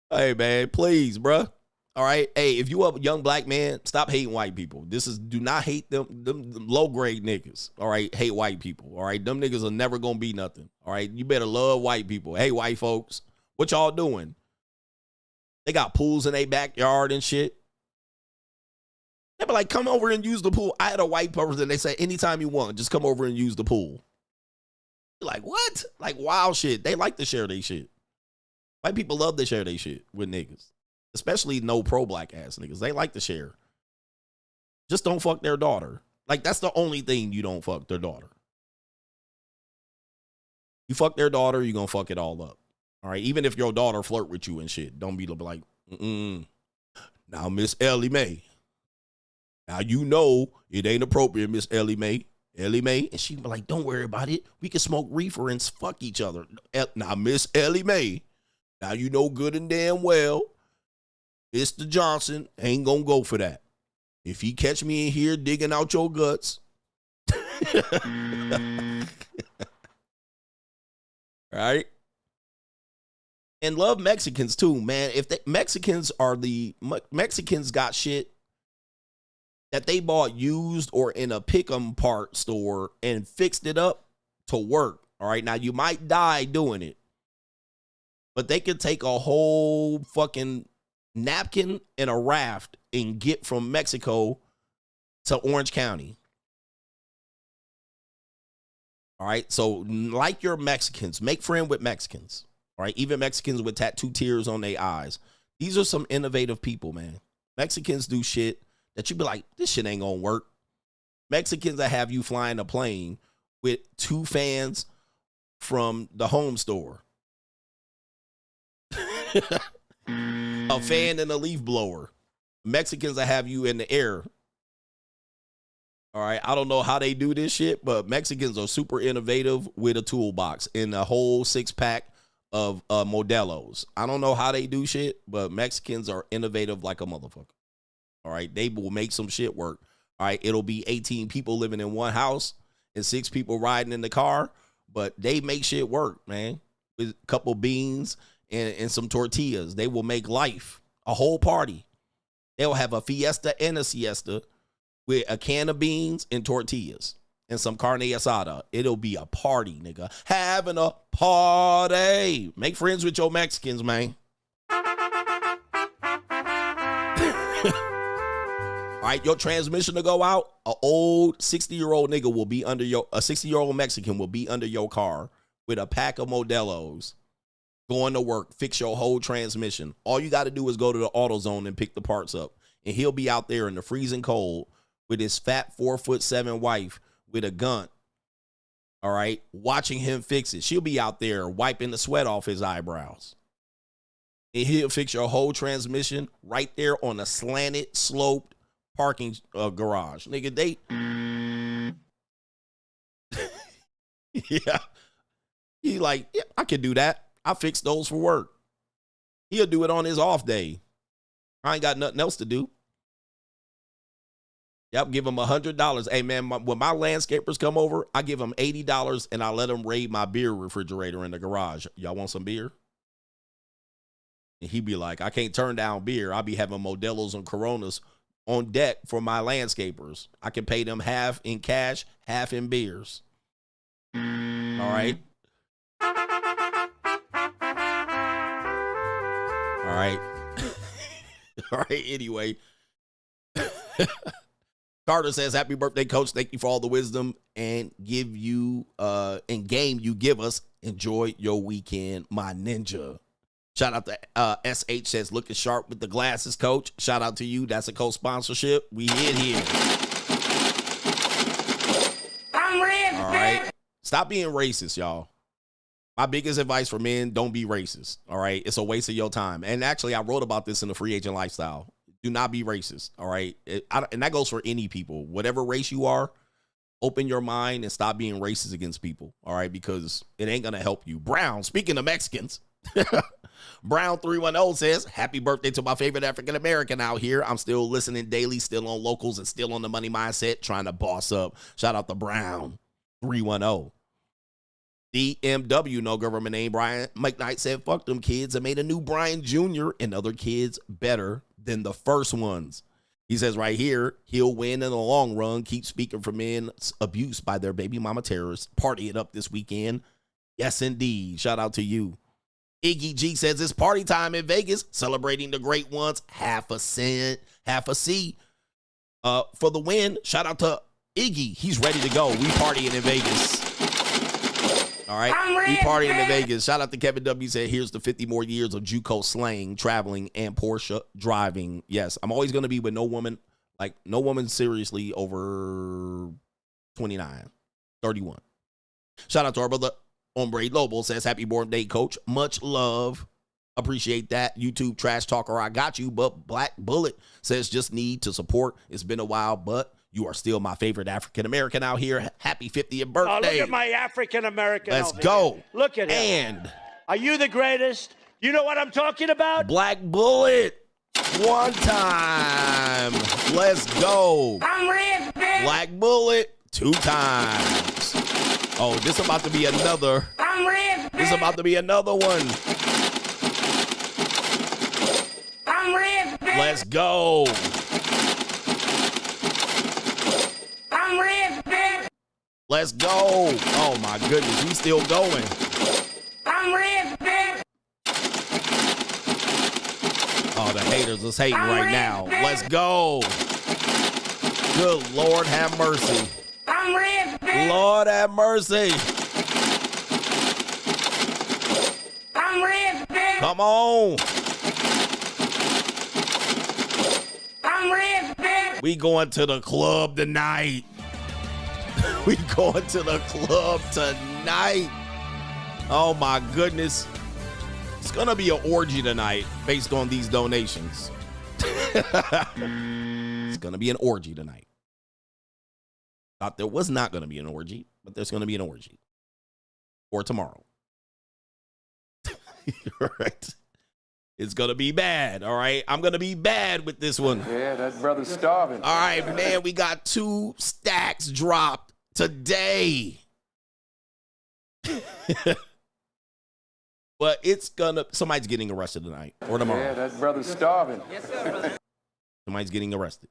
Hey, man, please, bruh. All right. Hey, if you a young black man, stop hating white people. Do not hate them low grade niggas. All right. Hate white people. All right. Them niggas are never going to be nothing. All right. You better love white people. Hey, white folks, what y'all doing? They got pools in their backyard and shit. They be like, come over and use the pool. I had a white person. They say, anytime you want, just come over and use the pool. You're like, what? Like wild shit. They like to share their shit. White people love to share their shit with niggas. Especially no pro-black ass niggas. They like to share. Just don't fuck their daughter. Like, that's the only thing you don't fuck their daughter. You fuck their daughter, you're going to fuck it all up. All right? Even if your daughter flirt with you and shit. Don't be like, now, Miss Ellie Mae. Now, you know it ain't appropriate, Miss Ellie Mae. Ellie Mae. And she be like, don't worry about it. We can smoke reefer and fuck each other. Now, Miss Ellie Mae. Now, you know good and damn well Mr. Johnson ain't gonna go for that. If he catch me in here digging out your guts. Right? And love Mexicans too, man. If Mexicans got shit that they bought used or in a pick-em part store and fixed it up to work. All right. Now you might die doing it, but they could take a whole fucking napkin and a raft and get from Mexico to Orange County. All right. So like your Mexicans, make friends with Mexicans. All right. Even Mexicans with tattoo tears on their eyes. These are some innovative people, man. Mexicans do shit that you be like, this shit ain't gonna work. Mexicans that have you flying a plane with 2 fans from the home store. A fan and a leaf blower. Mexicans that have you in the air. All right. I don't know how they do this shit, but Mexicans are super innovative with a toolbox and a whole 6-pack of Modelos. I don't know how they do shit, but Mexicans are innovative like a motherfucker. All right. They will make some shit work. All right. It'll be 18 people living in one house and 6 people riding in the car, but they make shit work, man. With a couple beans and some tortillas. They will make life a whole party. They'll have a fiesta and a siesta with a can of beans and tortillas and some carne asada. It'll be a party, nigga. Having a party. Make friends with your Mexicans, man. All right, your transmission to go out, an old 60-year-old nigga will be under a 60-year-old Mexican will be under your car with a pack of Modelos, going to work, fix your whole transmission. All you got to do is go to the AutoZone and pick the parts up. And he'll be out there in the freezing cold with his fat 4'7" wife with a gun. All right, watching him fix it. She'll be out there wiping the sweat off his eyebrows. And he'll fix your whole transmission right there on a slanted, sloped parking garage. Nigga, they... Yeah. He like, yeah, I can do that. I fix those for work. He'll do it on his off day. I ain't got nothing else to do. Yep, give him $100. Hey, man, when my landscapers come over, I give them $80 and I let them raid my beer refrigerator in the garage. Y'all want some beer? And he be like, I can't turn down beer. I'll be having Modelos and Coronas on deck for my landscapers. I can pay them half in cash, half in beers. All right. All right. All right. Anyway. Carter says, happy birthday, coach. Thank you for all the wisdom and game you give us. Enjoy your weekend, my ninja. Shout out to SH says, looking sharp with the glasses, coach. Shout out to you. That's a co-sponsorship. We hit here. I'm ready. All right. Stop being racist, y'all. My biggest advice for men, don't be racist. All right. It's a waste of your time. And actually, I wrote about this in the Free Agent Lifestyle. Do not be racist. All right. And that goes for any people. Whatever race you are, open your mind and stop being racist against people. All right. Because it ain't going to help you. Brown, speaking of Mexicans. Brown 310 says, happy birthday to my favorite African American out here. I'm still listening daily, still on locals, and still on the money mindset, trying to boss up. Shout out to Brown 310. DMW, no government name, Brian McKnight said, fuck them kids and made a new Brian Jr. and other kids better than the first ones. He says right here, he'll win in the long run. Keep speaking for men abused by their baby mama terrorists. Party it up this weekend. Yes, indeed. Shout out to you. Iggy G says it's party time in Vegas, celebrating the great ones. Half a cent, half a C. For the win, shout out to Iggy. He's ready to go. We partying in Vegas. All right, we partying in Vegas. Shout out to Kevin W. Said, here's the 50 more years of JUCO slang, traveling, and Porsche driving. Yes, I'm always going to be with no woman seriously over 29, 31. Shout out to our brother Hombre Lobo. Says, happy birthday, coach. Much love. Appreciate that. YouTube trash talker, I got you. But Black Bullet says, just need to support. It's been a while, but you are still my favorite African American out here. Happy 50th birthday. Oh, look at my African American. Let's go. Here. Look at him. And are you the greatest? You know what I'm talking about? Black Bullet. One time. Let's go. I'm rich, bitch. Black Bullet. 2 times. Oh, this about to be another. I'm rich, bitch. This about to be another one. I'm rich, bitch. Let's go. I'm rich, bitch. Let's go. Oh my goodness, we still going. I'm rich, bitch. Oh, the haters is hating right now. Let's go. Good Lord, have mercy. I'm rich, bitch. Lord have mercy. I'm rich, bitch. Come on. I'm rich, bitch. We going to the club tonight. We going to the club tonight. Oh my goodness. It's going to be an orgy tonight based on these donations. It's going to be an orgy tonight. Thought there was not going to be an orgy, but there's going to be an orgy. Or tomorrow. Right? It's going to be bad, all right? I'm going to be bad with this one. Yeah, that brother's starving. All right, man, we got 2 stacks dropped today. But it's somebody's getting arrested tonight or tomorrow. Yeah, that brother's starving. Yes, sir, brother. Somebody's getting arrested.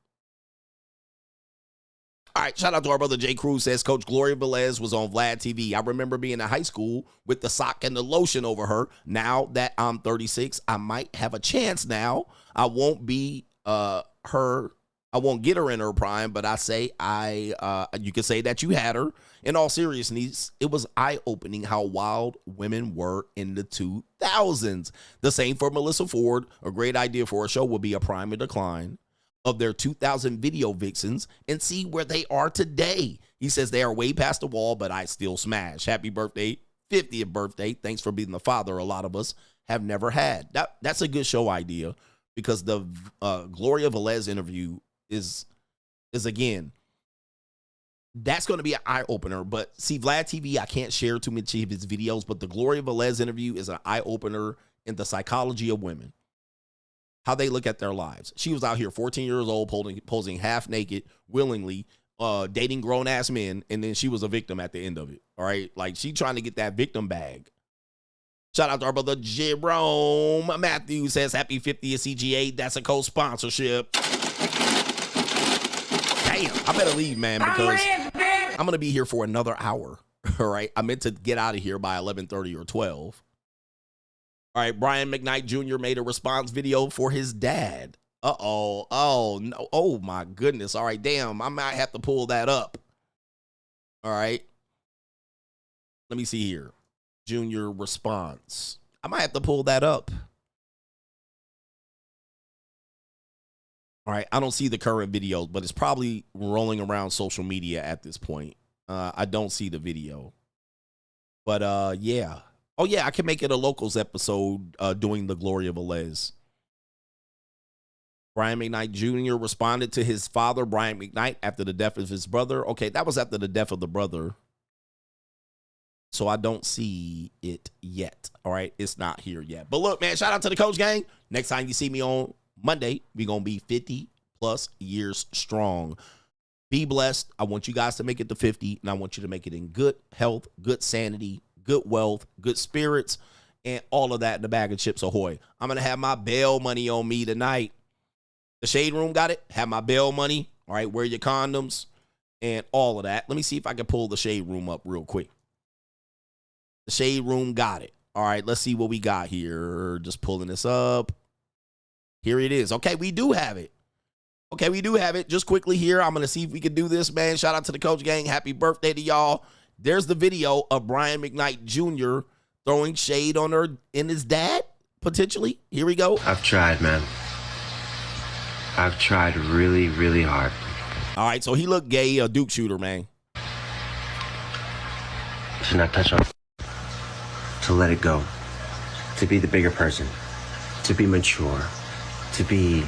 All right, shout out to our brother Jay Cruz. Says, Coach Gloria Velez was on Vlad TV. I remember being in high school with the sock and the lotion over her. Now that I'm 36, I might have a chance now. I won't be her. I won't get her in her prime, but I say you could say that you had her. In all seriousness, it was eye-opening how wild women were in the 2000s. The same for Melissa Ford. A great idea for a show would be a prime and decline of their 2000 video vixens and see where they are today. He says they are way past the wall, but I still smash. Happy birthday, 50th birthday. Thanks for being the father a lot of us have never had. That's a good show idea because the Gloria Velez interview is again, that's going to be an eye-opener. But see, Vlad TV, I can't share too much of his videos, but the Gloria Velez interview is an eye-opener in the psychology of women. How they look at their lives. She was out here 14 years old, posing half naked, willingly, dating grown-ass men, and then she was a victim at the end of it. All right? Like, she trying to get that victim bag. Shout out to our brother Jerome Matthews. Says, happy 50th CGA. That's a co-sponsorship. Damn, I better leave, man, because I'm going to be here for another hour. All right? I meant to get out of here by 11:30 or 12. All right, Brian McKnight Jr. made a response video for his dad. Uh-oh. Oh, no. Oh, my goodness. All right, damn. I might have to pull that up. All right. Let me see here. Junior response. I might have to pull that up. All right, I don't see the current videos, but it's probably rolling around social media at this point. I don't see the video. But, yeah. Oh, yeah, I can make it a Locals episode doing the Gloria Velez. Brian McKnight Jr. responded to his father, Brian McKnight, after the death of his brother. Okay, that was after the death of the brother. So I don't see it yet. All right. It's not here yet. But look, man, shout out to the Coach Gang. Next time you see me on Monday, we're going to be 50 plus years strong. Be blessed. I want you guys to make it to 50, and I want you to make it in good health, good sanity, good wealth, good spirits, and all of that in the bag of chips ahoy. I'm going to have my bail money on me tonight. The Shade Room got it. Have my bail money. All right. Wear your condoms and all of that. Let me see if I can pull the Shade Room up real quick. The Shade Room got it. All right. Let's see what we got here. Just pulling this up. Here it is. Okay. We do have it. Okay, we do have it. Just quickly here, I'm going to see if we can do this, man. Shout out to the Coach Gang. Happy birthday to y'all. There's the video of Brian McKnight Jr. throwing shade on her and his dad, potentially. Here we go. I've tried, man. I've tried really, really hard. All right, so he looked gay, a Duke shooter, man. To not touch on. To let it go. To be the bigger person. To be mature. To be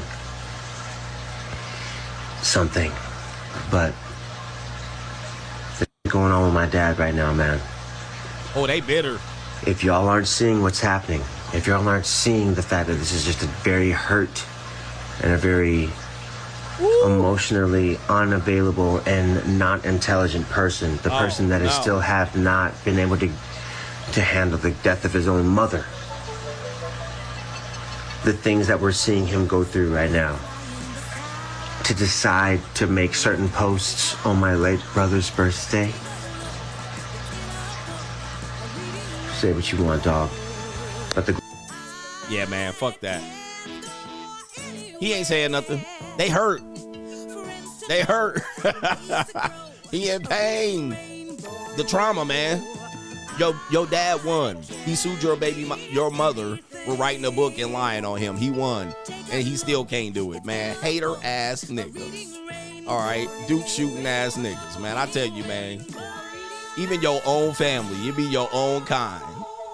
something. But what's going on with my dad right now, man? Oh, they bitter. If y'all aren't seeing what's happening, if y'all aren't seeing the fact that this is just a very hurt and a very emotionally unavailable and not intelligent person, the person that is still have not been able to handle the death of his own mother, the things that we're seeing him go through right now, to decide to make certain posts on my late brother's birthday. Say what you want, dog. But yeah, man, fuck that. He ain't saying nothing. They hurt. They hurt. He in pain. The trauma, man. Your dad won. He sued your mother for writing a book and lying on him. He won. And he still can't do it, man. Hater ass niggas. All right. Duke shooting ass niggas, man. I tell you, man. Even your own family, you be your own kind.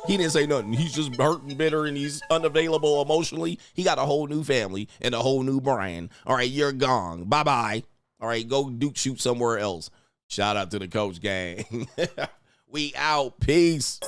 He didn't say nothing. He's just hurt and bitter and he's unavailable emotionally. He got a whole new family and a whole new Brian. All right, you're gone. Bye-bye. All right, go Duke shoot somewhere else. Shout out to the Coach Gang. We out. Peace.